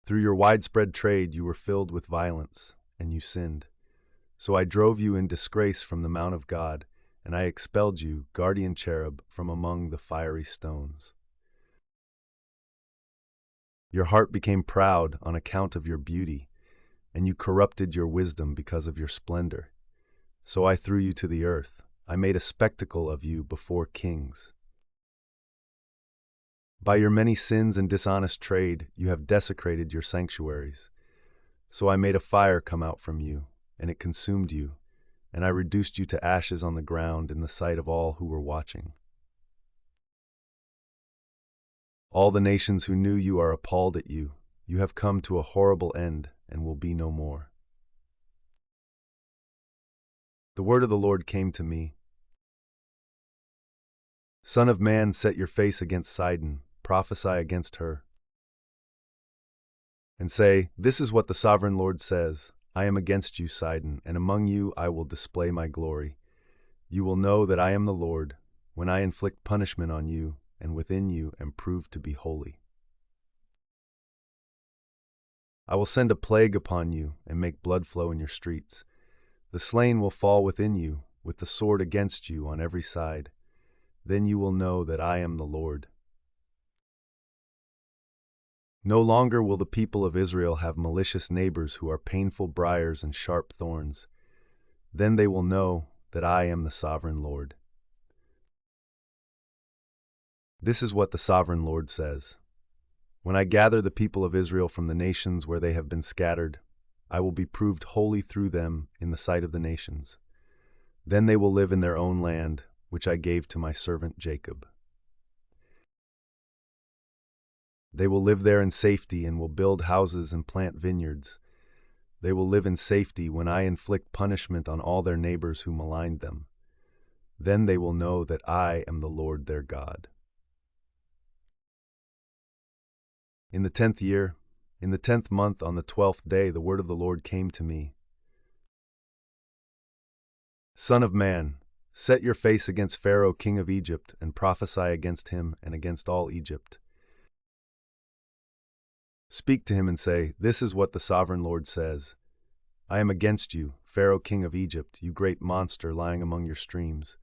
Through your widespread trade you were filled with violence, and you sinned. So I drove you in disgrace from the mount of God, and I expelled you, guardian cherub, from among the fiery stones. Your heart became proud on account of your beauty, and you corrupted your wisdom because of your splendor. So I threw you to the earth. I made a spectacle of you before kings. By your many sins and dishonest trade, you have desecrated your sanctuaries. So I made a fire come out from you, and it consumed you, and I reduced you to ashes on the ground in the sight of all who were watching. All the nations who knew you are appalled at you. You have come to a horrible end and will be no more. The word of the Lord came to me. Son of man, set your face against Sidon, prophesy against her, and say, This is what the Sovereign Lord says. I am against you, Sidon, and among you I will display my glory. You will know that I am the Lord, when I inflict punishment on you, and within you am proved to be holy. I will send a plague upon you and make blood flow in your streets. The slain will fall within you, with the sword against you on every side. Then you will know that I am the Lord. No longer will the people of Israel have malicious neighbors who are painful briars and sharp thorns. Then they will know that I am the Sovereign Lord. This is what the Sovereign Lord says. When I gather the people of Israel from the nations where they have been scattered, I will be proved holy through them in the sight of the nations. Then they will live in their own land, which I gave to my servant Jacob. They will live there in safety and will build houses and plant vineyards. They will live in safety when I inflict punishment on all their neighbors who maligned them. Then they will know that I am the Lord their God. In the 10th year, in the 10th month, on the 12th day, the word of the Lord came to me. Son of man, set your face against Pharaoh, king of Egypt, and prophesy against him and against all Egypt. Speak to him and say, This is what the Sovereign Lord says. I am against you, Pharaoh, king of Egypt, you great monster lying among your streams.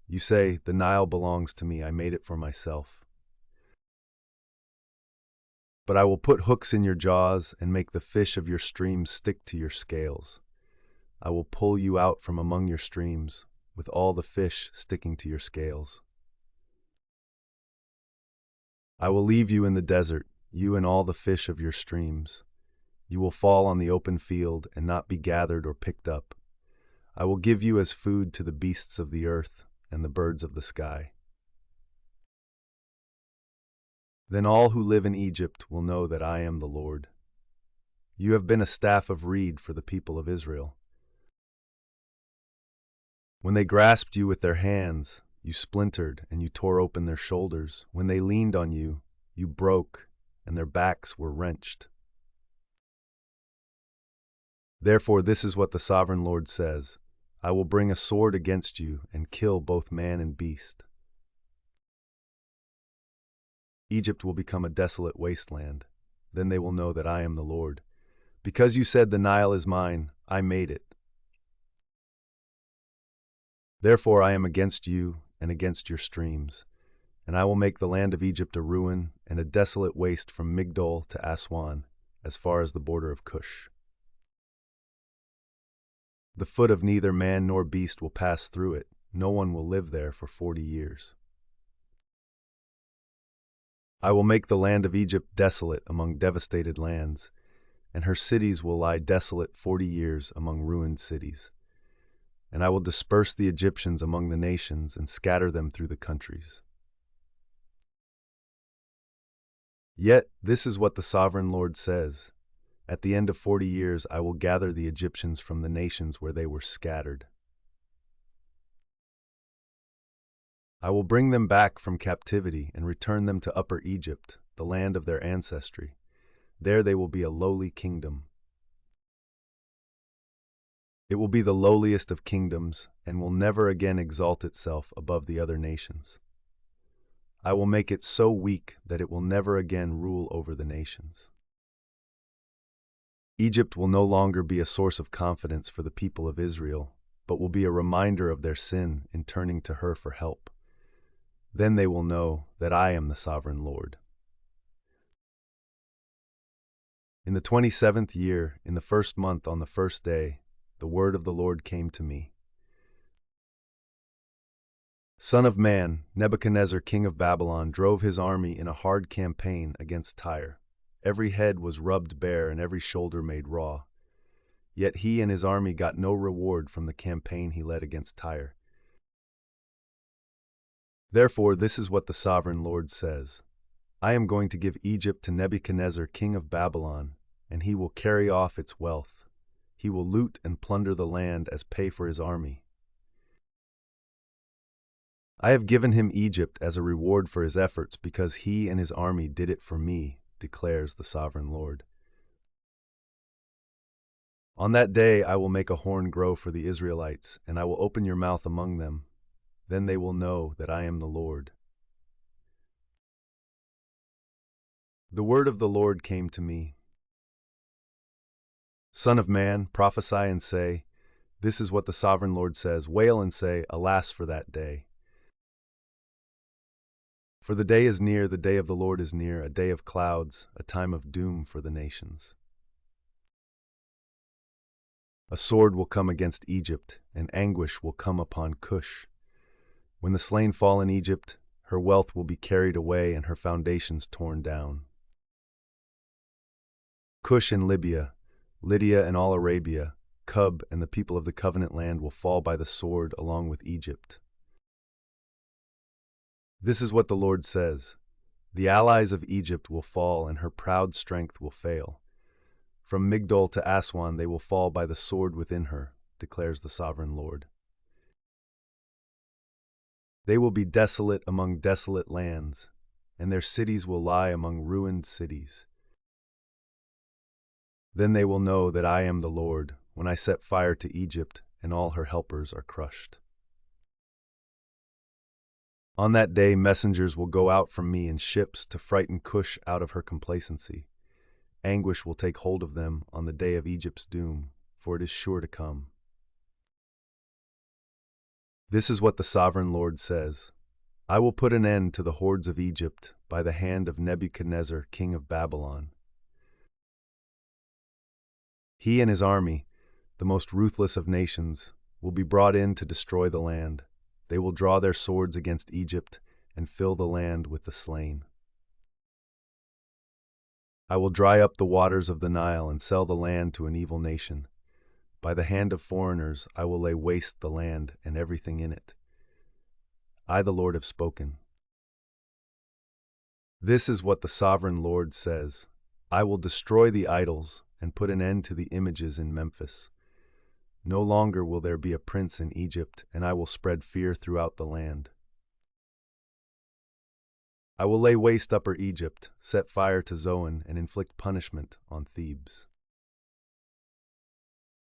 You say, The Nile belongs to me, I made it for myself. But I will put hooks in your jaws and make the fish of your streams stick to your scales. I will pull you out from among your streams, with all the fish sticking to your scales. I will leave you in the desert, you and all the fish of your streams. You will fall on the open field and not be gathered or picked up. I will give you as food to the beasts of the earth and the birds of the sky. Then all who live in Egypt will know that I am the Lord. You have been a staff of reed for the people of Israel. When they grasped you with their hands, you splintered and you tore open their shoulders. When they leaned on you, you broke and their backs were wrenched. Therefore, this is what the sovereign Lord says: I will bring a sword against you and kill both man and beast. Egypt will become a desolate wasteland. Then they will know that I am the Lord. Because you said, the Nile is mine, I made it. Therefore I am against you and against your streams, and I will make the land of Egypt a ruin and a desolate waste from Migdol to Aswan, as far as the border of Cush. The foot of neither man nor beast will pass through it. No one will live there for 40 years. I will make the land of Egypt desolate among devastated lands, and her cities will lie desolate 40 years among ruined cities. And I will disperse the Egyptians among the nations and scatter them through the countries. Yet this is what the sovereign Lord says: at the end of 40 years I will gather the Egyptians from the nations where they were scattered. I will bring them back from captivity and return them to Upper Egypt, the land of their ancestry. There they will be a lowly kingdom. It will be the lowliest of kingdoms and will never again exalt itself above the other nations. I will make it so weak that it will never again rule over the nations. Egypt will no longer be a source of confidence for the people of Israel, but will be a reminder of their sin in turning to her for help. Then they will know that I am the sovereign Lord. In the 27th year, in the first month, on the first day, the word of the Lord came to me. Son of man, Nebuchadnezzar, king of Babylon, drove his army in a hard campaign against Tyre. Every head was rubbed bare and every shoulder made raw. Yet he and his army got no reward from the campaign he led against Tyre. Therefore, this is what the sovereign Lord says: I am going to give Egypt to Nebuchadnezzar, king of Babylon, and he will carry off its wealth. He will loot and plunder the land as pay for his army. I have given him Egypt as a reward for his efforts, because he and his army did it for me, declares the sovereign Lord. On that day I will make a horn grow for the Israelites, and I will open your mouth among them. Then they will know that I am the Lord. The word of the Lord came to me. Son of man, prophesy and say, this is what the sovereign Lord says. Wail and say, alas for that day. For the day is near, the day of the Lord is near, a day of clouds, a time of doom for the nations. A sword will come against Egypt, and anguish will come upon Cush. When the slain fall in Egypt, her wealth will be carried away and her foundations torn down. Cush and Libya, Lydia and all Arabia, Cub and the people of the covenant land will fall by the sword along with Egypt. This is what the Lord says: the allies of Egypt will fall and her proud strength will fail. From Migdol to Aswan they will fall by the sword within her, declares the sovereign Lord. They will be desolate among desolate lands, and their cities will lie among ruined cities. Then they will know that I am the Lord, when I set fire to Egypt and all her helpers are crushed. On that day messengers will go out from me in ships to frighten Cush out of her complacency. Anguish will take hold of them on the day of Egypt's doom, for it is sure to come. This is what the sovereign Lord says: I will put an end to the hordes of Egypt by the hand of Nebuchadnezzar, king of Babylon. He and his army, the most ruthless of nations, will be brought in to destroy the land. They will draw their swords against Egypt and fill the land with the slain. I will dry up the waters of the Nile and sell the land to an evil nation. By the hand of foreigners I will lay waste the land and everything in it. I, the Lord, have spoken. This is what the sovereign Lord says. I will destroy the idols and put an end to the images in Memphis. No longer will there be a prince in Egypt, and I will spread fear throughout the land. I will lay waste Upper Egypt, set fire to Zoan, and inflict punishment on Thebes.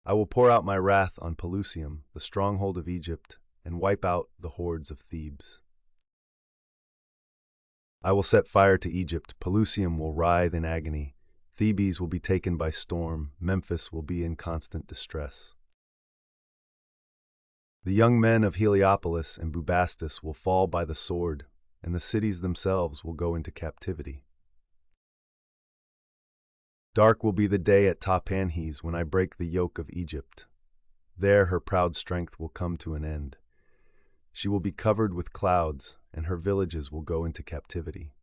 I will pour out my wrath on Pelusium, the stronghold of Egypt, and wipe out the hordes of Thebes. I will set fire to Egypt, Pelusium will writhe in agony, Thebes will be taken by storm, Memphis will be in constant distress. The young men of Heliopolis and Bubastis will fall by the sword, and the cities themselves will go into captivity. Dark will be the day at Tahpanhes when I break the yoke of Egypt. There her proud strength will come to an end. She will be covered with clouds, and her villages will go into captivity.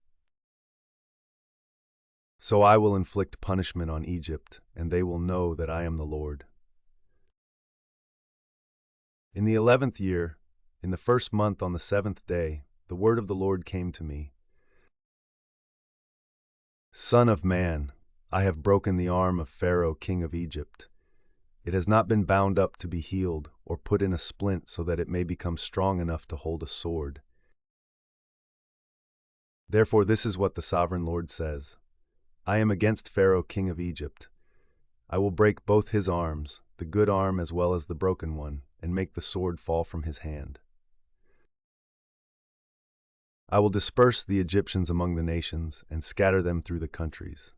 So I will inflict punishment on Egypt, and they will know that I am the Lord. In the 11th year, in the first month on the 7th day, the word of the Lord came to me. Son of man, I have broken the arm of Pharaoh, king of Egypt. It has not been bound up to be healed, or put in a splint so that it may become strong enough to hold a sword. Therefore this is what the sovereign Lord says. I am against Pharaoh, king of Egypt. I will break both his arms, the good arm as well as the broken one, and make the sword fall from his hand. I will disperse the Egyptians among the nations and scatter them through the countries.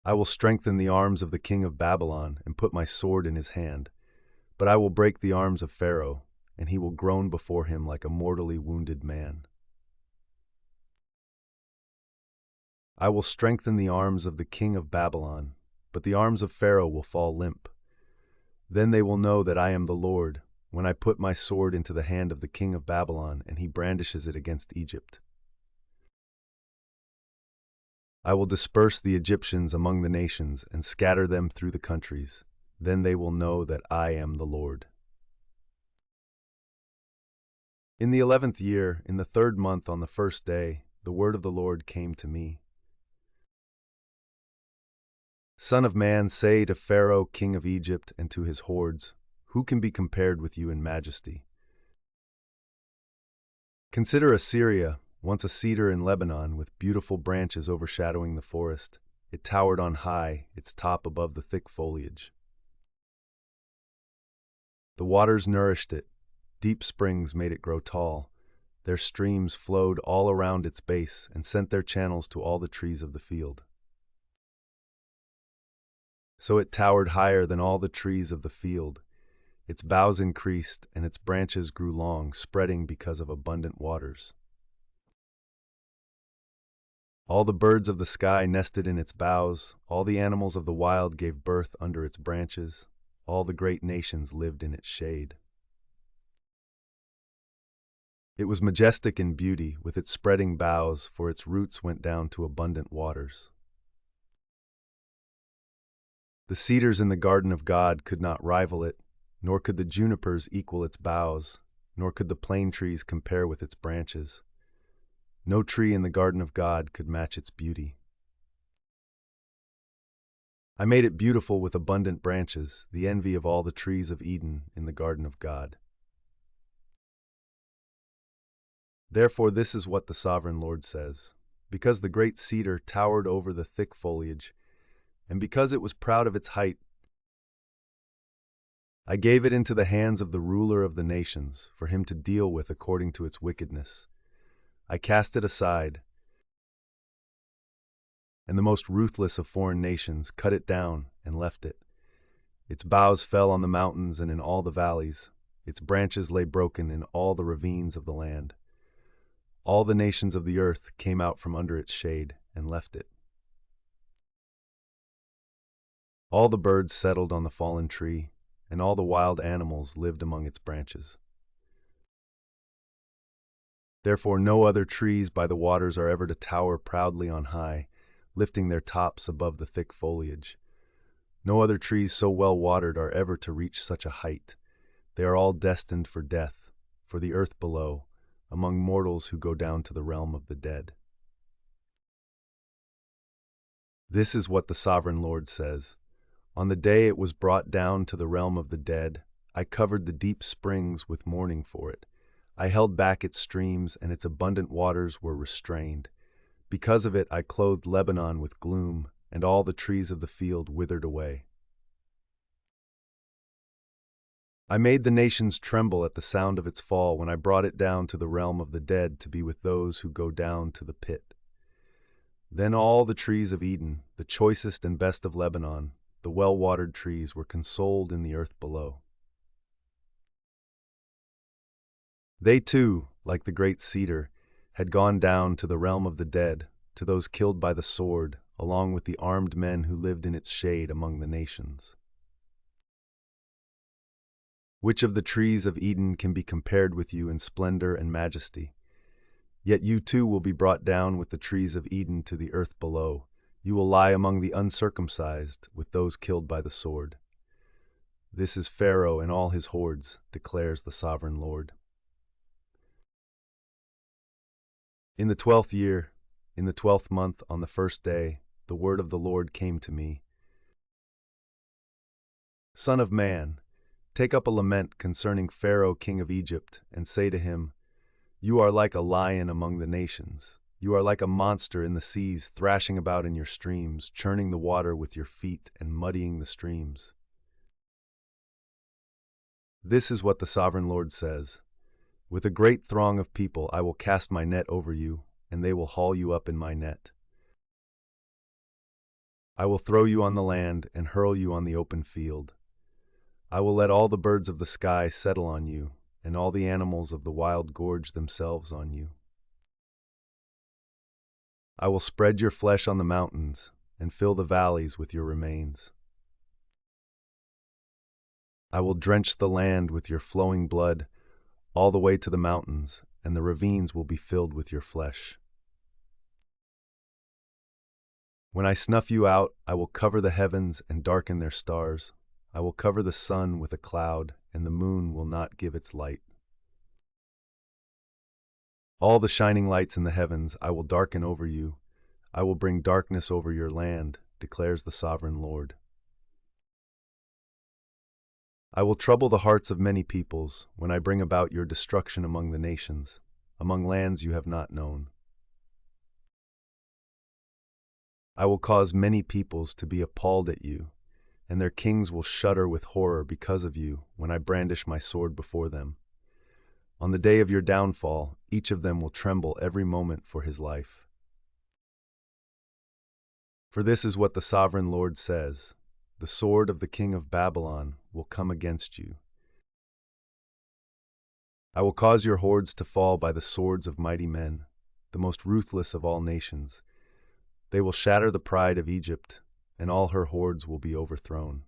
I will strengthen the arms of the king of Babylon and put my sword in his hand, but I will break the arms of Pharaoh, and he will groan before him like a mortally wounded man. I will strengthen the arms of the king of Babylon, but the arms of Pharaoh will fall limp. Then they will know that I am the Lord, when I put my sword into the hand of the king of Babylon and he brandishes it against Egypt. I will disperse the Egyptians among the nations and scatter them through the countries. Then they will know that I am the Lord. In the 11th year, in the 3rd month on the 1st day, the word of the Lord came to me. Son of man, say to Pharaoh, king of Egypt, and to his hordes, who can be compared with you in majesty? Consider Assyria, once a cedar in Lebanon with beautiful branches overshadowing the forest. It towered on high, its top above the thick foliage. The waters nourished it. Deep springs made it grow tall. Their streams flowed all around its base and sent their channels to all the trees of the field. So it towered higher than all the trees of the field. Its boughs increased, and its branches grew long, spreading because of abundant waters. All the birds of the sky nested in its boughs, all the animals of the wild gave birth under its branches, all the great nations lived in its shade. It was majestic in beauty, with its spreading boughs, for its roots went down to abundant waters. The cedars in the garden of God could not rival it, nor could the junipers equal its boughs, nor could the plane trees compare with its branches. No tree in the garden of God could match its beauty. I made it beautiful with abundant branches, the envy of all the trees of Eden in the garden of God. Therefore this is what the sovereign Lord says. Because the great cedar towered over the thick foliage, and because it was proud of its height, I gave it into the hands of the ruler of the nations, for him to deal with according to its wickedness. I cast it aside, and the most ruthless of foreign nations cut it down and left it. Its boughs fell on the mountains and in all the valleys. Its branches lay broken in all the ravines of the land. All the nations of the earth came out from under its shade and left it. All the birds settled on the fallen tree, and all the wild animals lived among its branches. Therefore no other trees by the waters are ever to tower proudly on high, lifting their tops above the thick foliage. No other trees so well watered are ever to reach such a height. They are all destined for death, for the earth below, among mortals who go down to the realm of the dead. This is what the Sovereign Lord says. On the day it was brought down to the realm of the dead, I covered the deep springs with mourning for it. I held back its streams, and its abundant waters were restrained. Because of it I clothed Lebanon with gloom, and all the trees of the field withered away. I made the nations tremble at the sound of its fall when I brought it down to the realm of the dead to be with those who go down to the pit. Then all the trees of Eden, the choicest and best of Lebanon, the well-watered trees, were consoled in the earth below. They too, like the great cedar, had gone down to the realm of the dead, to those killed by the sword, along with the armed men who lived in its shade among the nations. Which of the trees of Eden can be compared with you in splendor and majesty? Yet you too will be brought down with the trees of Eden to the earth below. You will lie among the uncircumcised with those killed by the sword. This is Pharaoh and all his hordes, declares the Sovereign Lord. In the 12th year, in the 12th month, on the first day, the word of the Lord came to me. Son of man, take up a lament concerning Pharaoh, king of Egypt, and say to him, You are like a lion among the nations. You are like a monster in the seas, thrashing about in your streams, churning the water with your feet and muddying the streams. This is what the Sovereign Lord says. With a great throng of people I will cast my net over you, and they will haul you up in my net. I will throw you on the land and hurl you on the open field. I will let all the birds of the sky settle on you, and all the animals of the wild gorge themselves on you. I will spread your flesh on the mountains, and fill the valleys with your remains. I will drench the land with your flowing blood, all the way to the mountains, and the ravines will be filled with your flesh. When I snuff you out, I will cover the heavens and darken their stars. I will cover the sun with a cloud, and the moon will not give its light. All the shining lights in the heavens I will darken over you. I will bring darkness over your land, declares the Sovereign Lord. I will trouble the hearts of many peoples when I bring about your destruction among the nations, among lands you have not known. I will cause many peoples to be appalled at you, and their kings will shudder with horror because of you when I brandish my sword before them. On the day of your downfall, each of them will tremble every moment for his life. For this is what the Sovereign Lord says. The sword of the king of Babylon will come against you. I will cause your hordes to fall by the swords of mighty men, the most ruthless of all nations. They will shatter the pride of Egypt, and all her hordes will be overthrown.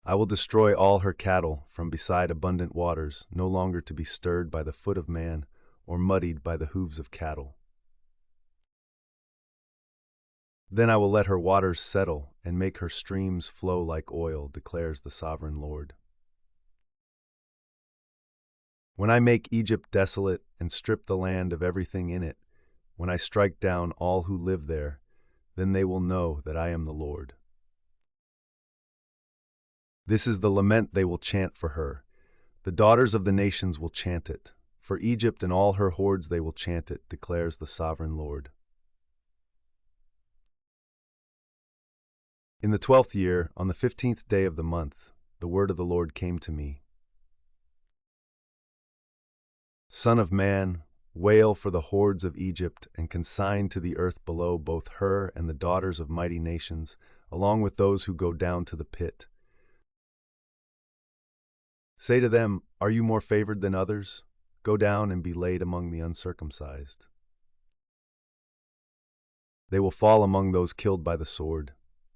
I will destroy all her cattle from beside abundant waters, no longer to be stirred by the foot of man or muddied by the hooves of cattle. Then I will let her waters settle and make her streams flow like oil, declares the Sovereign Lord. When I make Egypt desolate and strip the land of everything in it, when I strike down all who live there, then they will know that I am the Lord. This is the lament they will chant for her. The daughters of the nations will chant it. For Egypt and all her hordes they will chant it, declares the Sovereign Lord. In the 12th year, on the 15th day of the month, the word of the Lord came to me. Son of man, wail for the hordes of Egypt and consign to the earth below both her and the daughters of mighty nations, along with those who go down to the pit. Say to them, Are you more favored than others? go down and be laid among the uncircumcised. They will fall among those killed by the sword.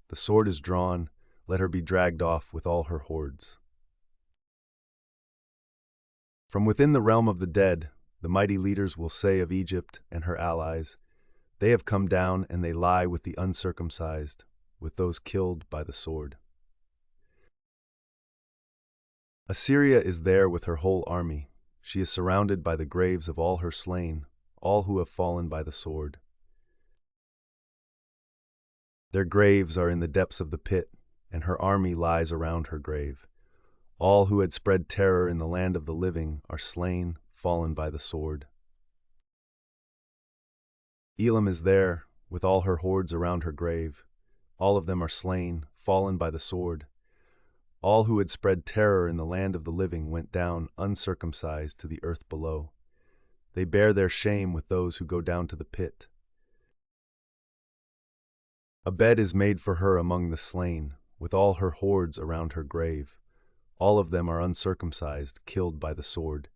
The sword is drawn, let her be dragged off with all her hordes. From within the realm of the dead, the mighty leaders will say of Egypt and her allies, they have come down and they lie with the uncircumcised, with those killed by the sword. Assyria is there with her whole army. She is surrounded by the graves of all her slain, all who have fallen by the sword. Their graves are in the depths of the pit, and her army lies around her grave. All who had spread terror in the land of the living are slain, fallen by the sword. Elam is there, with all her hordes around her grave. All of them are slain, fallen by the sword. All who had spread terror in the land of the living went down uncircumcised to the earth below. They bear their shame with those who go down to the pit. A bed is made for her among the slain, with all her hordes around her grave. All of them are uncircumcised, killed by the sword.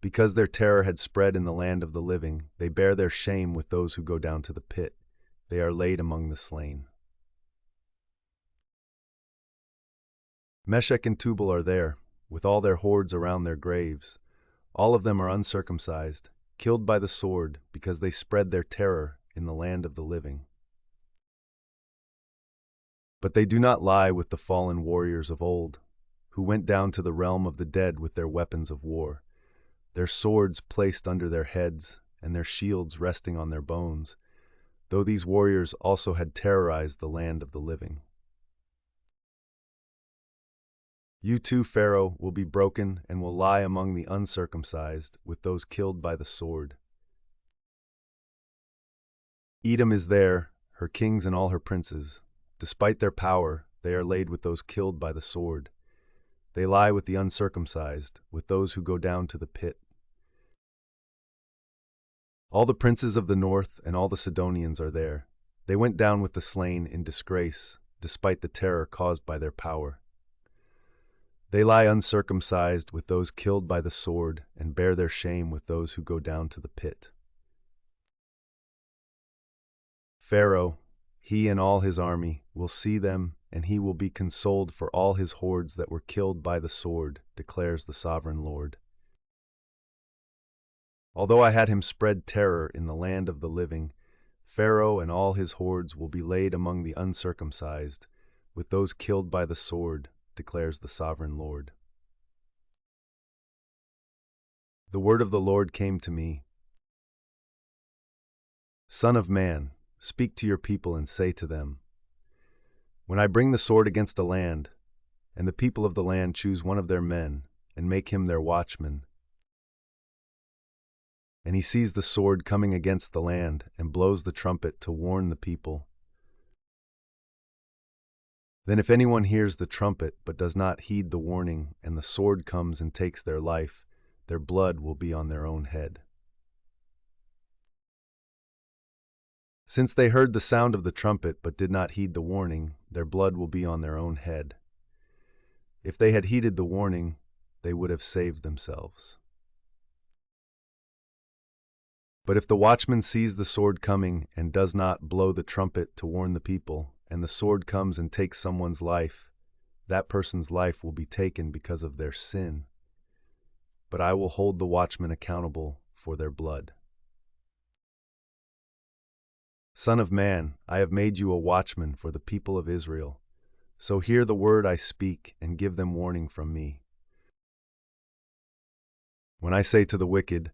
Because their terror had spread in the land of the living, they bear their shame with those who go down to the pit. They are laid among the slain. Meshech and Tubal are there, with all their hordes around their graves. All of them are uncircumcised, killed by the sword, because they spread their terror in the land of the living. But they do not lie with the fallen warriors of old, who went down to the realm of the dead with their weapons of war, their swords placed under their heads and their shields resting on their bones, though these warriors also had terrorized the land of the living. You too, Pharaoh, will be broken and will lie among the uncircumcised with those killed by the sword. Edom is there, her kings and all her princes. Despite their power, they are laid with those killed by the sword. They lie with the uncircumcised, with those who go down to the pit. All the princes of the north and all the Sidonians are there. They went down with the slain in disgrace, despite the terror caused by their power. They lie uncircumcised with those killed by the sword and bear their shame with those who go down to the pit. Pharaoh, he and all his army, will see them, and he will be consoled for all his hordes that were killed by the sword, declares the sovereign Lord. Although I had him spread terror in the land of the living, Pharaoh and all his hordes will be laid among the uncircumcised, with those killed by the sword, declares the sovereign Lord. The word of the Lord came to me. Son of man, speak to your people and say to them, when I bring the sword against a land, and the people of the land choose one of their men, and make him their watchman, and he sees the sword coming against the land, and blows the trumpet to warn the people, then if anyone hears the trumpet but does not heed the warning, and the sword comes and takes their life, their blood will be on their own head. Since they heard the sound of the trumpet but did not heed the warning, their blood will be on their own head. If they had heeded the warning, they would have saved themselves. But if the watchman sees the sword coming and does not blow the trumpet to warn the people, and the sword comes and takes someone's life, that person's life will be taken because of their sin. But I will hold the watchmen accountable for their blood. Son of man, I have made you a watchman for the people of Israel. So hear the word I speak and give them warning from me. When I say to the wicked,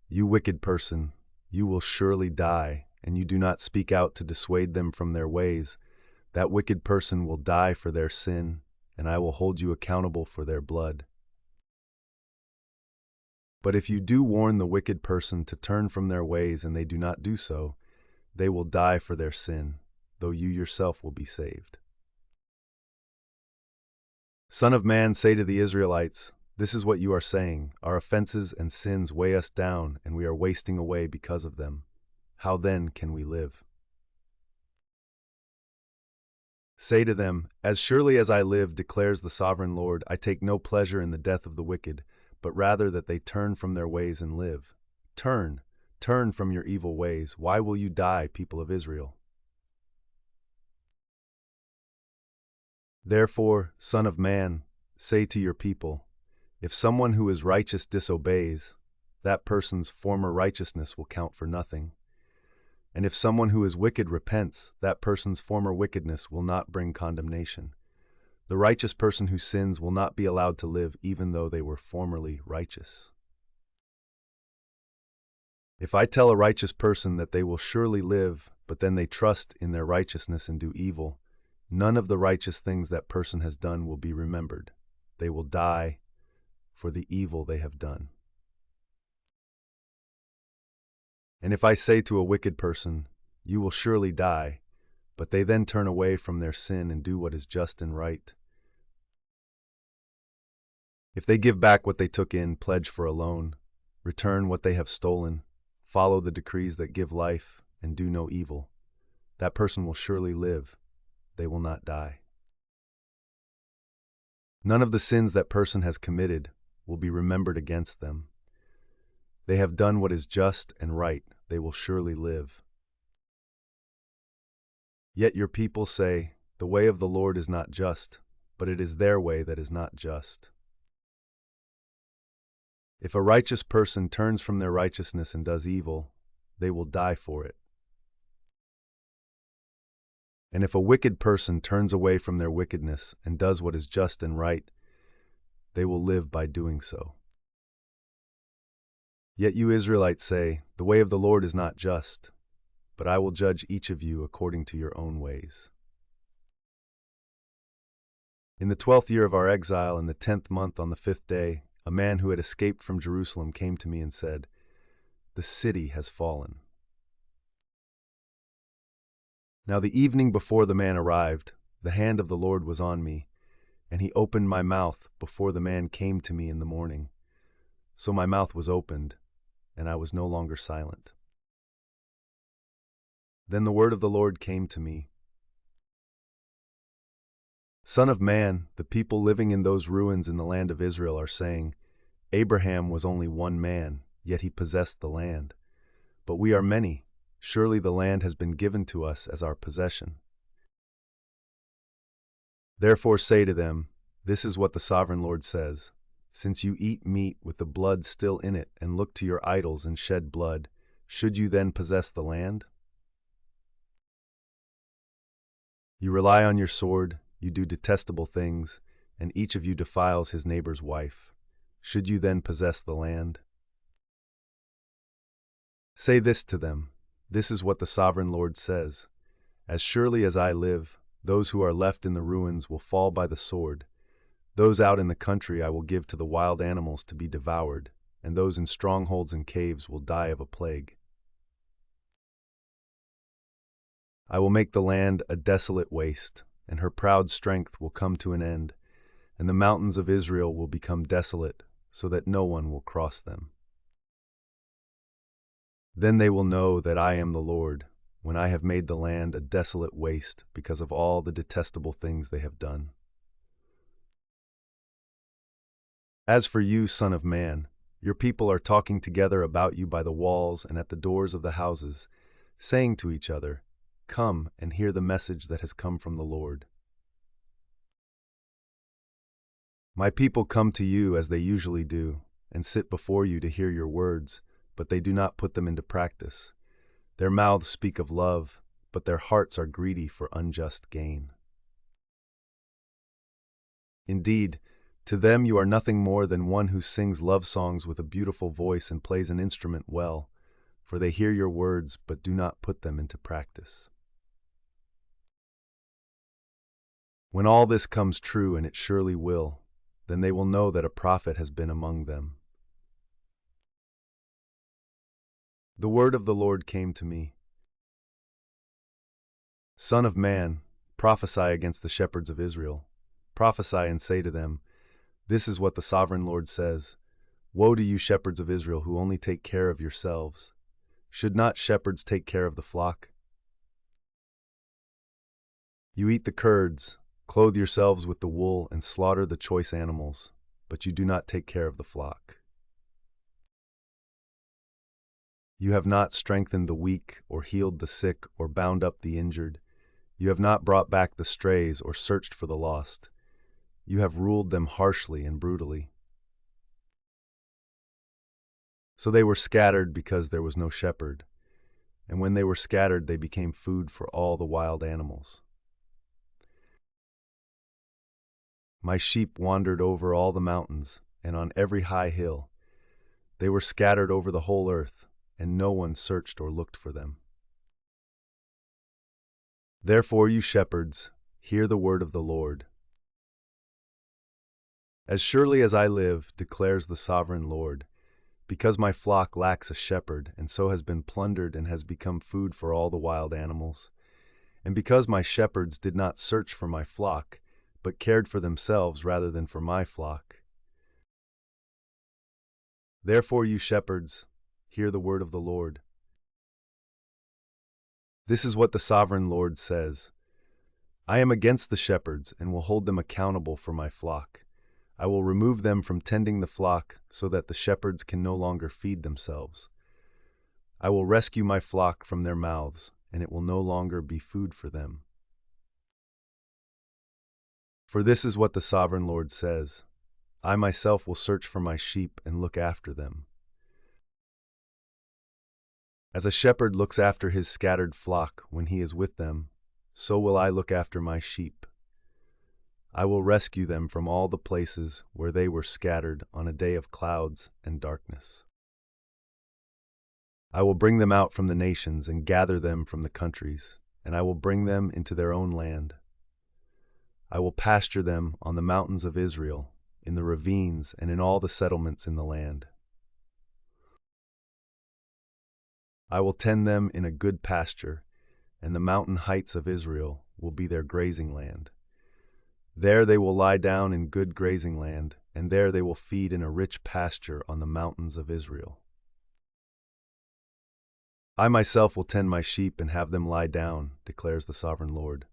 you wicked person, you will surely die, and you do not speak out to dissuade them from their ways, that wicked person will die for their sin, and I will hold you accountable for their blood. But if you do warn the wicked person to turn from their ways and they do not do so, they will die for their sin, though you yourself will be saved. Son of man, say to the Israelites, this is what you are saying, our offenses and sins weigh us down, and we are wasting away because of them. How then can we live? Say to them, as surely as I live, declares the sovereign Lord, I take no pleasure in the death of the wicked, but rather that they turn from their ways and live. Turn, turn from your evil ways. Why will you die, people of Israel? Therefore, Son of Man, say to your people, if someone who is righteous disobeys, that person's former righteousness will count for nothing. And if someone who is wicked repents, that person's former wickedness will not bring condemnation. The righteous person who sins will not be allowed to live even though they were formerly righteous. If I tell a righteous person that they will surely live, but then they trust in their righteousness and do evil, none of the righteous things that person has done will be remembered. They will die for the evil they have done. And if I say to a wicked person, you will surely die, but they then turn away from their sin and do what is just and right, if they give back what they took in, pledge for a loan, return what they have stolen, follow the decrees that give life, and do no evil, that person will surely live. They will not die. None of the sins that person has committed will be remembered against them. They have done what is just and right. They will surely live. Yet your people say, the way of the Lord is not just, but it is their way that is not just. If a righteous person turns from their righteousness and does evil, they will die for it. And if a wicked person turns away from their wickedness and does what is just and right, they will live by doing so. Yet you Israelites say, the way of the Lord is not just, but I will judge each of you according to your own ways. In the 12th year of our exile, in the 10th month on the 5th day, a man who had escaped from Jerusalem came to me and said, the city has fallen. Now the evening before the man arrived, the hand of the Lord was on me, and he opened my mouth before the man came to me in the morning. So my mouth was opened, and I was no longer silent. Then the word of the Lord came to me. Son of man, the people living in those ruins in the land of Israel are saying, Abraham was only one man, yet he possessed the land. But we are many. Surely the land has been given to us as our possession. Therefore say to them, this is what the sovereign Lord says. Since you eat meat with the blood still in it and look to your idols and shed blood, should you then possess the land? You rely on your sword, you do detestable things, and each of you defiles his neighbor's wife. Should you then possess the land? Say this to them, this is what the sovereign Lord says. As surely as I live, those who are left in the ruins will fall by the sword. Those out in the country I will give to the wild animals to be devoured, and those in strongholds and caves will die of a plague. I will make the land a desolate waste, and her proud strength will come to an end, and the mountains of Israel will become desolate, so that no one will cross them. Then they will know that I am the Lord, when I have made the land a desolate waste because of all the detestable things they have done. As for you, Son of Man, your people are talking together about you by the walls and at the doors of the houses, saying to each other, come and hear the message that has come from the Lord. My people come to you as they usually do, and sit before you to hear your words, but they do not put them into practice. Their mouths speak of love, but their hearts are greedy for unjust gain. Indeed, to them you are nothing more than one who sings love songs with a beautiful voice and plays an instrument well, for they hear your words but do not put them into practice. When all this comes true, and it surely will, then they will know that a prophet has been among them. The word of the Lord came to me. Son of man, prophesy against the shepherds of Israel. Prophesy and say to them, this is what the sovereign Lord says. Woe to you, shepherds of Israel, who only take care of yourselves. Should not shepherds take care of the flock? You eat the curds, clothe yourselves with the wool, and slaughter the choice animals. but you do not take care of the flock. You have not strengthened the weak, or healed the sick, or bound up the injured. You have not brought back the strays, or searched for the lost. You have ruled them harshly and brutally. So they were scattered because there was no shepherd, and when they were scattered they became food for all the wild animals. My sheep wandered over all the mountains, and on every high hill. They were scattered over the whole earth, and no one searched or looked for them. Therefore, you shepherds, hear the word of the Lord. As surely as I live, declares the sovereign Lord, because my flock lacks a shepherd, and so has been plundered and has become food for all the wild animals, and because my shepherds did not search for my flock, but cared for themselves rather than for my flock. Therefore, you shepherds, hear the word of the Lord. This is what the sovereign Lord says. I am against the shepherds and will hold them accountable for my flock. I will remove them from tending the flock so that the shepherds can no longer feed themselves. I will rescue my flock from their mouths, and it will no longer be food for them. For this is what the sovereign Lord says. I myself will search for my sheep and look after them. As a shepherd looks after his scattered flock when he is with them, so will I look after my sheep. I will rescue them from all the places where they were scattered on a day of clouds and darkness. I will bring them out from the nations and gather them from the countries, and I will bring them into their own land. I will pasture them on the mountains of Israel, in the ravines, and in all the settlements in the land. I will tend them in a good pasture, and the mountain heights of Israel will be their grazing land. There they will lie down in good grazing land, and there they will feed in a rich pasture on the mountains of Israel. I myself will tend my sheep and have them lie down, declares the sovereign Lord.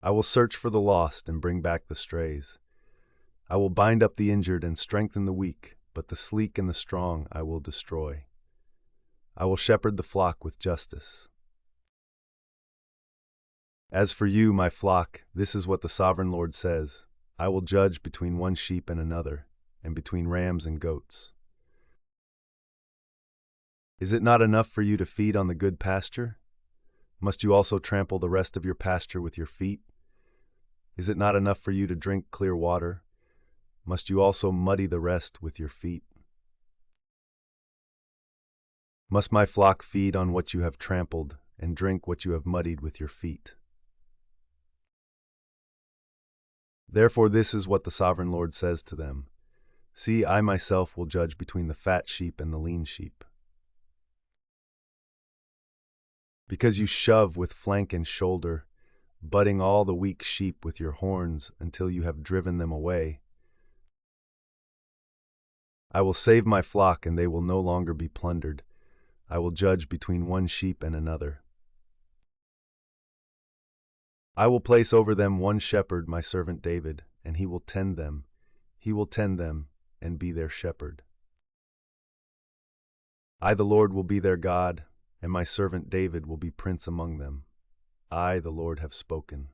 I will search for the lost and bring back the strays. I will bind up the injured and strengthen the weak, but the sleek and the strong I will destroy. I will shepherd the flock with justice. As for you, my flock, this is what the sovereign Lord says. I will judge between one sheep and another, and between rams and goats. Is it not enough for you to feed on the good pasture? Must you also trample the rest of your pasture with your feet? Is it not enough for you to drink clear water? Must you also muddy the rest with your feet? Must my flock feed on what you have trampled, and drink what you have muddied with your feet? Therefore this is what the sovereign Lord says to them. See, I myself will judge between the fat sheep and the lean sheep. Because you shove with flank and shoulder, butting all the weak sheep with your horns until you have driven them away, I will save my flock and they will no longer be plundered. I will judge between one sheep and another. I will place over them one shepherd, my servant David, and he will tend them. He will tend them and be their shepherd. I, the Lord, will be their God, and my servant David will be prince among them. I, the Lord, have spoken.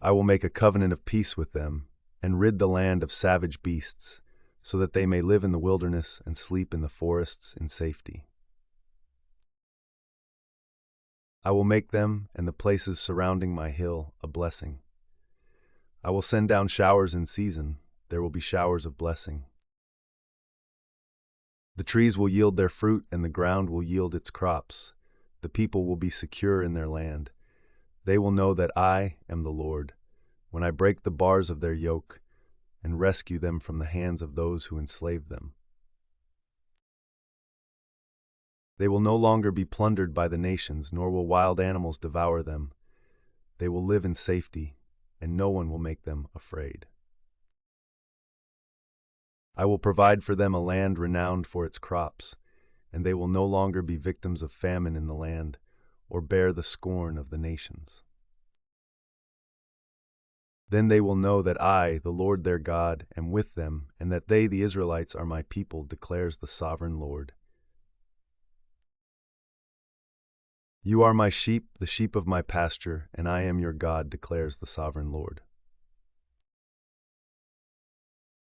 I will make a covenant of peace with them, and rid the land of savage beasts, so that they may live in the wilderness and sleep in the forests in safety. I will make them and the places surrounding my hill a blessing. I will send down showers in season. There will be showers of blessing. The trees will yield their fruit and the ground will yield its crops. The people will be secure in their land. They will know that I am the Lord, when I break the bars of their yoke and rescue them from the hands of those who enslave them. They will no longer be plundered by the nations, nor will wild animals devour them. They will live in safety, and no one will make them afraid. I will provide for them a land renowned for its crops, and they will no longer be victims of famine in the land, or bear the scorn of the nations. Then they will know that I, the Lord their God, am with them, and that they, the Israelites, are my people, declares the sovereign Lord. You are my sheep, the sheep of my pasture, and I am your God, declares the sovereign Lord.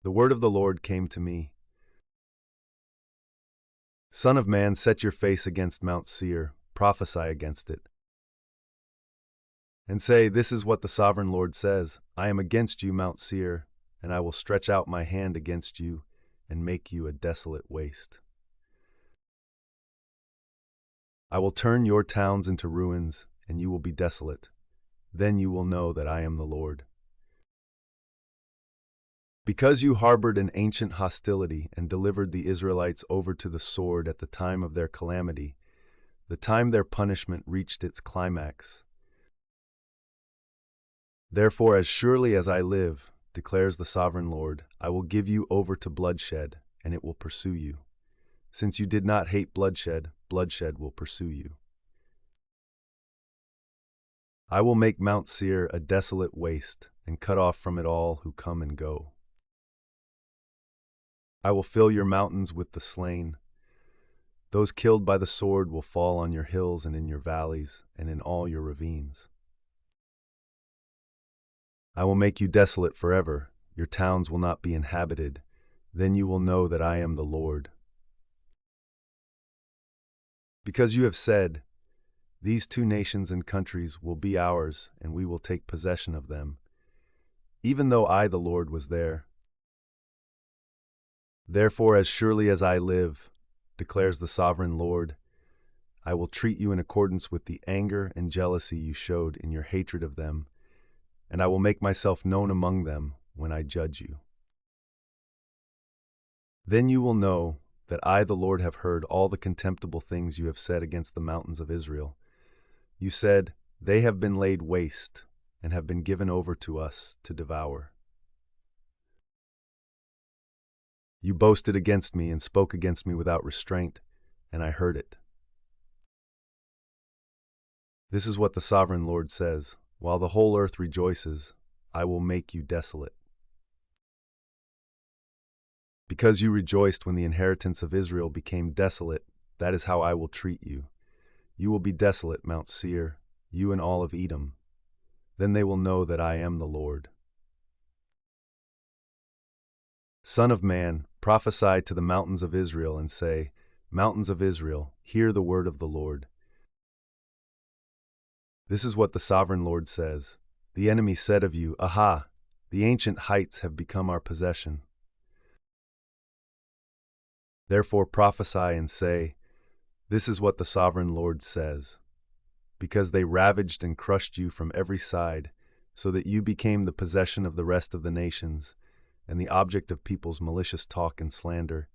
The word of the Lord came to me. Son of man, set your face against Mount Seir, prophesy against it, and say, This is what the sovereign Lord says, I am against you, Mount Seir, and I will stretch out my hand against you and make you a desolate waste. I will turn your towns into ruins, and you will be desolate. Then you will know that I am the Lord. Because you harbored an ancient hostility and delivered the Israelites over to the sword at the time of their calamity, the time their punishment reached its climax. Therefore, as surely as I live, declares the sovereign Lord, I will give you over to bloodshed, and it will pursue you. Since you did not hate bloodshed, bloodshed will pursue you. I will make Mount Seir a desolate waste, and cut off from it all who come and go. I will fill your mountains with the slain. Those killed by the sword will fall on your hills and in your valleys and in all your ravines. I will make you desolate forever. Your towns will not be inhabited. Then you will know that I am the Lord. Because you have said, These two nations and countries will be ours, and we will take possession of them, even though I, the Lord, was there. Therefore, as surely as I live, declares the sovereign Lord, I will treat you in accordance with the anger and jealousy you showed in your hatred of them, and I will make myself known among them when I judge you. Then you will know that I, the Lord, have heard all the contemptible things you have said against the mountains of Israel. You said, They have been laid waste and have been given over to us to devour. You boasted against me and spoke against me without restraint, and I heard it. This is what the sovereign Lord says, While the whole earth rejoices, I will make you desolate. Because you rejoiced when the inheritance of Israel became desolate, that is how I will treat you. You will be desolate, Mount Seir, you and all of Edom. Then they will know that I am the Lord. Son of man, prophesy to the mountains of Israel and say, Mountains of Israel, hear the word of the Lord. This is what the sovereign Lord says. The enemy said of you, Aha, the ancient heights have become our possession. Therefore prophesy and say, This is what the sovereign Lord says. Because they ravaged and crushed you from every side, so that you became the possession of the rest of the nations, and the object of people's malicious talk and slander.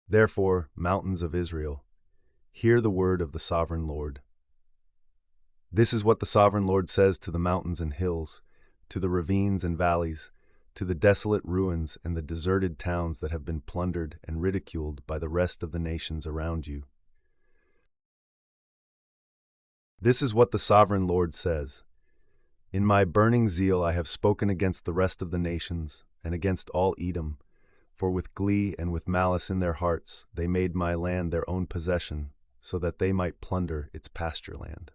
Therefore, mountains of Israel, hear the word of the sovereign Lord. This is what the sovereign Lord says to the mountains and hills, to the ravines and valleys, to the desolate ruins and the deserted towns that have been plundered and ridiculed by the rest of the nations around you. This is what the sovereign Lord says. In my burning zeal I have spoken against the rest of the nations and against all Edom, for with glee and with malice in their hearts they made my land their own possession, so that they might plunder its pasture land.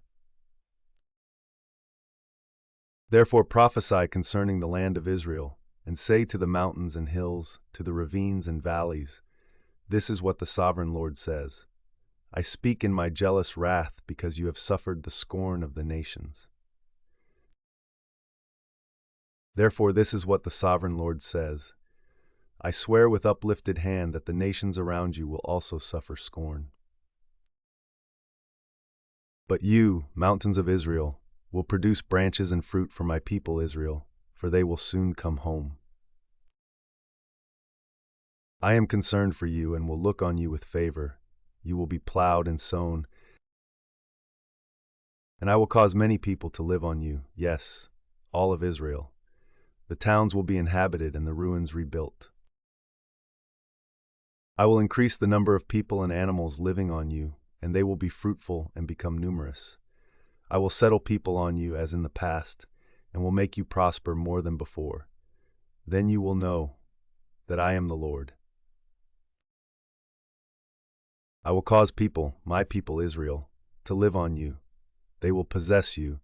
Therefore prophesy concerning the land of Israel, and say to the mountains and hills, to the ravines and valleys, This is what the sovereign Lord says. I speak in my jealous wrath because you have suffered the scorn of the nations. Therefore this is what the sovereign Lord says. I swear with uplifted hand that the nations around you will also suffer scorn. But you, mountains of Israel, will produce branches and fruit for my people Israel, for they will soon come home. I am concerned for you and will look on you with favor. You will be plowed and sown, and I will cause many people to live on you, yes, all of Israel. The towns will be inhabited and the ruins rebuilt. I will increase the number of people and animals living on you, and they will be fruitful and become numerous. I will settle people on you as in the past, and will make you prosper more than before. Then you will know that I am the Lord. I will cause people, my people Israel, to live on you. They will possess you,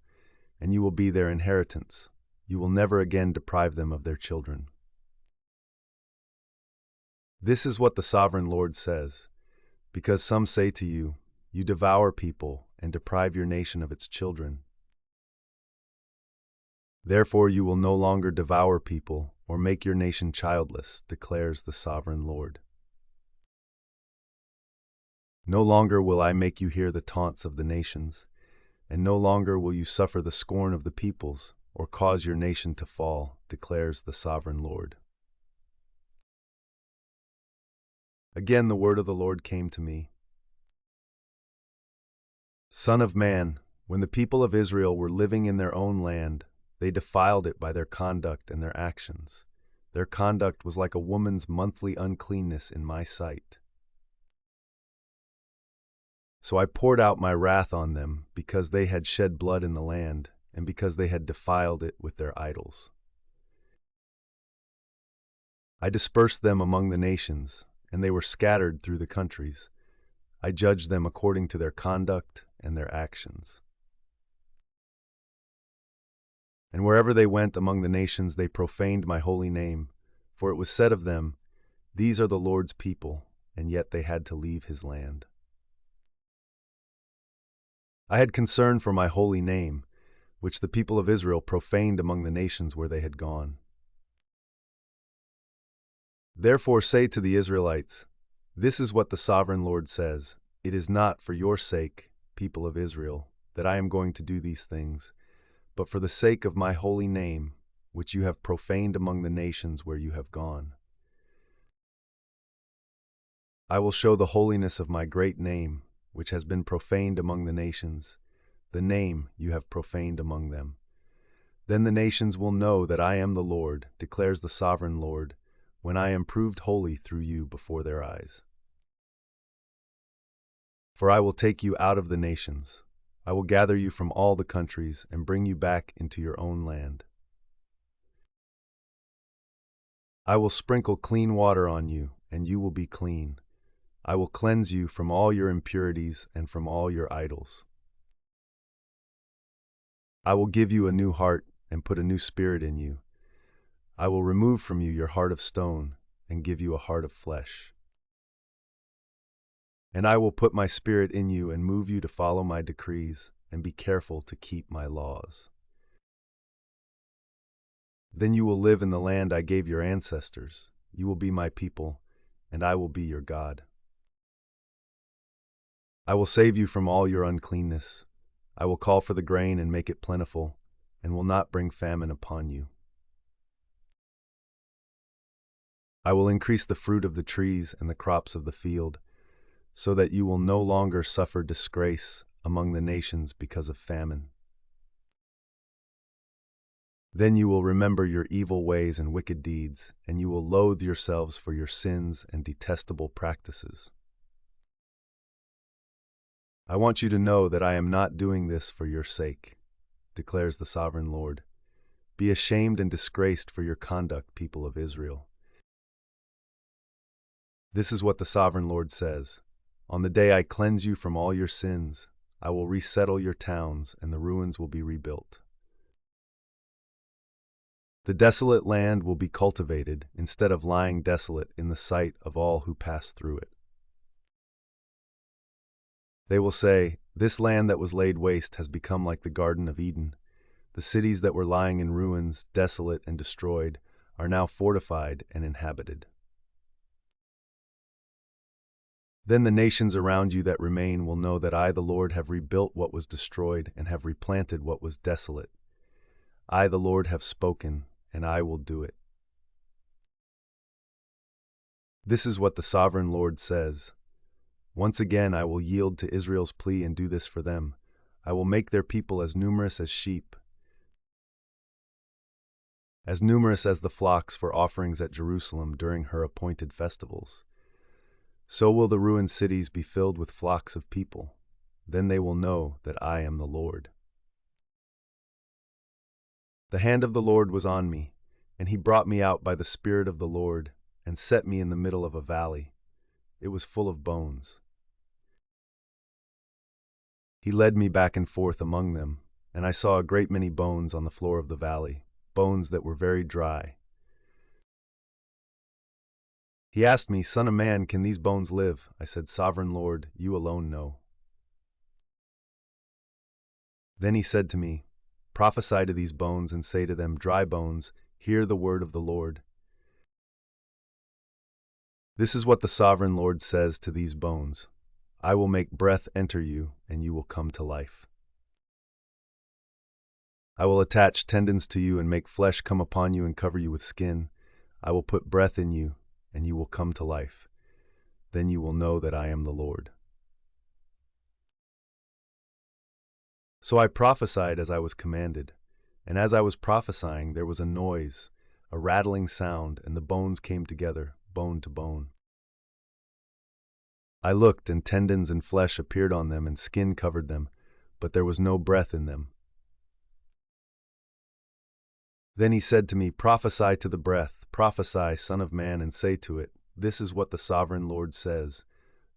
and you will be their inheritance. You will never again deprive them of their children. This is what the sovereign Lord says, because some say to you, you devour people and deprive your nation of its children. Therefore you will no longer devour people or make your nation childless, declares the sovereign Lord. No longer will I make you hear the taunts of the nations, and no longer will you suffer the scorn of the peoples, or cause your nation to fall, declares the sovereign Lord. Again the word of the Lord came to me. Son of man, when the people of Israel were living in their own land, they defiled it by their conduct and their actions. Their conduct was like a woman's monthly uncleanness in my sight. So I poured out my wrath on them because they had shed blood in the land, and because they had defiled it with their idols. I dispersed them among the nations, and they were scattered through the countries. I judged them according to their conduct and their actions. And wherever they went among the nations, they profaned my holy name, for it was said of them, these are the Lord's people, and yet they had to leave his land. I had concern for my holy name, which the people of Israel profaned among the nations where they had gone. Therefore say to the Israelites, this is what the sovereign Lord says, it is not for your sake, people of Israel, that I am going to do these things, but for the sake of my holy name, which you have profaned among the nations where you have gone. I will show the holiness of my great name, which has been profaned among the nations, the name you have profaned among them. Then the nations will know that I am the Lord, declares the sovereign Lord, when I am proved holy through you before their eyes. For I will take you out of the nations. I will gather you from all the countries and bring you back into your own land. I will sprinkle clean water on you, and you will be clean. I will cleanse you from all your impurities and from all your idols. I will give you a new heart and put a new spirit in you. I will remove from you your heart of stone and give you a heart of flesh. And I will put my spirit in you and move you to follow my decrees and be careful to keep my laws. Then you will live in the land I gave your ancestors. You will be my people, and I will be your God. I will save you from all your uncleanness. I will call for the grain and make it plentiful, and will not bring famine upon you. I will increase the fruit of the trees and the crops of the field, so that you will no longer suffer disgrace among the nations because of famine. Then you will remember your evil ways and wicked deeds, and you will loathe yourselves for your sins and detestable practices. I want you to know that I am not doing this for your sake, declares the sovereign Lord. Be ashamed and disgraced for your conduct, people of Israel. This is what the sovereign Lord says. On the day I cleanse you from all your sins, I will resettle your towns, and the ruins will be rebuilt. The desolate land will be cultivated instead of lying desolate in the sight of all who pass through it. They will say, this land that was laid waste has become like the Garden of Eden. The cities that were lying in ruins, desolate and destroyed, are now fortified and inhabited. Then the nations around you that remain will know that I, the Lord, have rebuilt what was destroyed and have replanted what was desolate. I, the Lord, have spoken, and I will do it. This is what the sovereign Lord says. Once again I will yield to Israel's plea and do this for them. I will make their people as numerous as sheep, as numerous as the flocks for offerings at Jerusalem during her appointed festivals. So will the ruined cities be filled with flocks of people. Then they will know that I am the Lord. The hand of the Lord was on me, and he brought me out by the Spirit of the Lord, and set me in the middle of a valley. It was full of bones. He led me back and forth among them, and I saw a great many bones on the floor of the valley, bones that were very dry. He asked me, "Son of man, can these bones live?" I said, "Sovereign Lord, you alone know." Then he said to me, "Prophesy to these bones and say to them, dry bones, hear the word of the Lord. This is what the Sovereign Lord says to these bones. I will make breath enter you, and you will come to life. I will attach tendons to you and make flesh come upon you and cover you with skin. I will put breath in you, and you will come to life. Then you will know that I am the Lord." So I prophesied as I was commanded, and as I was prophesying there was a noise, a rattling sound, and the bones came together, bone to bone. I looked, and tendons and flesh appeared on them, and skin covered them, but there was no breath in them. Then he said to me, "Prophesy to the breath, prophesy, Son of man, and say to it, this is what the Sovereign Lord says.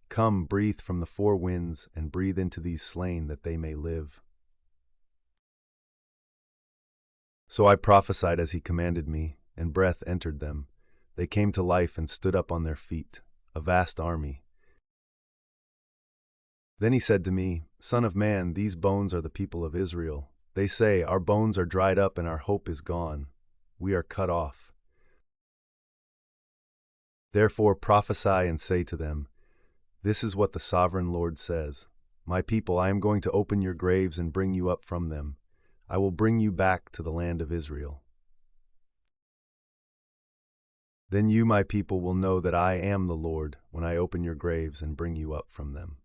Come, breathe from the four winds, and breathe into these slain that they may live." So I prophesied as he commanded me, and breath entered them. They came to life and stood up on their feet, a vast army. Then he said to me, "Son of man, these bones are the people of Israel. They say, our bones are dried up and our hope is gone. We are cut off. Therefore prophesy and say to them, this is what the Sovereign Lord says. My people, I am going to open your graves and bring you up from them. I will bring you back to the land of Israel. Then you, my people, will know that I am the Lord when I open your graves and bring you up from them.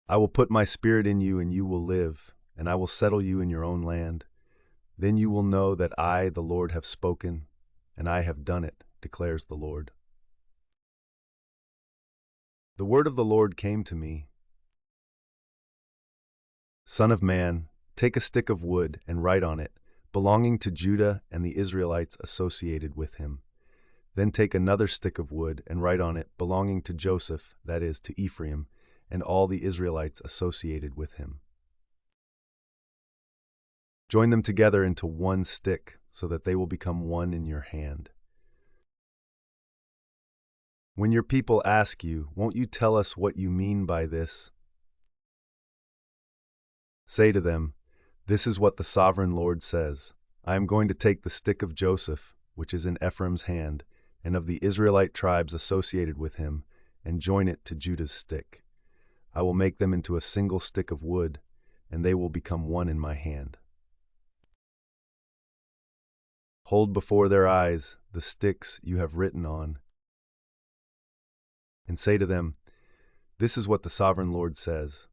I will put my spirit in you and you will live, and I will settle you in your own land. Then you will know that I, the Lord, have spoken, and I have done it, declares the Lord. The word of the Lord came to me. Son of man, take a stick of wood and write on it, belonging to Judah and the Israelites associated with him. Then take another stick of wood and write on it, belonging to Joseph, that is, to Ephraim, and all the Israelites associated with him. Join them together into one stick, so that they will become one in your hand. When your people ask you, won't you tell us what you mean by this? Say to them, this is what the Sovereign Lord says. I am going to take the stick of Joseph, which is in Ephraim's hand, and of the Israelite tribes associated with him, and join it to Judah's stick. I will make them into a single stick of wood, and they will become one in my hand. Hold before their eyes the sticks you have written on, and say to them, this is what the Sovereign Lord says.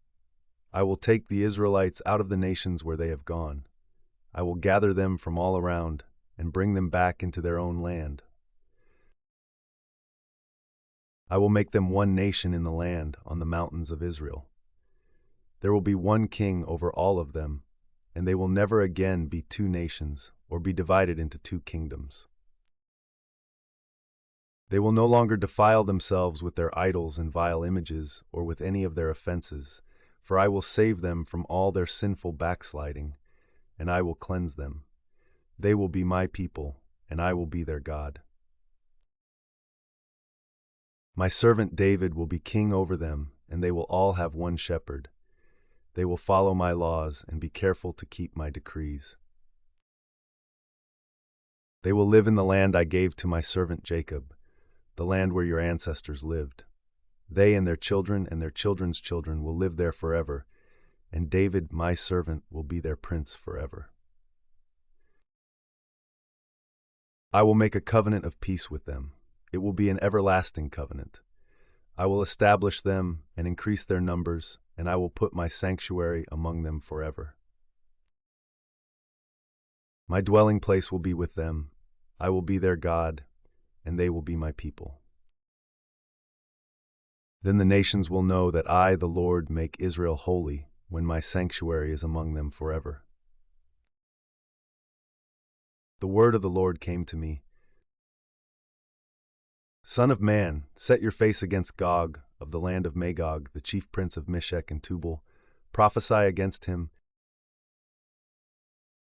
I will take the Israelites out of the nations where they have gone. I will gather them from all around, and bring them back into their own land. I will make them one nation in the land on the mountains of Israel. There will be one king over all of them, and they will never again be two nations or be divided into two kingdoms. They will no longer defile themselves with their idols and vile images or with any of their offenses, for I will save them from all their sinful backsliding, and I will cleanse them. They will be my people, and I will be their God. My servant David will be king over them, and they will all have one shepherd. They will follow my laws and be careful to keep my decrees. They will live in the land I gave to my servant Jacob, the land where your ancestors lived. They and their children and their children's children will live there forever, and David, my servant, will be their prince forever. I will make a covenant of peace with them. It will be an everlasting covenant. I will establish them and increase their numbers, and I will put my sanctuary among them forever. My dwelling place will be with them. I will be their God, and they will be my people. Then the nations will know that I, the Lord, make Israel holy when my sanctuary is among them forever. The word of the Lord came to me. Son of man, set your face against Gog of the land of Magog, the chief prince of Meshech and Tubal. Prophesy against him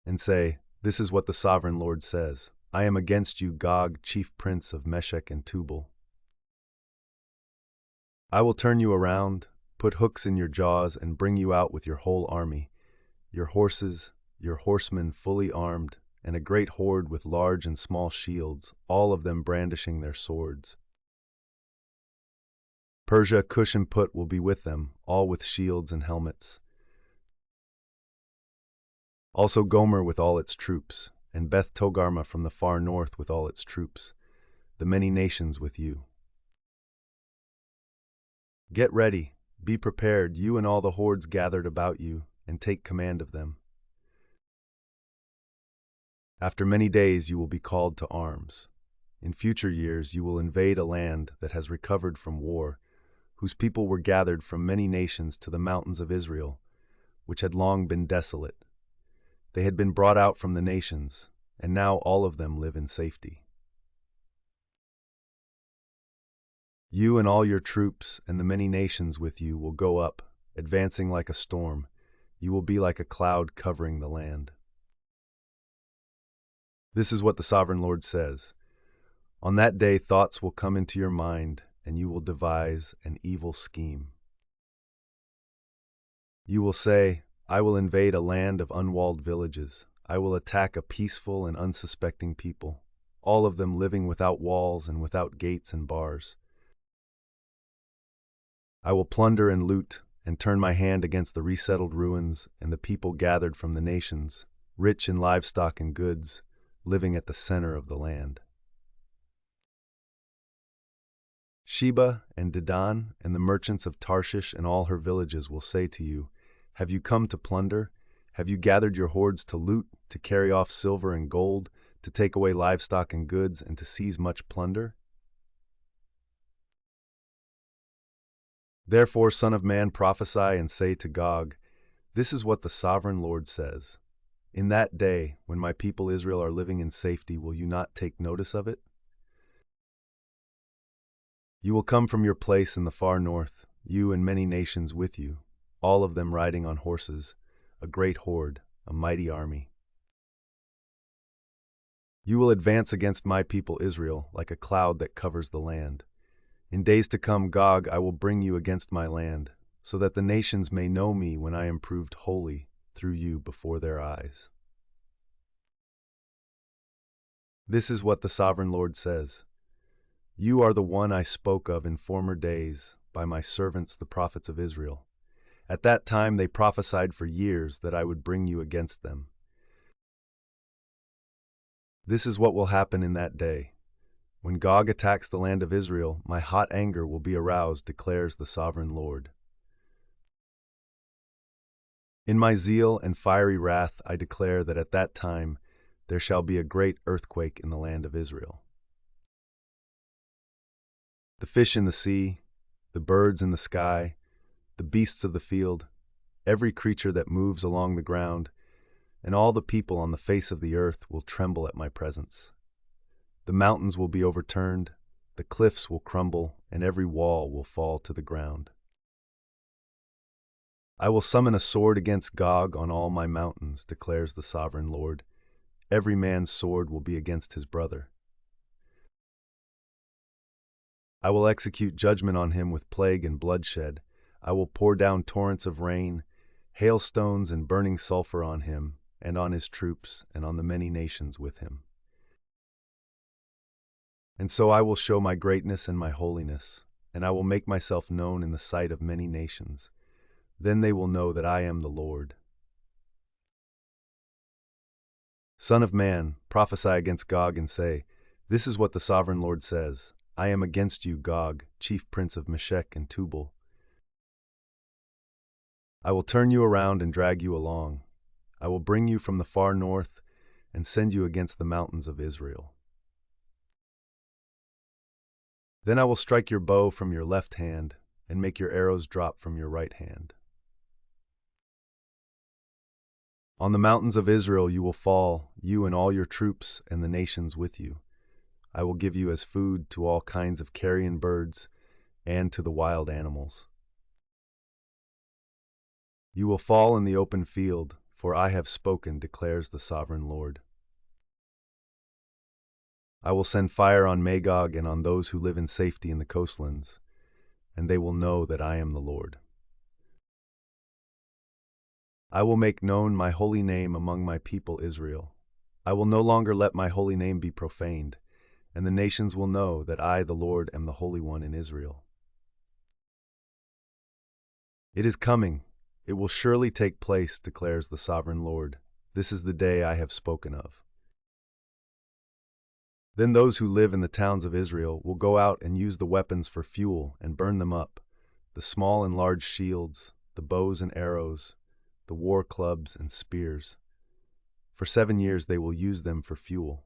and say, This is what the sovereign Lord says. I am against you, Gog, chief prince of Meshech and Tubal. I will turn you around, put hooks in your jaws, and bring you out with your whole army, your horses, your horsemen fully armed, and a great horde with large and small shields, all of them brandishing their swords. Persia, Cush, and Put will be with them, all with shields and helmets. Also Gomer with all its troops, and Beth Togarmah from the far north with all its troops, the many nations with you. Get ready, be prepared, you and all the hordes gathered about you, and take command of them. After many days you will be called to arms. In future years you will invade a land that has recovered from war, whose people were gathered from many nations to the mountains of Israel, which had long been desolate. They had been brought out from the nations, and now all of them live in safety. You and all your troops and the many nations with you will go up, advancing like a storm. You will be like a cloud covering the land. This is what the sovereign Lord says. On that day thoughts will come into your mind, and you will devise an evil scheme. You will say, I will invade a land of unwalled villages. I will attack a peaceful and unsuspecting people, all of them living without walls and without gates and bars. I will plunder and loot, and turn my hand against the resettled ruins and the people gathered from the nations, rich in livestock and goods, living at the center of the land. Sheba and Dedan and the merchants of Tarshish and all her villages will say to you, Have you come to plunder? Have you gathered your hordes to loot, to carry off silver and gold, to take away livestock and goods, and to seize much plunder? Therefore, Son of Man, prophesy and say to Gog, This is what the sovereign Lord says. In that day, when my people Israel are living in safety, will you not take notice of it? You will come from your place in the far north, you and many nations with you, all of them riding on horses, a great horde, a mighty army. You will advance against my people Israel like a cloud that covers the land. In days to come, Gog, I will bring you against my land, so that the nations may know me when I am proved holy through you before their eyes. This is what the sovereign Lord says. You are the one I spoke of in former days by my servants the prophets of Israel. At that time they prophesied for years that I would bring you against them. This is what will happen in that day. When Gog attacks the land of Israel, my hot anger will be aroused, declares the sovereign Lord. In my zeal and fiery wrath I declare that at that time there shall be a great earthquake in the land of Israel. The fish in the sea, the birds in the sky, the beasts of the field, every creature that moves along the ground, and all the people on the face of the earth will tremble at my presence. The mountains will be overturned, the cliffs will crumble, and every wall will fall to the ground. I will summon a sword against Gog on all my mountains, declares the sovereign Lord. Every man's sword will be against his brother. I will execute judgment on him with plague and bloodshed. I will pour down torrents of rain, hailstones and burning sulfur on him, and on his troops, and on the many nations with him. And so I will show my greatness and my holiness, and I will make myself known in the sight of many nations. Then they will know that I am the Lord. Son of man, prophesy against Gog and say, This is what the sovereign Lord says. I am against you, Gog, chief prince of Meshech and Tubal. I will turn you around and drag you along. I will bring you from the far north and send you against the mountains of Israel. Then I will strike your bow from your left hand and make your arrows drop from your right hand. On the mountains of Israel you will fall, you and all your troops and the nations with you. I will give you as food to all kinds of carrion birds and to the wild animals. You will fall in the open field, for I have spoken, declares the sovereign Lord. I will send fire on Magog and on those who live in safety in the coastlands, and they will know that I am the Lord. I will make known my holy name among my people Israel. I will no longer let my holy name be profaned, and the nations will know that I, the Lord, am the Holy One in Israel. It is coming. It will surely take place, declares the sovereign Lord. This is the day I have spoken of. Then those who live in the towns of Israel will go out and use the weapons for fuel and burn them up, the small and large shields, the bows and arrows, the war clubs and spears. For 7 years they will use them for fuel.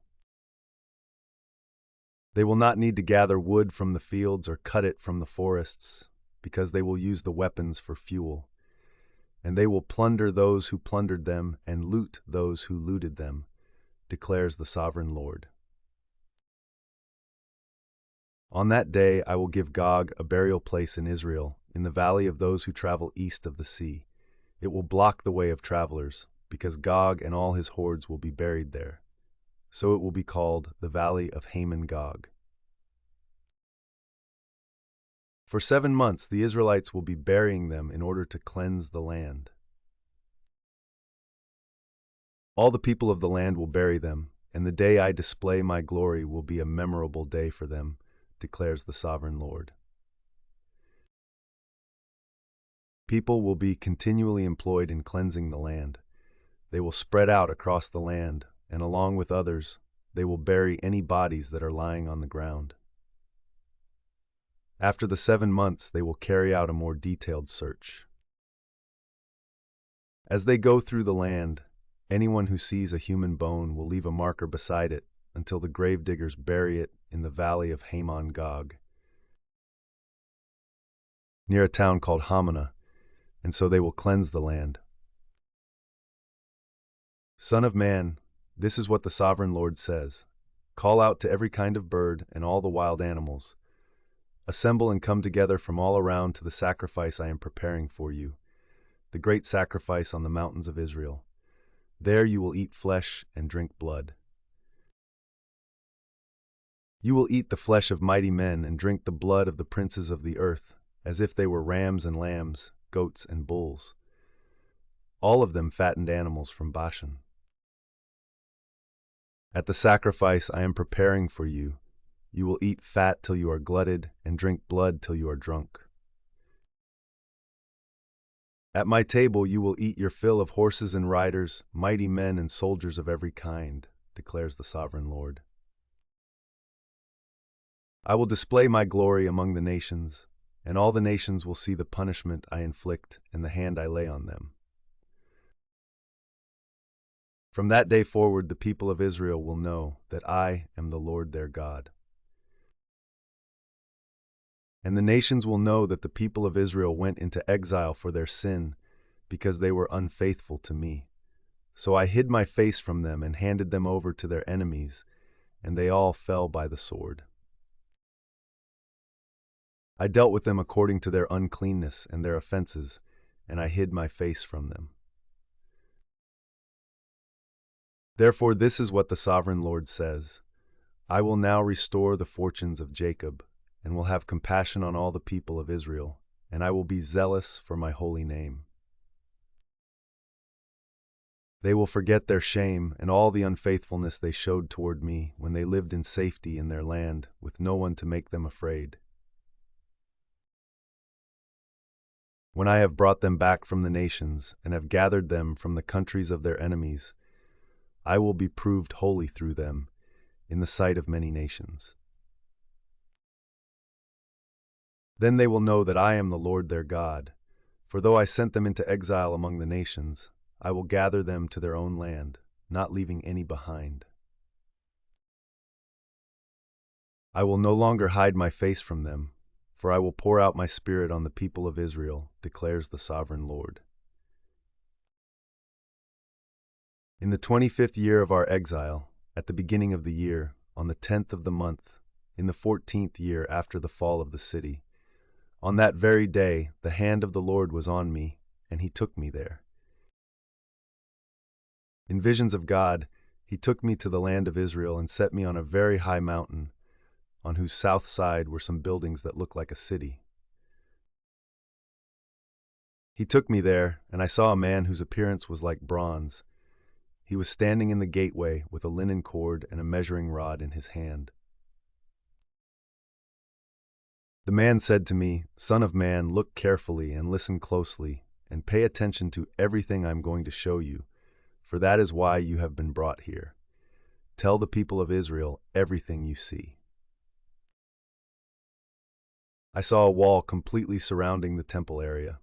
They will not need to gather wood from the fields or cut it from the forests, because they will use the weapons for fuel. And they will plunder those who plundered them and loot those who looted them, declares the sovereign Lord. On that day I will give Gog a burial place in Israel, in the valley of those who travel east of the sea. It will block the way of travelers, because Gog and all his hordes will be buried there. So it will be called the Valley of Haman Gog. For 7 months the Israelites will be burying them in order to cleanse the land. All the people of the land will bury them, and the day I display my glory will be a memorable day for them, declares the sovereign Lord. People will be continually employed in cleansing the land. They will spread out across the land, and along with others, they will bury any bodies that are lying on the ground. After the 7 months, they will carry out a more detailed search. As they go through the land, anyone who sees a human bone will leave a marker beside it until the gravediggers bury it in the valley of Haman Gog, near a town called Hamana, and so they will cleanse the land. Son of man, this is what the sovereign Lord says. Call out to every kind of bird and all the wild animals. Assemble and come together from all around to the sacrifice I am preparing for you, the great sacrifice on the mountains of Israel. There you will eat flesh and drink blood. You will eat the flesh of mighty men and drink the blood of the princes of the earth, as if they were rams and lambs, goats and bulls, all of them fattened animals from Bashan. At the sacrifice I am preparing for you, you will eat fat till you are glutted and drink blood till you are drunk. At my table you will eat your fill of horses and riders, mighty men and soldiers of every kind, declares the sovereign Lord. I will display my glory among the nations, and all the nations will see the punishment I inflict and the hand I lay on them. From that day forward the people of Israel will know that I am the Lord their God. And the nations will know that the people of Israel went into exile for their sin, because they were unfaithful to me. So I hid my face from them and handed them over to their enemies, and they all fell by the sword. I dealt with them according to their uncleanness and their offenses, and I hid my face from them. Therefore this is what the sovereign Lord says. I will now restore the fortunes of Jacob, and will have compassion on all the people of Israel, and I will be zealous for my holy name. They will forget their shame and all the unfaithfulness they showed toward me when they lived in safety in their land, with no one to make them afraid. When I have brought them back from the nations, and have gathered them from the countries of their enemies, I will be proved holy through them in the sight of many nations. Then they will know that I am the Lord their God, for though I sent them into exile among the nations, I will gather them to their own land, not leaving any behind. I will no longer hide my face from them, for I will pour out my spirit on the people of Israel, declares the sovereign Lord. In the 25th year of our exile, at the beginning of the year, on the 10th of the month, in the 14th year after the fall of the city, on that very day the hand of the Lord was on me, and he took me there. In visions of God, he took me to the land of Israel and set me on a very high mountain, on whose south side were some buildings that looked like a city. He took me there, and I saw a man whose appearance was like bronze. He was standing in the gateway with a linen cord and a measuring rod in his hand. The man said to me, "Son of man, look carefully and listen closely, and pay attention to everything I am going to show you, for that is why you have been brought here. Tell the people of Israel everything you see." I saw a wall completely surrounding the temple area.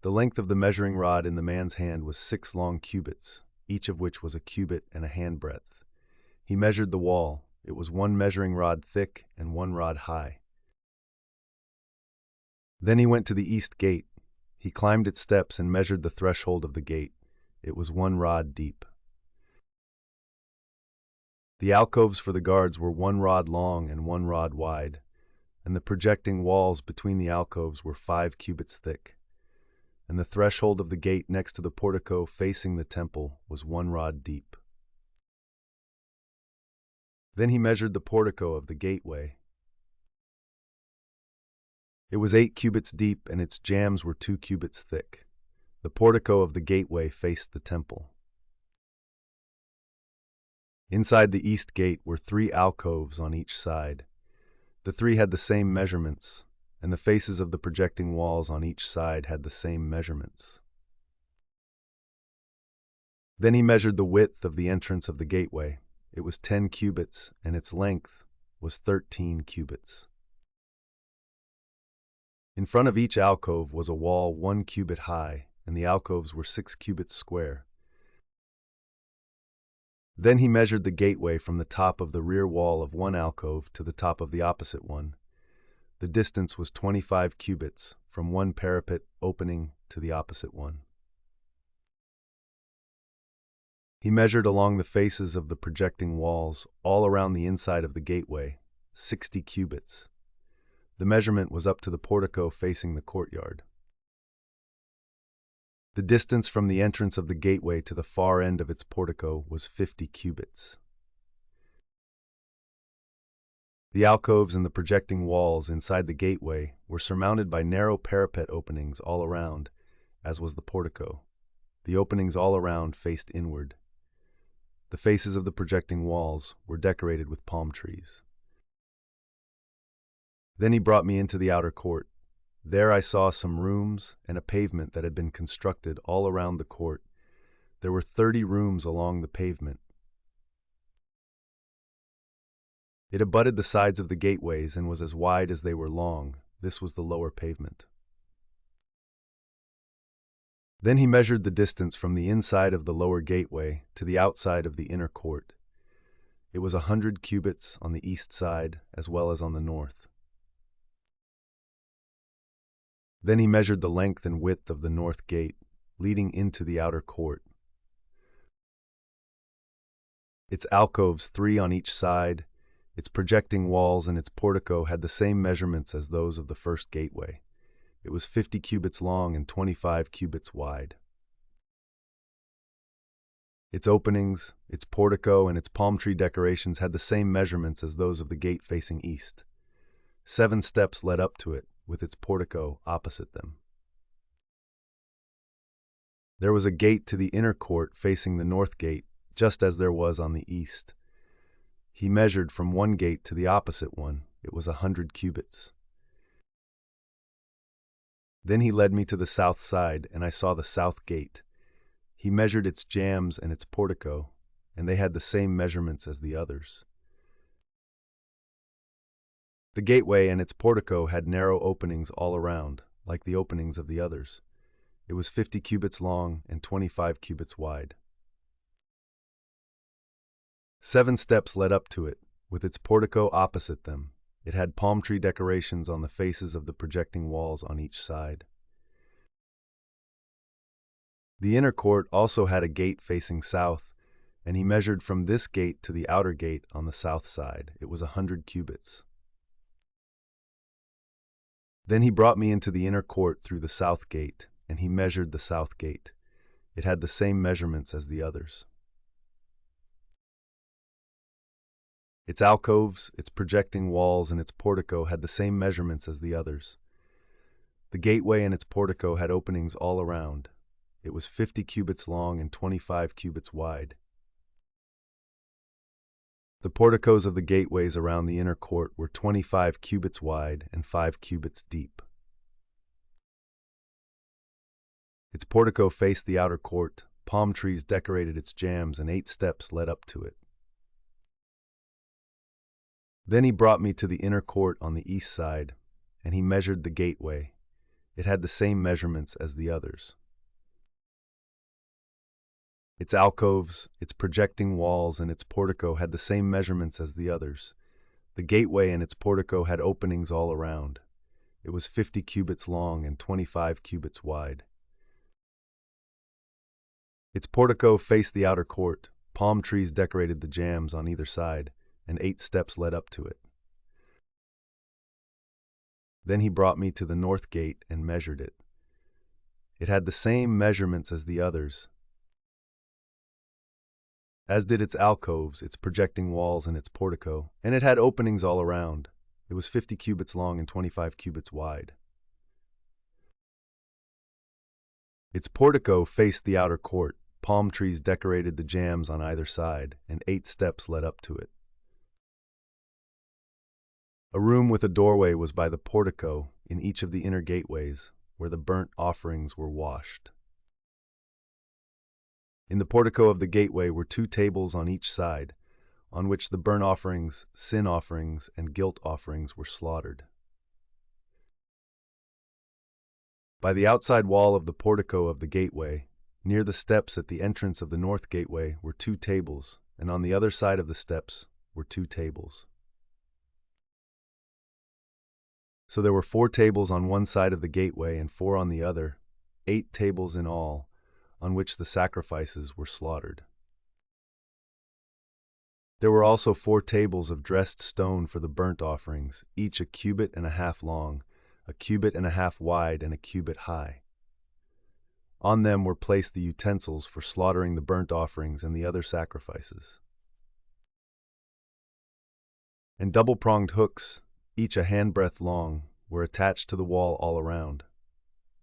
The length of the measuring rod in the man's hand was 6 long cubits, each of which was a cubit and a handbreadth. He measured the wall. It was 1 measuring rod thick and 1 rod high. Then he went to the east gate. He climbed its steps and measured the threshold of the gate. It was 1 rod deep. The alcoves for the guards were 1 rod long and 1 rod wide, and the projecting walls between the alcoves were 5 cubits thick. And the threshold of the gate next to the portico facing the temple was 1 rod deep. Then he measured the portico of the gateway. It was 8 cubits deep, and its jambs were 2 cubits thick. The portico of the gateway faced the temple. Inside the east gate were 3 alcoves on each side. The 3 had the same measurements, and the faces of the projecting walls on each side had the same measurements. Then he measured the width of the entrance of the gateway. It was 10 cubits, and its length was 13 cubits. In front of each alcove was a wall 1 cubit high, and the alcoves were 6 cubits square. Then he measured the gateway from the top of the rear wall of one alcove to the top of the opposite one. The distance was 25 cubits from one parapet opening to the opposite one. He measured along the faces of the projecting walls all around the inside of the gateway, 60 cubits. The measurement was up to the portico facing the courtyard. The distance from the entrance of the gateway to the far end of its portico was 50 cubits. The alcoves and the projecting walls inside the gateway were surmounted by narrow parapet openings all around, as was the portico. The openings all around faced inward. The faces of the projecting walls were decorated with palm trees. Then he brought me into the outer court. There I saw some rooms and a pavement that had been constructed all around the court. There were 30 rooms along the pavement. It abutted the sides of the gateways and was as wide as they were long. This was the lower pavement. Then he measured the distance from the inside of the lower gateway to the outside of the inner court. It was 100 cubits on the east side as well as on the north. Then he measured the length and width of the north gate, leading into the outer court. Its alcoves, 3 on each side, its projecting walls and its portico had the same measurements as those of the first gateway. It was 50 cubits long and 25 cubits wide. Its openings, its portico, and its palm tree decorations had the same measurements as those of the gate facing east. 7 steps led up to it, with its portico opposite them. There was a gate to the inner court facing the north gate, just as there was on the east. He measured from one gate to the opposite one. It was 100 cubits. Then he led me to the south side, and I saw the south gate. He measured its jambs and its portico, and they had the same measurements as the others. The gateway and its portico had narrow openings all around, like the openings of the others. It was 50 cubits long and 25 cubits wide. 7 steps led up to it, with its portico opposite them. It had palm tree decorations on the faces of the projecting walls on each side. The inner court also had a gate facing south, And he measured from this gate to the outer gate on the south side. It was 100 cubits. Then he brought me into the inner court through the south gate, and he measured the south gate. It had the same measurements as the others. Its alcoves, its projecting walls, and its portico had the same measurements as the others. The gateway and its portico had openings all around. It was 50 cubits long and 25 cubits wide. The porticos of the gateways around the inner court were 25 cubits wide and 5 cubits deep. Its portico faced the outer court, palm trees decorated its jambs, and 8 steps led up to it. Then he brought me to the inner court on the east side, and he measured the gateway. It had the same measurements as the others. Its alcoves, its projecting walls, and its portico had the same measurements as the others. The gateway and its portico had openings all around. It was 50 cubits long and 25 cubits wide. Its portico faced the outer court, palm trees decorated the jambs on either side, and 8 steps led up to it. Then he brought me to the north gate and measured it. It had the same measurements as the others, as did its alcoves, its projecting walls, and its portico, and it had openings all around. It was 50 cubits long and 25 cubits wide. Its portico faced the outer court, palm trees decorated the jambs on either side, and 8 steps led up to it. A room with a doorway was by the portico in each of the inner gateways, where the burnt offerings were washed. In the portico of the gateway were 2 tables on each side, on which the burnt offerings, sin offerings, and guilt offerings were slaughtered. By the outside wall of the portico of the gateway, near the steps at the entrance of the north gateway, were 2 tables, and on the other side of the steps were 2 tables. So there were 4 tables on one side of the gateway and 4 on the other, 8 tables in all, on which the sacrifices were slaughtered. There were also 4 tables of dressed stone for the burnt offerings, each a cubit and a half long, a cubit and a half wide, and a cubit high. On them were placed the utensils for slaughtering the burnt offerings and the other sacrifices. And double-pronged hooks, each a handbreadth long, were attached to the wall all around.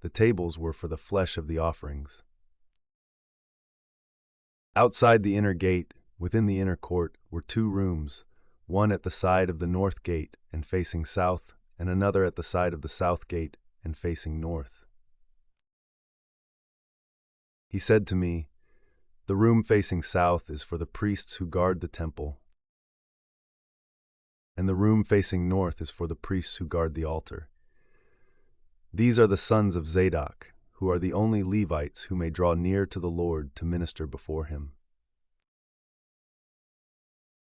The tables were for the flesh of the offerings. Outside the inner gate, within the inner court, were 2 rooms, one at the side of the north gate and facing south, and another at the side of the south gate and facing north. He said to me, "The room facing south is for the priests who guard the temple, and the room facing north is for the priests who guard the altar. These are the sons of Zadok, who are the only Levites who may draw near to the Lord to minister before him."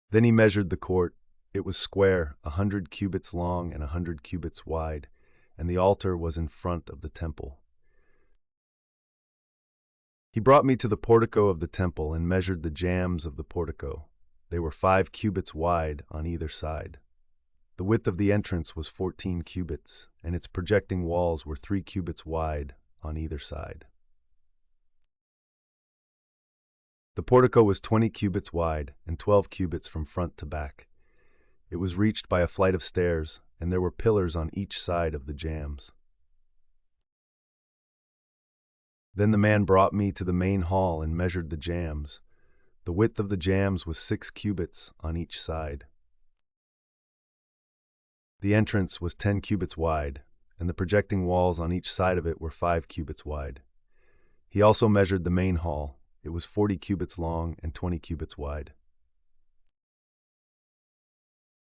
Then he measured the court. It was square, 100 cubits long and 100 cubits wide, and the altar was in front of the temple. He brought me to the portico of the temple and measured the jambs of the portico. They were 5 cubits wide on either side. The width of the entrance was 14 cubits, and its projecting walls were 3 cubits wide on either side. The portico was 20 cubits wide and 12 cubits from front to back. It was reached by a flight of stairs, and there were pillars on each side of the jambs. Then the man brought me to the main hall and measured the jambs. The width of the jambs was 6 cubits on each side. The entrance was 10 cubits wide, and the projecting walls on each side of it were 5 cubits wide. He also measured the main hall. It was 40 cubits long and 20 cubits wide.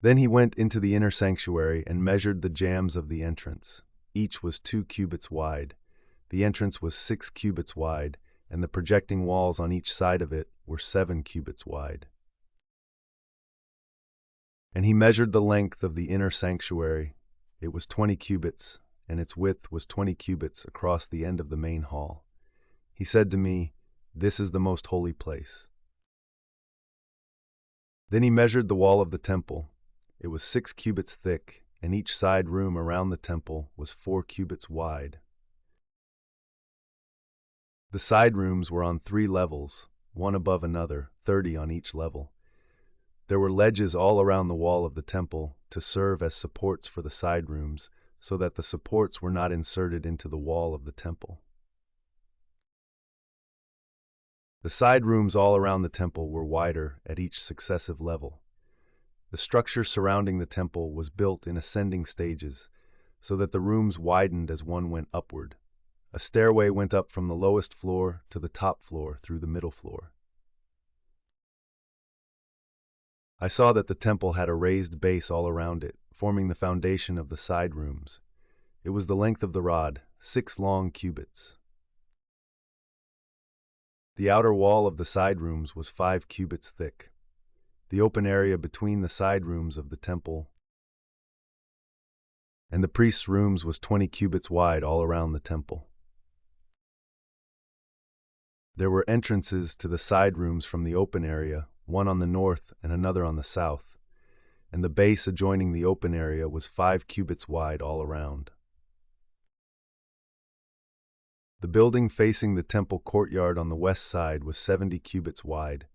Then he went into the inner sanctuary and measured the jambs of the entrance. Each was 2 cubits wide. The entrance was 6 cubits wide, and the projecting walls on each side of it were 7 cubits wide. And he measured the length of the inner sanctuary. It was 20 cubits, and its width was 20 cubits across the end of the main hall. He said to me, "This is the most holy place." Then he measured the wall of the temple. It was 6 cubits thick, and each side room around the temple was 4 cubits wide. The side rooms were on 3 levels, one above another, 30 on each level. There were ledges all around the wall of the temple to serve as supports for the side rooms, so that the supports were not inserted into the wall of the temple. The side rooms all around the temple were wider at each successive level. The structure surrounding the temple was built in ascending stages, so that the rooms widened as one went upward. A stairway went up from the lowest floor to the top floor through the middle floor. I saw that the temple had a raised base all around it, forming the foundation of the side rooms. It was the length of the rod, 6 long cubits. The outer wall of the side rooms was 5 cubits thick. The open area between the side rooms of the temple and the priests' rooms was 20 cubits wide all around the temple. There were entrances to the side rooms from the open area, one on the north and another on the south, and the base adjoining the open area was 5 cubits wide all around. The building facing the temple courtyard on the west side was 70 cubits wide.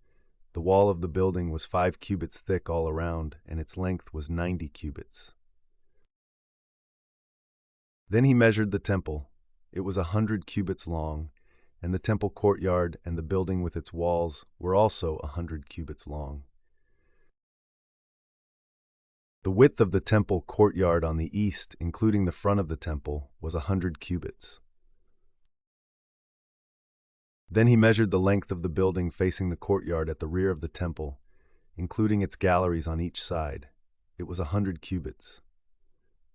The wall of the building was 5 cubits thick all around, and its length was 90 cubits. Then he measured the temple. It was 100 cubits long, and the temple courtyard and the building with its walls were also 100 cubits long. The width of the temple courtyard on the east, including the front of the temple, was 100 cubits. Then he measured the length of the building facing the courtyard at the rear of the temple, including its galleries on each side. It was 100 cubits.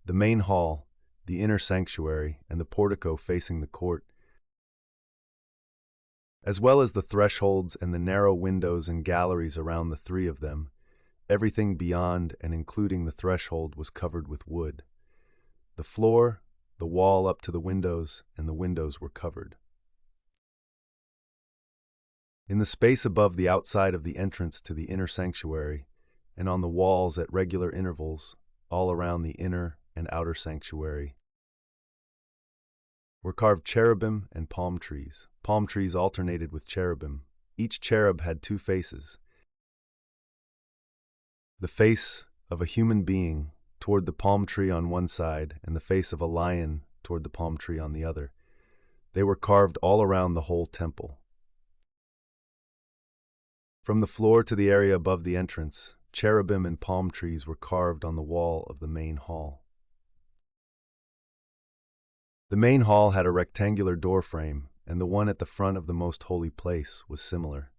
The main hall, the inner sanctuary, and the portico facing the court, as well as the thresholds and the narrow windows and galleries around the 3 of them, everything beyond and including the threshold was covered with wood. The floor, the wall up to the windows, and the windows were covered. In the space above the outside of the entrance to the inner sanctuary, and on the walls at regular intervals, all around the inner and outer sanctuary, were carved cherubim and palm trees. Palm trees alternated with cherubim. Each cherub had 2 faces. The face of a human being toward the palm tree on one side, and the face of a lion toward the palm tree on the other. They were carved all around the whole temple. From the floor to the area above the entrance, cherubim and palm trees were carved on the wall of the main hall. The main hall had a rectangular door frame, and the one at the front of the most holy place was similar.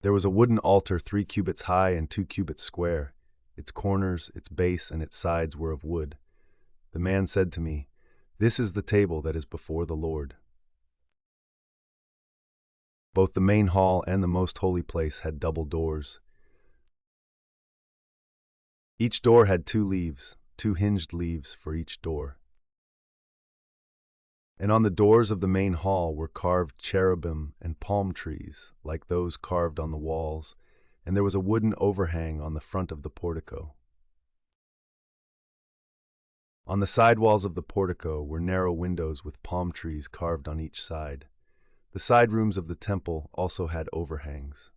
There was a wooden altar 3 cubits high and 2 cubits square. Its corners, its base, and its sides were of wood. The man said to me, "This is the table that is before the Lord." Both the main hall and the most holy place had double doors. Each door had 2 leaves, 2 hinged leaves for each door. And on the doors of the main hall were carved cherubim and palm trees, like those carved on the walls, and there was a wooden overhang on the front of the portico. On the side walls of the portico were narrow windows with palm trees carved on each side. The side rooms of the temple also had overhangs.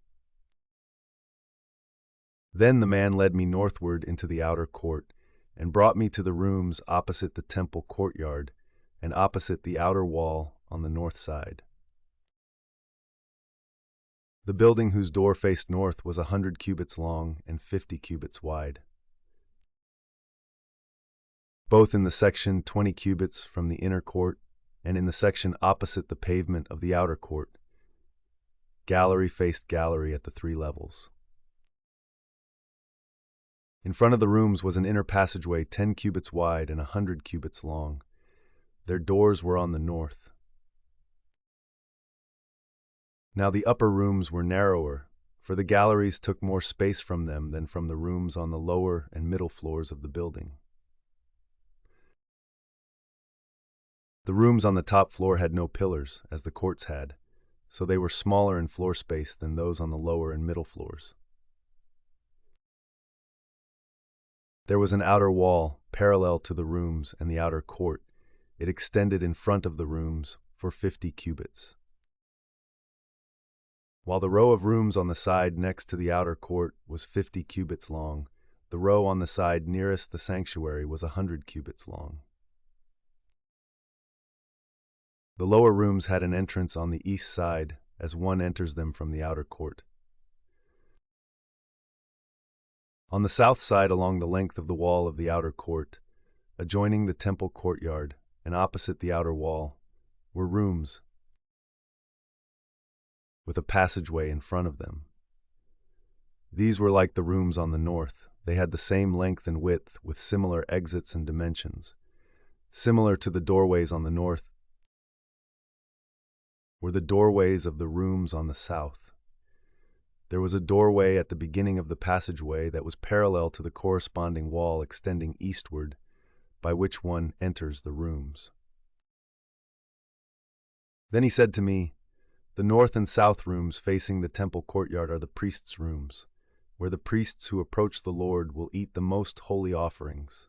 Then the man led me northward into the outer court and brought me to the rooms opposite the temple courtyard and opposite the outer wall on the north side. The building whose door faced north was 100 cubits long and 50 cubits wide. Both in the section 20 cubits from the inner court and in the section opposite the pavement of the outer court. Gallery faced gallery at the 3 levels. In front of the rooms was an inner passageway 10 cubits wide and 100 cubits long. Their doors were on the north. Now the upper rooms were narrower, for the galleries took more space from them than from the rooms on the lower and middle floors of the building. The rooms on the top floor had no pillars, as the courts had, so they were smaller in floor space than those on the lower and middle floors. There was an outer wall parallel to the rooms and the outer court. It extended in front of the rooms for 50 cubits. While the row of rooms on the side next to the outer court was 50 cubits long, the row on the side nearest the sanctuary was 100 cubits long. The lower rooms had an entrance on the east side as one enters them from the outer court. On the south side, along the length of the wall of the outer court, adjoining the temple courtyard and opposite the outer wall, were rooms with a passageway in front of them. These were like the rooms on the north. They had the same length and width with similar exits and dimensions. Similar to the doorways on the north were the doorways of the rooms on the south. There was a doorway at the beginning of the passageway that was parallel to the corresponding wall extending eastward, by which one enters the rooms. Then he said to me, "The north and south rooms facing the temple courtyard are the priests' rooms, where the priests who approach the Lord will eat the most holy offerings.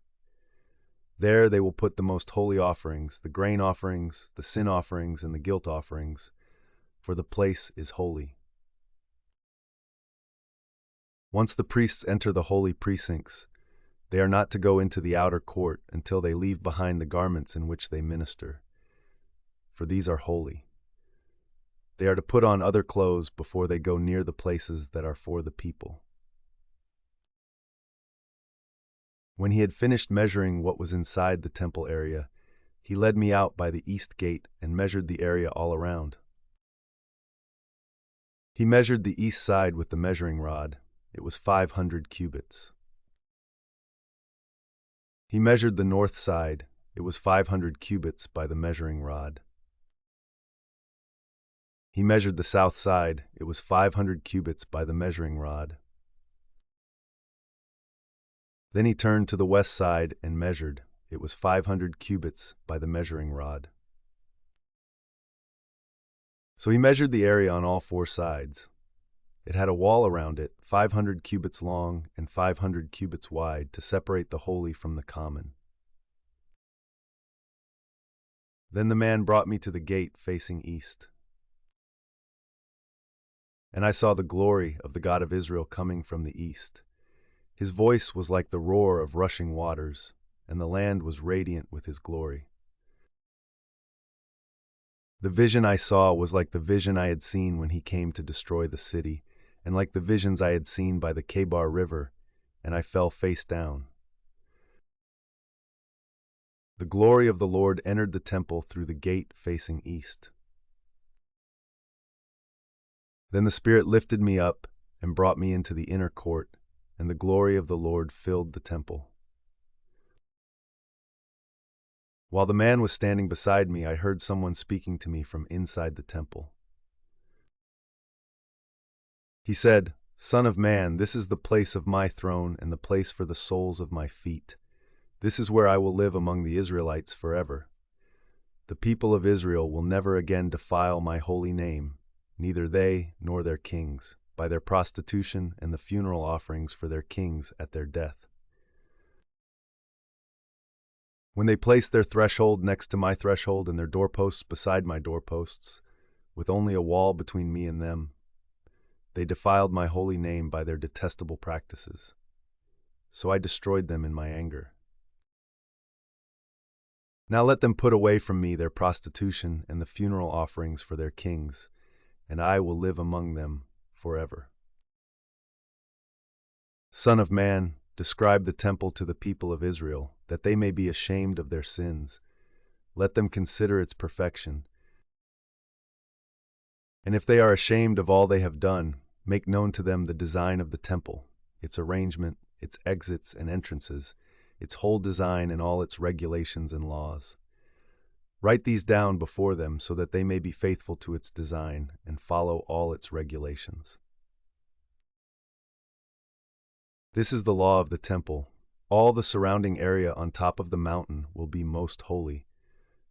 There they will put the most holy offerings, the grain offerings, the sin offerings, and the guilt offerings, for the place is holy. Once the priests enter the holy precincts, they are not to go into the outer court until they leave behind the garments in which they minister, for these are holy. They are to put on other clothes before they go near the places that are for the people." When he had finished measuring what was inside the temple area, he led me out by the east gate and measured the area all around. He measured the east side with the measuring rod. It was 500 cubits. He measured the north side. It was 500 cubits by the measuring rod. He measured the south side. It was 500 cubits by the measuring rod. Then he turned to the west side and measured. It was 500 cubits by the measuring rod. So he measured the area on all four sides. It had a wall around it, 500 cubits long and 500 cubits wide, to separate the holy from the common. Then the man brought me to the gate facing east. And I saw the glory of the God of Israel coming from the east. His voice was like the roar of rushing waters, and the land was radiant with his glory. The vision I saw was like the vision I had seen when he came to destroy the city, and like the visions I had seen by the Kebar River, and I fell face down. The glory of the Lord entered the temple through the gate facing east. Then the Spirit lifted me up and brought me into the inner court, and the glory of the Lord filled the temple. While the man was standing beside me, I heard someone speaking to me from inside the temple. He said, "Son of man, this is the place of my throne and the place for the soles of my feet. This is where I will live among the Israelites forever. The people of Israel will never again defile my holy name, neither they nor their kings, by their prostitution and the funeral offerings for their kings at their death. When they placed their threshold next to my threshold and their doorposts beside my doorposts, with only a wall between me and them, they defiled my holy name by their detestable practices. So I destroyed them in my anger. Now let them put away from me their prostitution and the funeral offerings for their kings, and I will live among them forever." Son of man, describe the temple to the people of Israel, that they may be ashamed of their sins. Let them consider its perfection. And if they are ashamed of all they have done, make known to them the design of the temple, its arrangement, its exits and entrances, its whole design and all its regulations and laws. Write these down before them so that they may be faithful to its design and follow all its regulations. This is the law of the temple. All the surrounding area on top of the mountain will be most holy.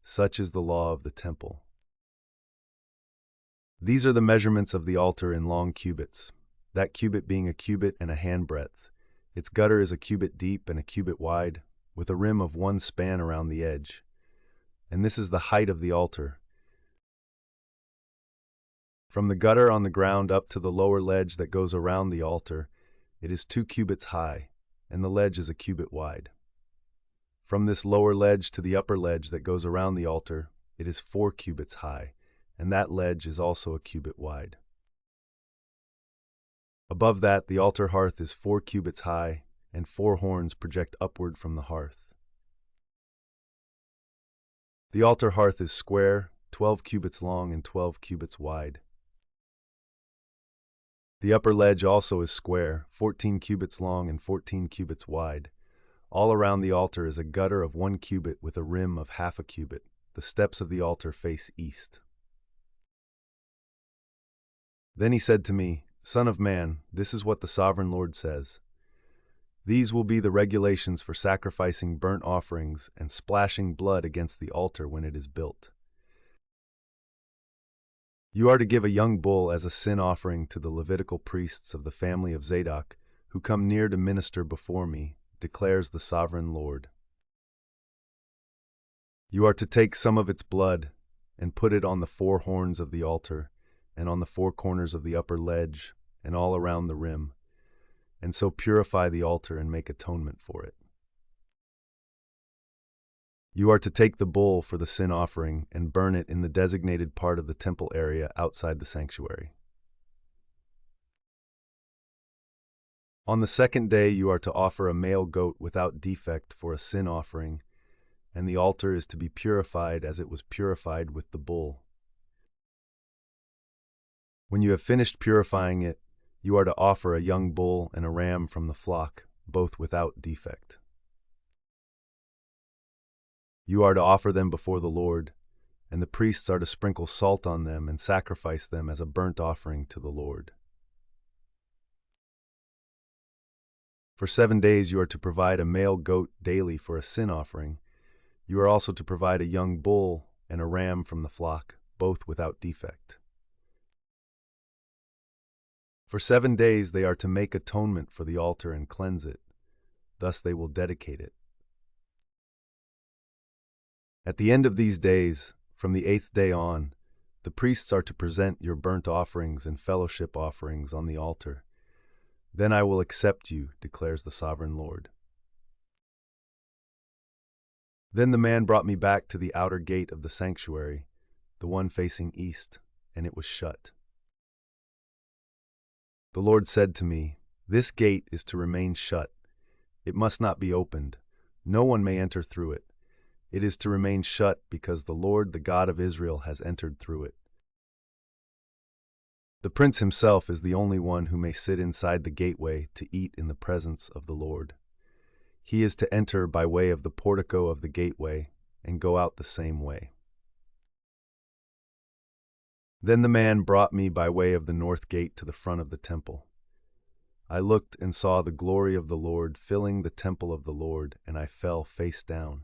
Such is the law of the temple. These are the measurements of the altar in long cubits, that cubit being a cubit and a handbreadth. Its gutter is a cubit deep and a cubit wide, with a rim of 1 span around the edge. And this is the height of the altar. From the gutter on the ground up to the lower ledge that goes around the altar, it is 2 cubits high, and the ledge is a cubit wide. From this lower ledge to the upper ledge that goes around the altar, it is 4 cubits high, and that ledge is also a cubit wide. Above that, the altar hearth is 4 cubits high, and 4 horns project upward from the hearth. The altar hearth is square, 12 cubits long and 12 cubits wide. The upper ledge also is square, 14 cubits long and 14 cubits wide. All around the altar is a gutter of 1 cubit with a rim of half a cubit. The steps of the altar face east. Then he said to me, Son of man, this is what the sovereign Lord says. These will be the regulations for sacrificing burnt offerings and splashing blood against the altar when it is built. You are to give a young bull as a sin offering to the Levitical priests of the family of Zadok, who come near to minister before me, declares the sovereign Lord. You are to take some of its blood and put it on the 4 horns of the altar, and on the 4 corners of the upper ledge, and all around the rim, and so purify the altar and make atonement for it. You are to take the bull for the sin offering and burn it in the designated part of the temple area outside the sanctuary. On the 2nd day you are to offer a male goat without defect for a sin offering, and the altar is to be purified as it was purified with the bull. When you have finished purifying it, you are to offer a young bull and a ram from the flock, both without defect. You are to offer them before the Lord, and the priests are to sprinkle salt on them and sacrifice them as a burnt offering to the Lord. For 7 days you are to provide a male goat daily for a sin offering. You are also to provide a young bull and a ram from the flock, both without defect. For 7 days they are to make atonement for the altar and cleanse it. Thus they will dedicate it. At the end of these days, from the 8th day on, the priests are to present your burnt offerings and fellowship offerings on the altar. Then I will accept you, declares the sovereign Lord. Then the man brought me back to the outer gate of the sanctuary, the one facing east, and it was shut. The Lord said to me, This gate is to remain shut. It must not be opened. No one may enter through it. It is to remain shut because the Lord, the God of Israel, has entered through it. The prince himself is the only one who may sit inside the gateway to eat in the presence of the Lord. He is to enter by way of the portico of the gateway and go out the same way. Then the man brought me by way of the north gate to the front of the temple. I looked and saw the glory of the Lord filling the temple of the Lord, and I fell face down.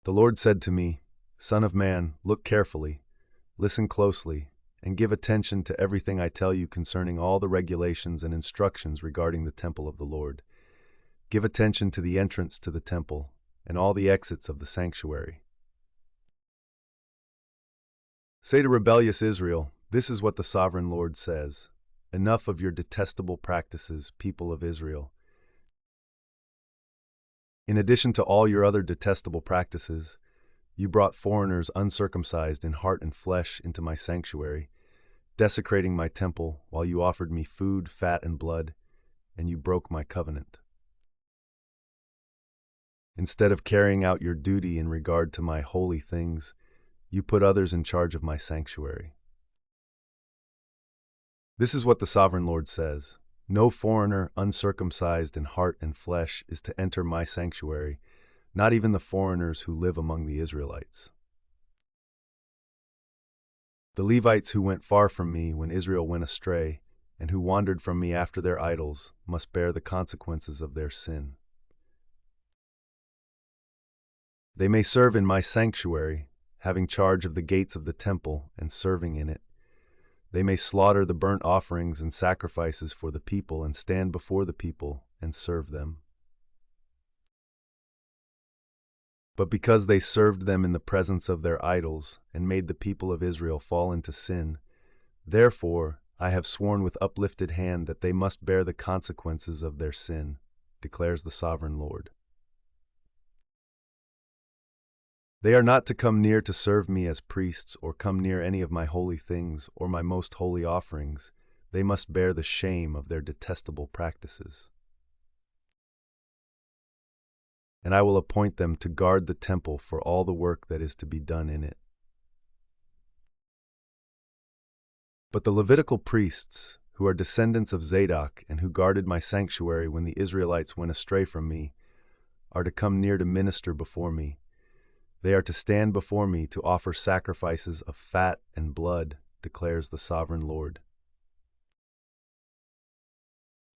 The Lord said to me, Son of man, look carefully, listen closely, and give attention to everything I tell you concerning all the regulations and instructions regarding the temple of the Lord. Give attention to the entrance to the temple and all the exits of the sanctuary. Say to rebellious Israel, This is what the sovereign Lord says. Enough of your detestable practices, people of Israel. In addition to all your other detestable practices, you brought foreigners uncircumcised in heart and flesh into my sanctuary, desecrating my temple while you offered me food, fat, and blood, and you broke my covenant. Instead of carrying out your duty in regard to my holy things, you put others in charge of my sanctuary. This is what the sovereign Lord says. No foreigner uncircumcised in heart and flesh is to enter my sanctuary, not even the foreigners who live among the Israelites. The Levites who went far from me when Israel went astray, and who wandered from me after their idols, must bear the consequences of their sin. They may serve in my sanctuary, having charge of the gates of the temple and serving in it. They may slaughter the burnt offerings and sacrifices for the people and stand before the people and serve them. But because they served them in the presence of their idols and made the people of Israel fall into sin, therefore I have sworn with uplifted hand that they must bear the consequences of their sin, declares the sovereign Lord. They are not to come near to serve me as priests or come near any of my holy things or my most holy offerings. They must bear the shame of their detestable practices. And I will appoint them to guard the temple for all the work that is to be done in it. But the Levitical priests, who are descendants of Zadok and who guarded my sanctuary when the Israelites went astray from me, are to come near to minister before me. They are to stand before me to offer sacrifices of fat and blood, declares the sovereign Lord.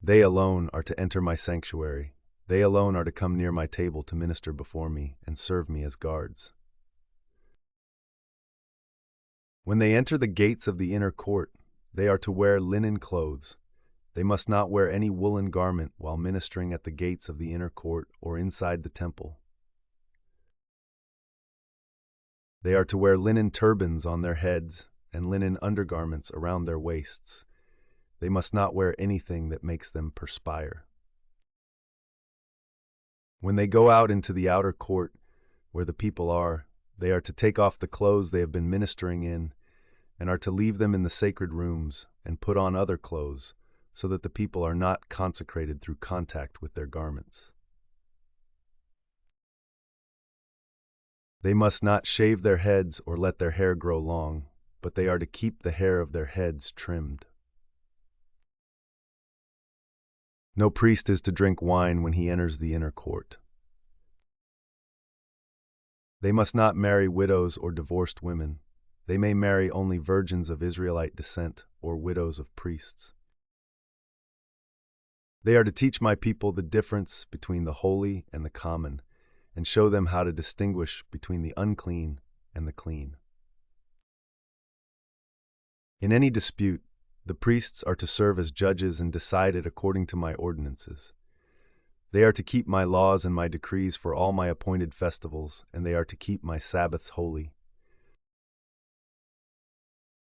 They alone are to enter my sanctuary. They alone are to come near my table to minister before me and serve me as guards. When they enter the gates of the inner court, they are to wear linen clothes. They must not wear any woolen garment while ministering at the gates of the inner court or inside the temple. They are to wear linen turbans on their heads and linen undergarments around their waists. They must not wear anything that makes them perspire. When they go out into the outer court, where the people are, they are to take off the clothes they have been ministering in, and are to leave them in the sacred rooms and put on other clothes, so that the people are not consecrated through contact with their garments. They must not shave their heads or let their hair grow long, but they are to keep the hair of their heads trimmed. No priest is to drink wine when he enters the inner court. They must not marry widows or divorced women. They may marry only virgins of Israelite descent or widows of priests. They are to teach my people the difference between the holy and the common, and show them how to distinguish between the unclean and the clean. In any dispute, the priests are to serve as judges and decide it according to my ordinances. They are to keep my laws and my decrees for all my appointed festivals, and they are to keep my Sabbaths holy.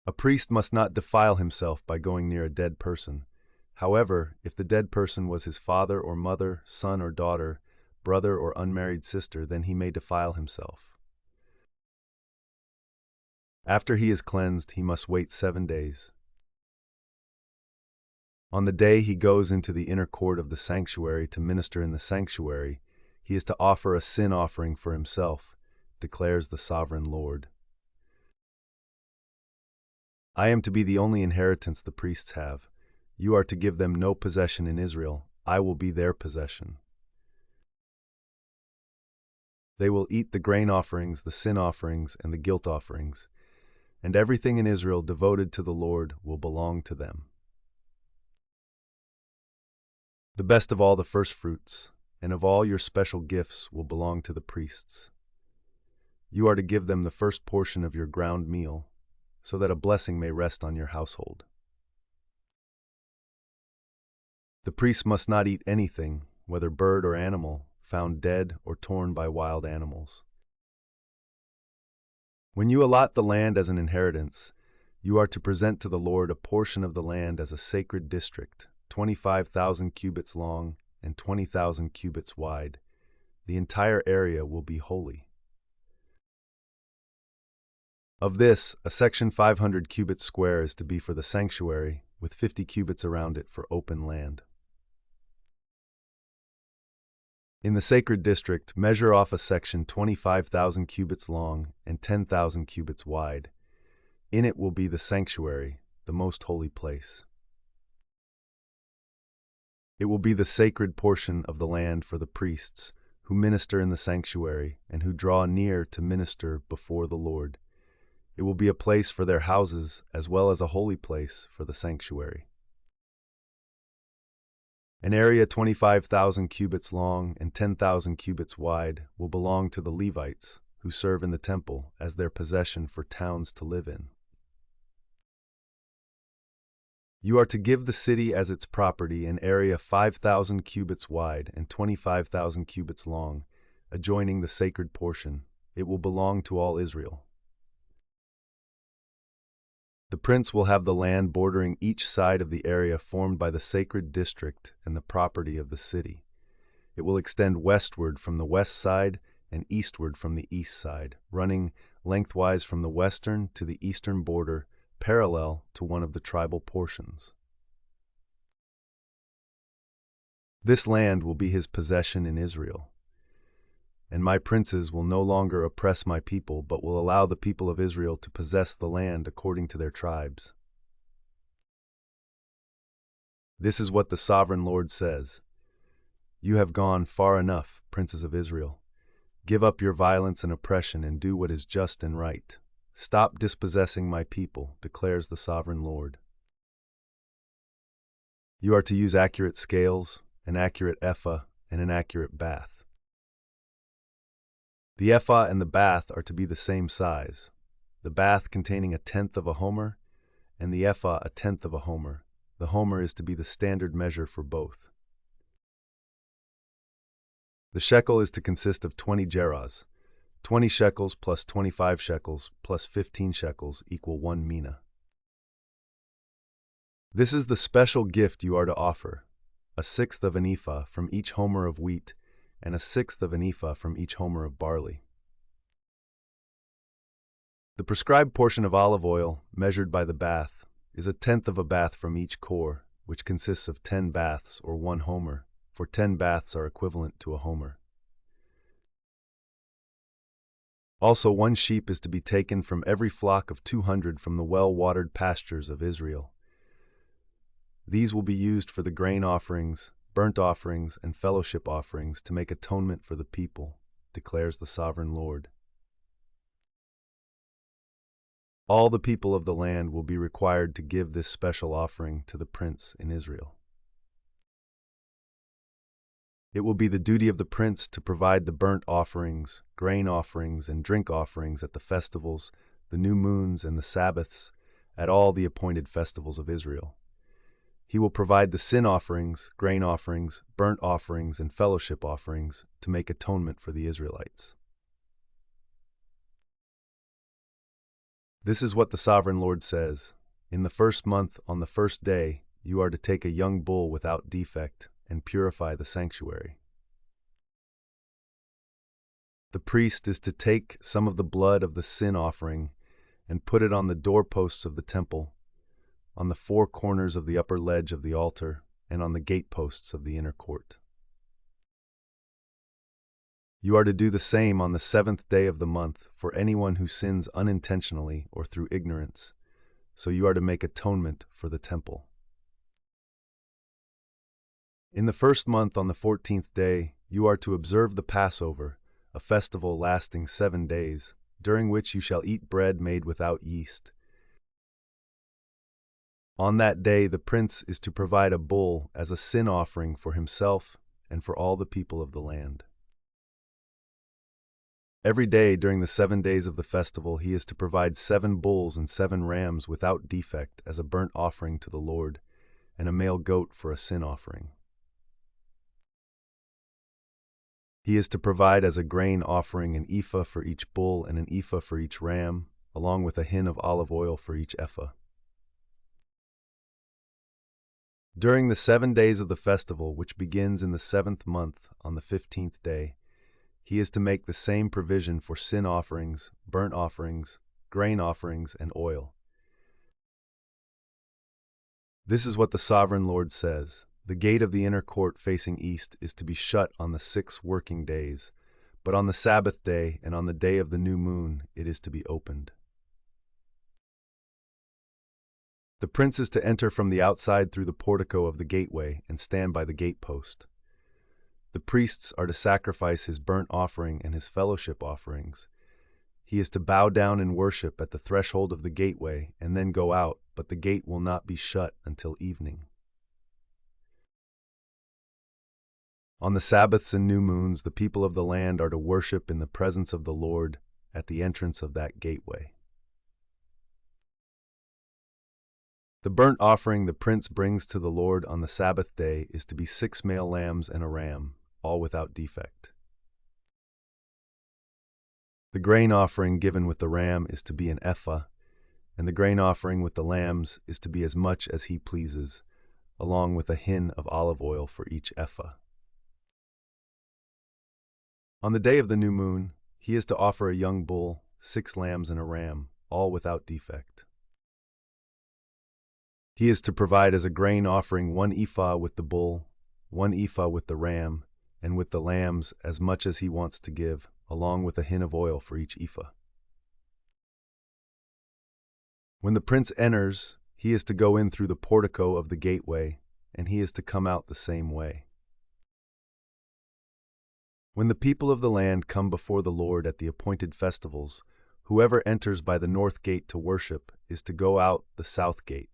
A priest must not defile himself by going near a dead person. However, if the dead person was his father or mother, son or daughter, brother or unmarried sister, then he may defile himself. After he is cleansed, he must wait 7 days. On the day he goes into the inner court of the sanctuary to minister in the sanctuary, he is to offer a sin offering for himself, declares the sovereign Lord. I am to be the only inheritance the priests have. You are to give them no possession in Israel. I will be their possession. They will eat the grain offerings, the sin offerings, and the guilt offerings, and everything in Israel devoted to the Lord will belong to them. The best of all the firstfruits and of all your special gifts will belong to the priests. You are to give them the first portion of your ground meal, so that a blessing may rest on your household. The priests must not eat anything, whether bird or animal, found dead or torn by wild animals. When you allot the land as an inheritance, you are to present to the Lord a portion of the land as a sacred district, 25,000 cubits long and 20,000 cubits wide. The entire area will be holy. Of this, a section 500 cubits square is to be for the sanctuary, with 50 cubits around it for open land. In the sacred district, measure off a section 25,000 cubits long and 10,000 cubits wide. In it will be the sanctuary, the most holy place. It will be the sacred portion of the land for the priests, who minister in the sanctuary and who draw near to minister before the Lord. It will be a place for their houses as well as a holy place for the sanctuary. An area 25,000 cubits long and 10,000 cubits wide will belong to the Levites, who serve in the temple as their possession for towns to live in. You are to give the city as its property an area 5,000 cubits wide and 25,000 cubits long, adjoining the sacred portion. It will belong to all Israel. The prince will have the land bordering each side of the area formed by the sacred district and the property of the city. It will extend westward from the west side and eastward from the east side, running lengthwise from the western to the eastern border, parallel to one of the tribal portions. This land will be his possession in Israel. And my princes will no longer oppress my people, but will allow the people of Israel to possess the land according to their tribes. This is what the sovereign Lord says. You have gone far enough, princes of Israel. Give up your violence and oppression and do what is just and right. Stop dispossessing my people, declares the sovereign Lord. You are to use accurate scales, an accurate ephah, and an accurate bath. The ephah and the bath are to be the same size, the bath containing 1/10 of a homer, and the ephah 1/10 of a homer. The homer is to be the standard measure for both. The shekel is to consist of 20 gerahs. 20 shekels plus 25 shekels plus 15 shekels equal 1 mina. This is the special gift you are to offer, 1/6 of an ephah from each homer of wheat and 1/6 of an ephah from each homer of barley. The prescribed portion of olive oil, measured by the bath, is 1/10 of a bath from each core, which consists of 10 baths or 1 homer, for 10 baths are equivalent to a homer. Also, 1 sheep is to be taken from every flock of 200 from the well-watered pastures of Israel. These will be used for the grain offerings, burnt offerings, and fellowship offerings to make atonement for the people, declares the sovereign Lord. All the people of the land will be required to give this special offering to the prince in Israel. It will be the duty of the prince to provide the burnt offerings, grain offerings, and drink offerings at the festivals, the new moons, and the Sabbaths, at all the appointed festivals of Israel. He will provide the sin offerings, grain offerings, burnt offerings, and fellowship offerings to make atonement for the Israelites. This is what the sovereign Lord says. In the first month, on the first day, you are to take a young bull without defect and purify the sanctuary. The priest is to take some of the blood of the sin offering and put it on the doorposts of the temple, on the 4 corners of the upper ledge of the altar, and on the gateposts of the inner court. You are to do the same on the 7th day of the month for anyone who sins unintentionally or through ignorance, so you are to make atonement for the temple. In the first month on the 14th day, you are to observe the Passover, a festival lasting 7 days, during which you shall eat bread made without yeast. On that day, the prince is to provide a bull as a sin offering for himself and for all the people of the land. Every day during the 7 days of the festival, he is to provide 7 bulls and 7 rams without defect as a burnt offering to the Lord, and a male goat for a sin offering. He is to provide as a grain offering an ephah for each bull and an ephah for each ram, along with a hin of olive oil for each ephah. During the 7 days of the festival, which begins in the 7th month on the 15th day, he is to make the same provision for sin offerings, burnt offerings, grain offerings, and oil. This is what the sovereign Lord says. The gate of the inner court facing east is to be shut on the 6 working days, but on the Sabbath day and on the day of the new moon it is to be opened. The prince is to enter from the outside through the portico of the gateway and stand by the gatepost. The priests are to sacrifice his burnt offering and his fellowship offerings. He is to bow down in worship at the threshold of the gateway and then go out, but the gate will not be shut until evening. On the Sabbaths and new moons, the people of the land are to worship in the presence of the Lord at the entrance of that gateway. The burnt offering the prince brings to the Lord on the Sabbath day is to be 6 male lambs and a ram, all without defect. The grain offering given with the ram is to be an ephah, and the grain offering with the lambs is to be as much as he pleases, along with a hin of olive oil for each ephah. On the day of the new moon, he is to offer a young bull, 6 lambs and a ram, all without defect. He is to provide as a grain offering 1 ephah with the bull, 1 ephah with the ram, and with the lambs as much as he wants to give, along with a hin of oil for each ephah. When the prince enters, he is to go in through the portico of the gateway, and he is to come out the same way. When the people of the land come before the Lord at the appointed festivals, whoever enters by the north gate to worship is to go out the south gate,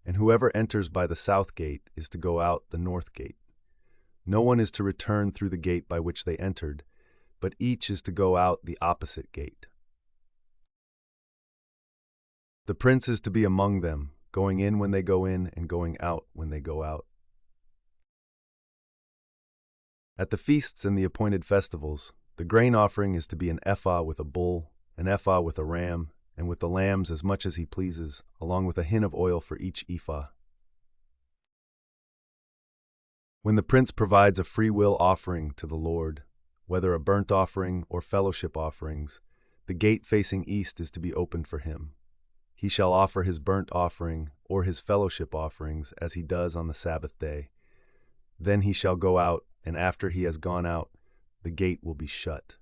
and whoever enters by the south gate is to go out the north gate. No one is to return through the gate by which they entered, but each is to go out the opposite gate. The prince is to be among them, going in when they go in and going out when they go out. At the feasts and the appointed festivals, the grain offering is to be an ephah with a bull, an ephah with a ram, and with the lambs as much as he pleases, along with a hin of oil for each ephah. When the prince provides a free will offering to the Lord, whether a burnt offering or fellowship offerings, the gate facing east is to be opened for him. He shall offer his burnt offering or his fellowship offerings as he does on the Sabbath day. Then he shall go out, and after he has gone out, the gate will be shut.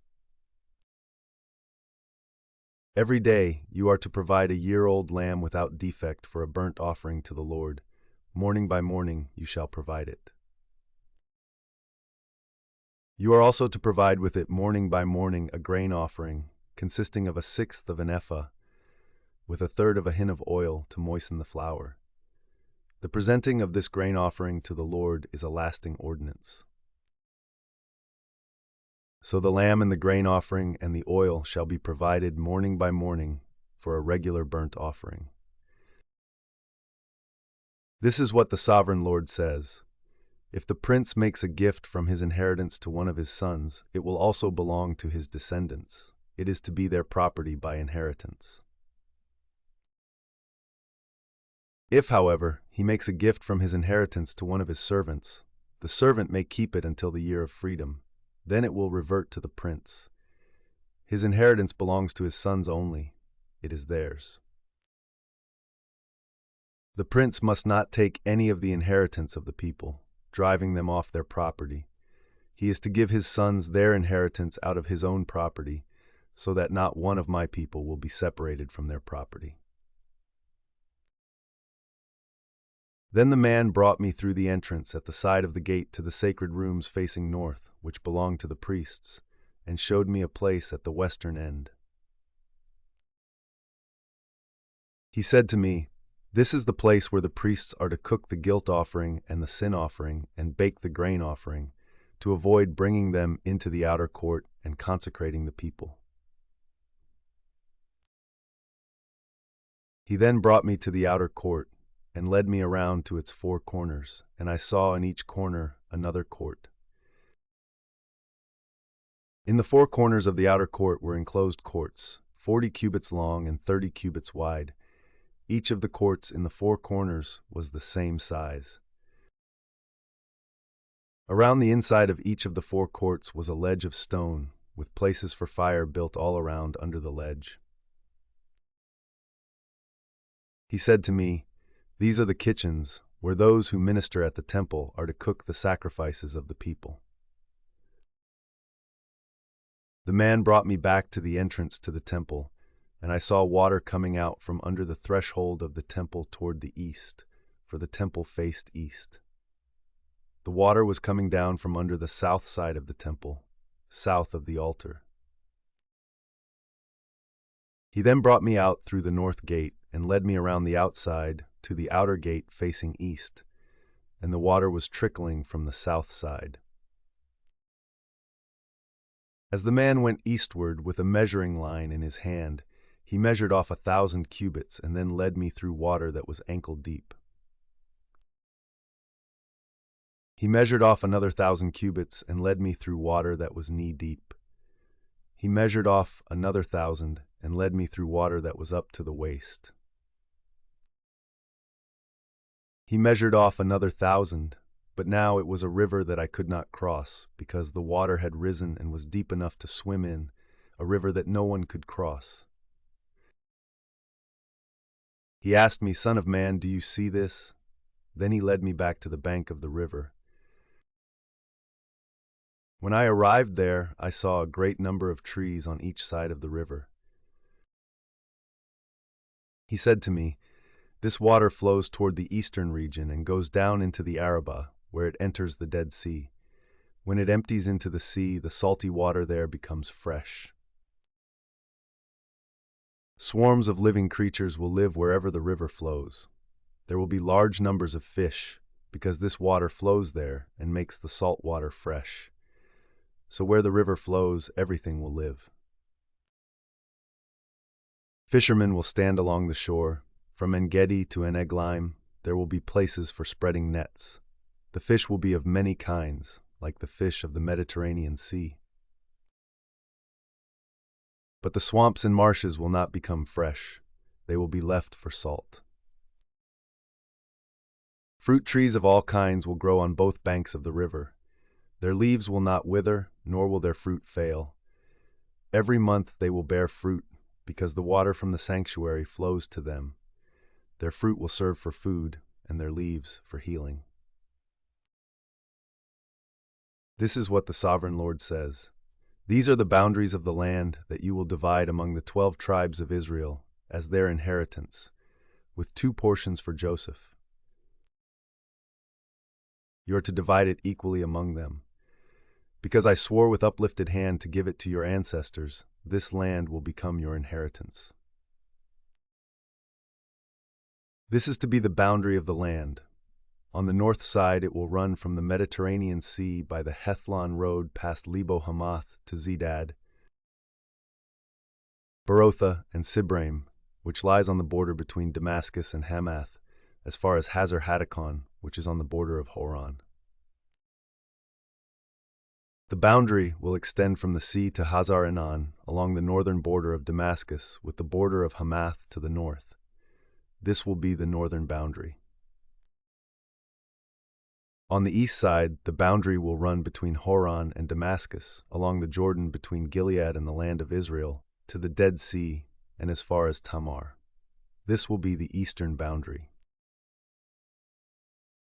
Every day you are to provide a year-old lamb without defect for a burnt offering to the Lord. Morning by morning you shall provide it. You are also to provide with it morning by morning a grain offering, consisting of 1/6 of an ephah, with 1/3 of a hin of oil to moisten the flour. The presenting of this grain offering to the Lord is a lasting ordinance. So the lamb and the grain offering and the oil shall be provided morning by morning for a regular burnt offering. This is what the sovereign Lord says. If the prince makes a gift from his inheritance to one of his sons, it will also belong to his descendants. It is to be their property by inheritance. If, however, he makes a gift from his inheritance to one of his servants, the servant may keep it until the year of freedom. Then it will revert to the prince. His inheritance belongs to his sons only. It is theirs. The prince must not take any of the inheritance of the people, driving them off their property. He is to give his sons their inheritance out of his own property, so that not one of my people will be separated from their property. Then the man brought me through the entrance at the side of the gate to the sacred rooms facing north, which belonged to the priests, and showed me a place at the western end. He said to me, "This is the place where the priests are to cook the guilt offering and the sin offering and bake the grain offering, to avoid bringing them into the outer court and consecrating the people." He then brought me to the outer court, and led me around to its 4 corners, and I saw in each corner another court. In the 4 corners of the outer court were enclosed courts, 40 cubits long and 30 cubits wide. Each of the courts in the 4 corners was the same size. Around the inside of each of the 4 courts was a ledge of stone, with places for fire built all around under the ledge. He said to me, "These are the kitchens where those who minister at the temple are to cook the sacrifices of the people." The man brought me back to the entrance to the temple, and I saw water coming out from under the threshold of the temple toward the east, for the temple faced east. The water was coming down from under the south side of the temple, south of the altar. He then brought me out through the north gate and led me around the outside to the outer gate facing east, and the water was trickling from the south side. As the man went eastward with a measuring line in his hand, he measured off 1,000 cubits and then led me through water that was ankle deep. He measured off another 1,000 cubits and led me through water that was knee deep. He measured off another 1,000 and led me through water that was up to the waist. He measured off another 1,000, but now it was a river that I could not cross, because the water had risen and was deep enough to swim in, a river that no one could cross. He asked me, "Son of man, do you see this?" Then he led me back to the bank of the river. When I arrived there, I saw a great number of trees on each side of the river. He said to me, "This water flows toward the eastern region and goes down into the Arabah, where it enters the Dead Sea. When it empties into the sea, the salty water there becomes fresh. Swarms of living creatures will live wherever the river flows. There will be large numbers of fish, because this water flows there and makes the salt water fresh. So where the river flows, everything will live. Fishermen will stand along the shore. From En-Gedi to En-Eglaim, there will be places for spreading nets. The fish will be of many kinds, like the fish of the Mediterranean Sea. But the swamps and marshes will not become fresh. They will be left for salt. Fruit trees of all kinds will grow on both banks of the river. Their leaves will not wither, nor will their fruit fail. Every month they will bear fruit, because the water from the sanctuary flows to them. Their fruit will serve for food, and their leaves for healing. This is what the Sovereign Lord says. These are the boundaries of the land that you will divide among the 12 tribes of Israel as their inheritance, with 2 portions for Joseph. You are to divide it equally among them. Because I swore with uplifted hand to give it to your ancestors, this land will become your inheritance. This is to be the boundary of the land. On the north side it will run from the Mediterranean Sea by the Hethlon road past Lebo Hamath to Zedad, Berotha, and Sibraim, which lies on the border between Damascus and Hamath, as far as Hazar Hatticon, which is on the border of Horon. The boundary will extend from the sea to Hazar Enan, along the northern border of Damascus, with the border of Hamath to the north. This will be the northern boundary. On the east side, the boundary will run between Horon and Damascus, along the Jordan between Gilead and the land of Israel, to the Dead Sea, and as far as Tamar. This will be the eastern boundary.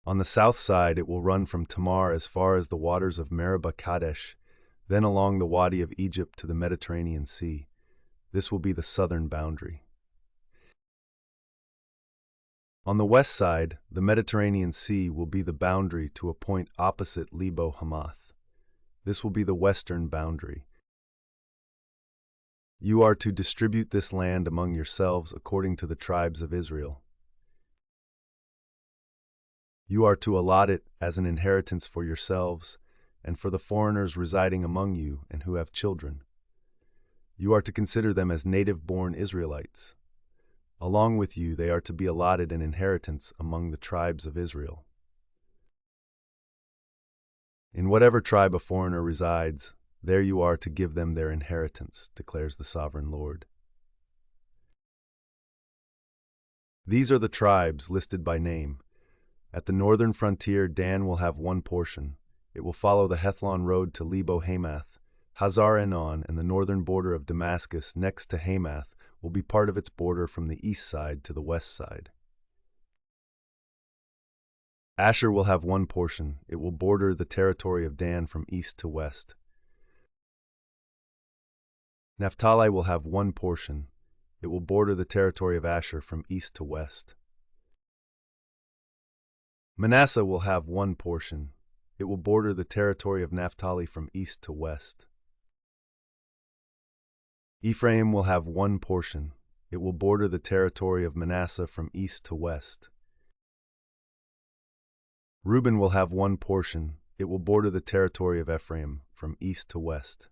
On the south side, it will run from Tamar as far as the waters of Meribah Kadesh, then along the Wadi of Egypt to the Mediterranean Sea. This will be the southern boundary. On the west side, the Mediterranean Sea will be the boundary to a point opposite Lebo Hamath. This will be the western boundary. You are to distribute this land among yourselves according to the tribes of Israel. You are to allot it as an inheritance for yourselves and for the foreigners residing among you and who have children. You are to consider them as native-born Israelites. Along with you, they are to be allotted an inheritance among the tribes of Israel. In whatever tribe a foreigner resides, there you are to give them their inheritance, declares the Sovereign Lord. These are the tribes listed by name. At the northern frontier, Dan will have 1 portion. It will follow the Hethlon road to Lebo Hamath. Hazar Enan and the northern border of Damascus next to Hamath will be part of its border from the east side to the west side. Asher will have 1 portion. It will border the territory of Dan from east to west. Naphtali will have 1 portion. It will border the territory of Asher from east to west. Manasseh will have 1 portion. It will border the territory of Naphtali from east to west. Ephraim will have 1 portion. It will border the territory of Manasseh from east to west. Reuben will have 1 portion. It will border the territory of Ephraim from east to west.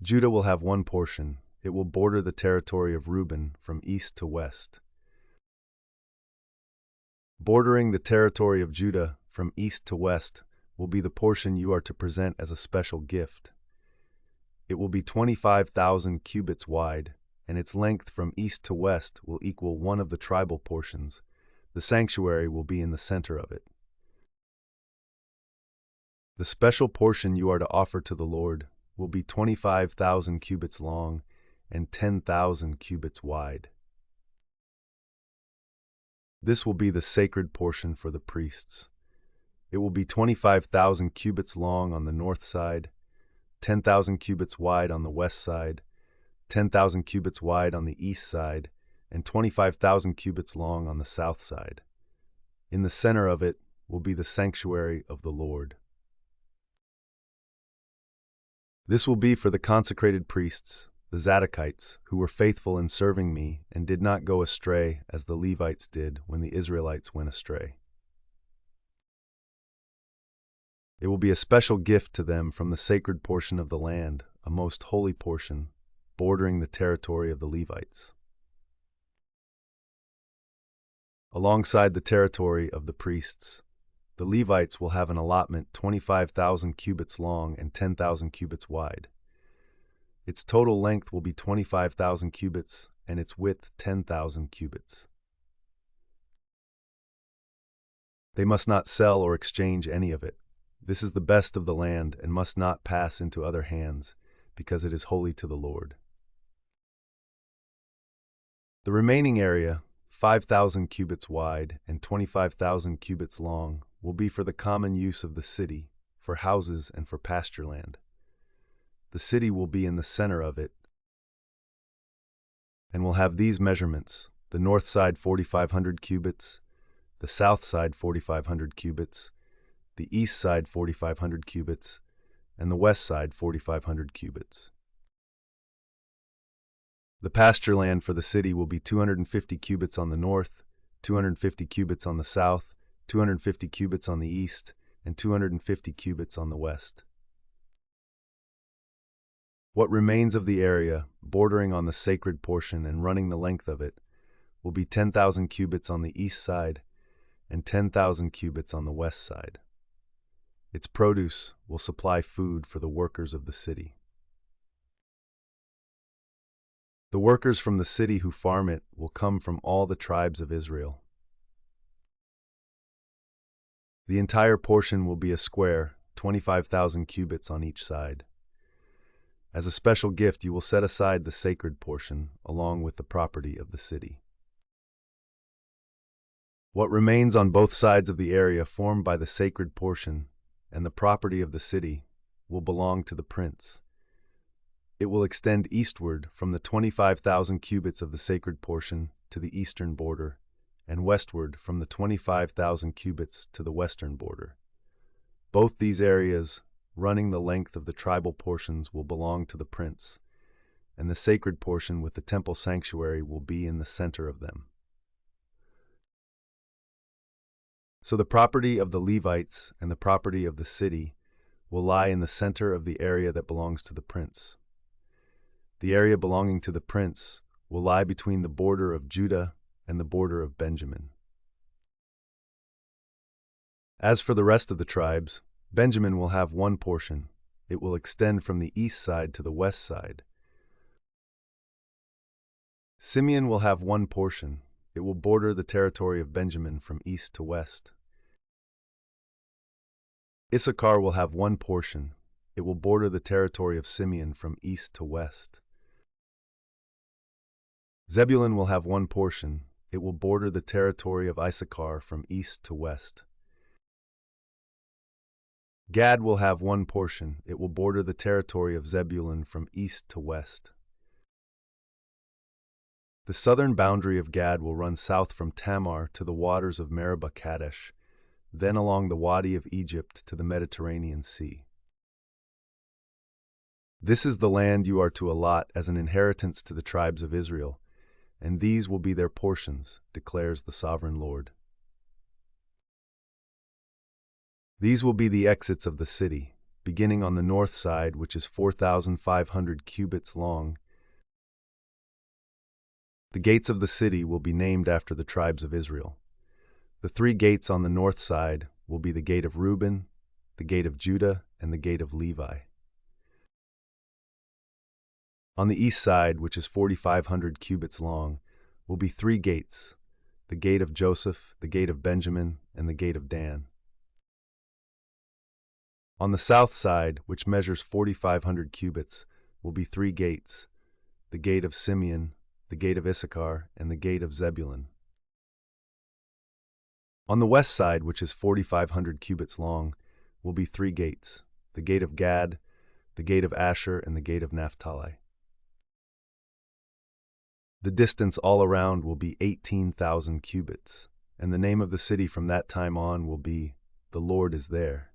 Judah will have one portion. It will border the territory of Reuben from east to west. Bordering the territory of Judah from east to west will be the portion you are to present as a special gift. It will be 25,000 cubits wide, and its length from east to west will equal one of the tribal portions. The sanctuary will be in the center of it. The special portion you are to offer to the Lord will be 25,000 cubits long and 10,000 cubits wide. This will be the sacred portion for the priests. It will be 25,000 cubits long on the north side, 10,000 cubits wide on the west side, 10,000 cubits wide on the east side, and 25,000 cubits long on the south side. In the center of it will be the sanctuary of the Lord. This will be for the consecrated priests, the Zadokites, who were faithful in serving me and did not go astray as the Levites did when the Israelites went astray. It will be a special gift to them from the sacred portion of the land, a most holy portion, bordering the territory of the Levites. Alongside the territory of the priests, the Levites will have an allotment 25,000 cubits long and 10,000 cubits wide. Its total length will be 25,000 cubits and its width 10,000 cubits. They must not sell or exchange any of it. This is the best of the land and must not pass into other hands, because it is holy to the Lord. The remaining area, 5,000 cubits wide and 25,000 cubits long, will be for the common use of the city, for houses and for pasture land. The city will be in the center of it and will have these measurements: the north side 4,500 cubits, the south side 4,500 cubits, the east side 4,500 cubits, and the west side 4,500 cubits. The pasture land for the city will be 250 cubits on the north, 250 cubits on the south, 250 cubits on the east, and 250 cubits on the west. What remains of the area, bordering on the sacred portion and running the length of it, will be 10,000 cubits on the east side and 10,000 cubits on the west side. Its produce will supply food for the workers of the city. The workers from the city who farm it will come from all the tribes of Israel. The entire portion will be a square, 25,000 cubits on each side. As a special gift, you will set aside the sacred portion along with the property of the city. What remains on both sides of the area formed by the sacred portion and the property of the city will belong to the prince. It will extend eastward from the 25,000 cubits of the sacred portion to the eastern border, and westward from the 25,000 cubits to the western border. Both these areas, running the length of the tribal portions, will belong to the prince, and the sacred portion with the temple sanctuary will be in the center of them. So the property of the Levites and the property of the city will lie in the center of the area that belongs to the prince. The area belonging to the prince will lie between the border of Judah and the border of Benjamin. As for the rest of the tribes, Benjamin will have one portion. It will extend from the east side to the west side. Simeon will have one portion. It will border the territory of Benjamin from east to west. Issachar will have one portion. It will border the territory of Simeon from east to west. Zebulun will have one portion. It will border the territory of Issachar from east to west. Gad will have one portion. It will border the territory of Zebulun from east to west. The southern boundary of Gad will run south from Tamar to the waters of Meribah Kadesh, then along the Wadi of Egypt to the Mediterranean Sea. This is the land you are to allot as an inheritance to the tribes of Israel, and these will be their portions, declares the sovereign Lord. These will be the exits of the city. beginning on the north side, which is 4,500 cubits long. The gates of the city will be named after the tribes of Israel. The three gates on the north side will be the gate of Reuben, the gate of Judah, and the gate of Levi. On the east side, which is 4,500 cubits long, will be three gates, the gate of Joseph, the gate of Benjamin, and the gate of Dan. On the south side, which measures 4,500 cubits, will be three gates, the gate of Simeon, the gate of Issachar, and the gate of Zebulun. On the west side, which is 4,500 cubits long, will be three gates, the gate of Gad, the gate of Asher, and the gate of Naphtali. The distance all around will be 18,000 cubits, and the name of the city from that time on will be, "The Lord is there."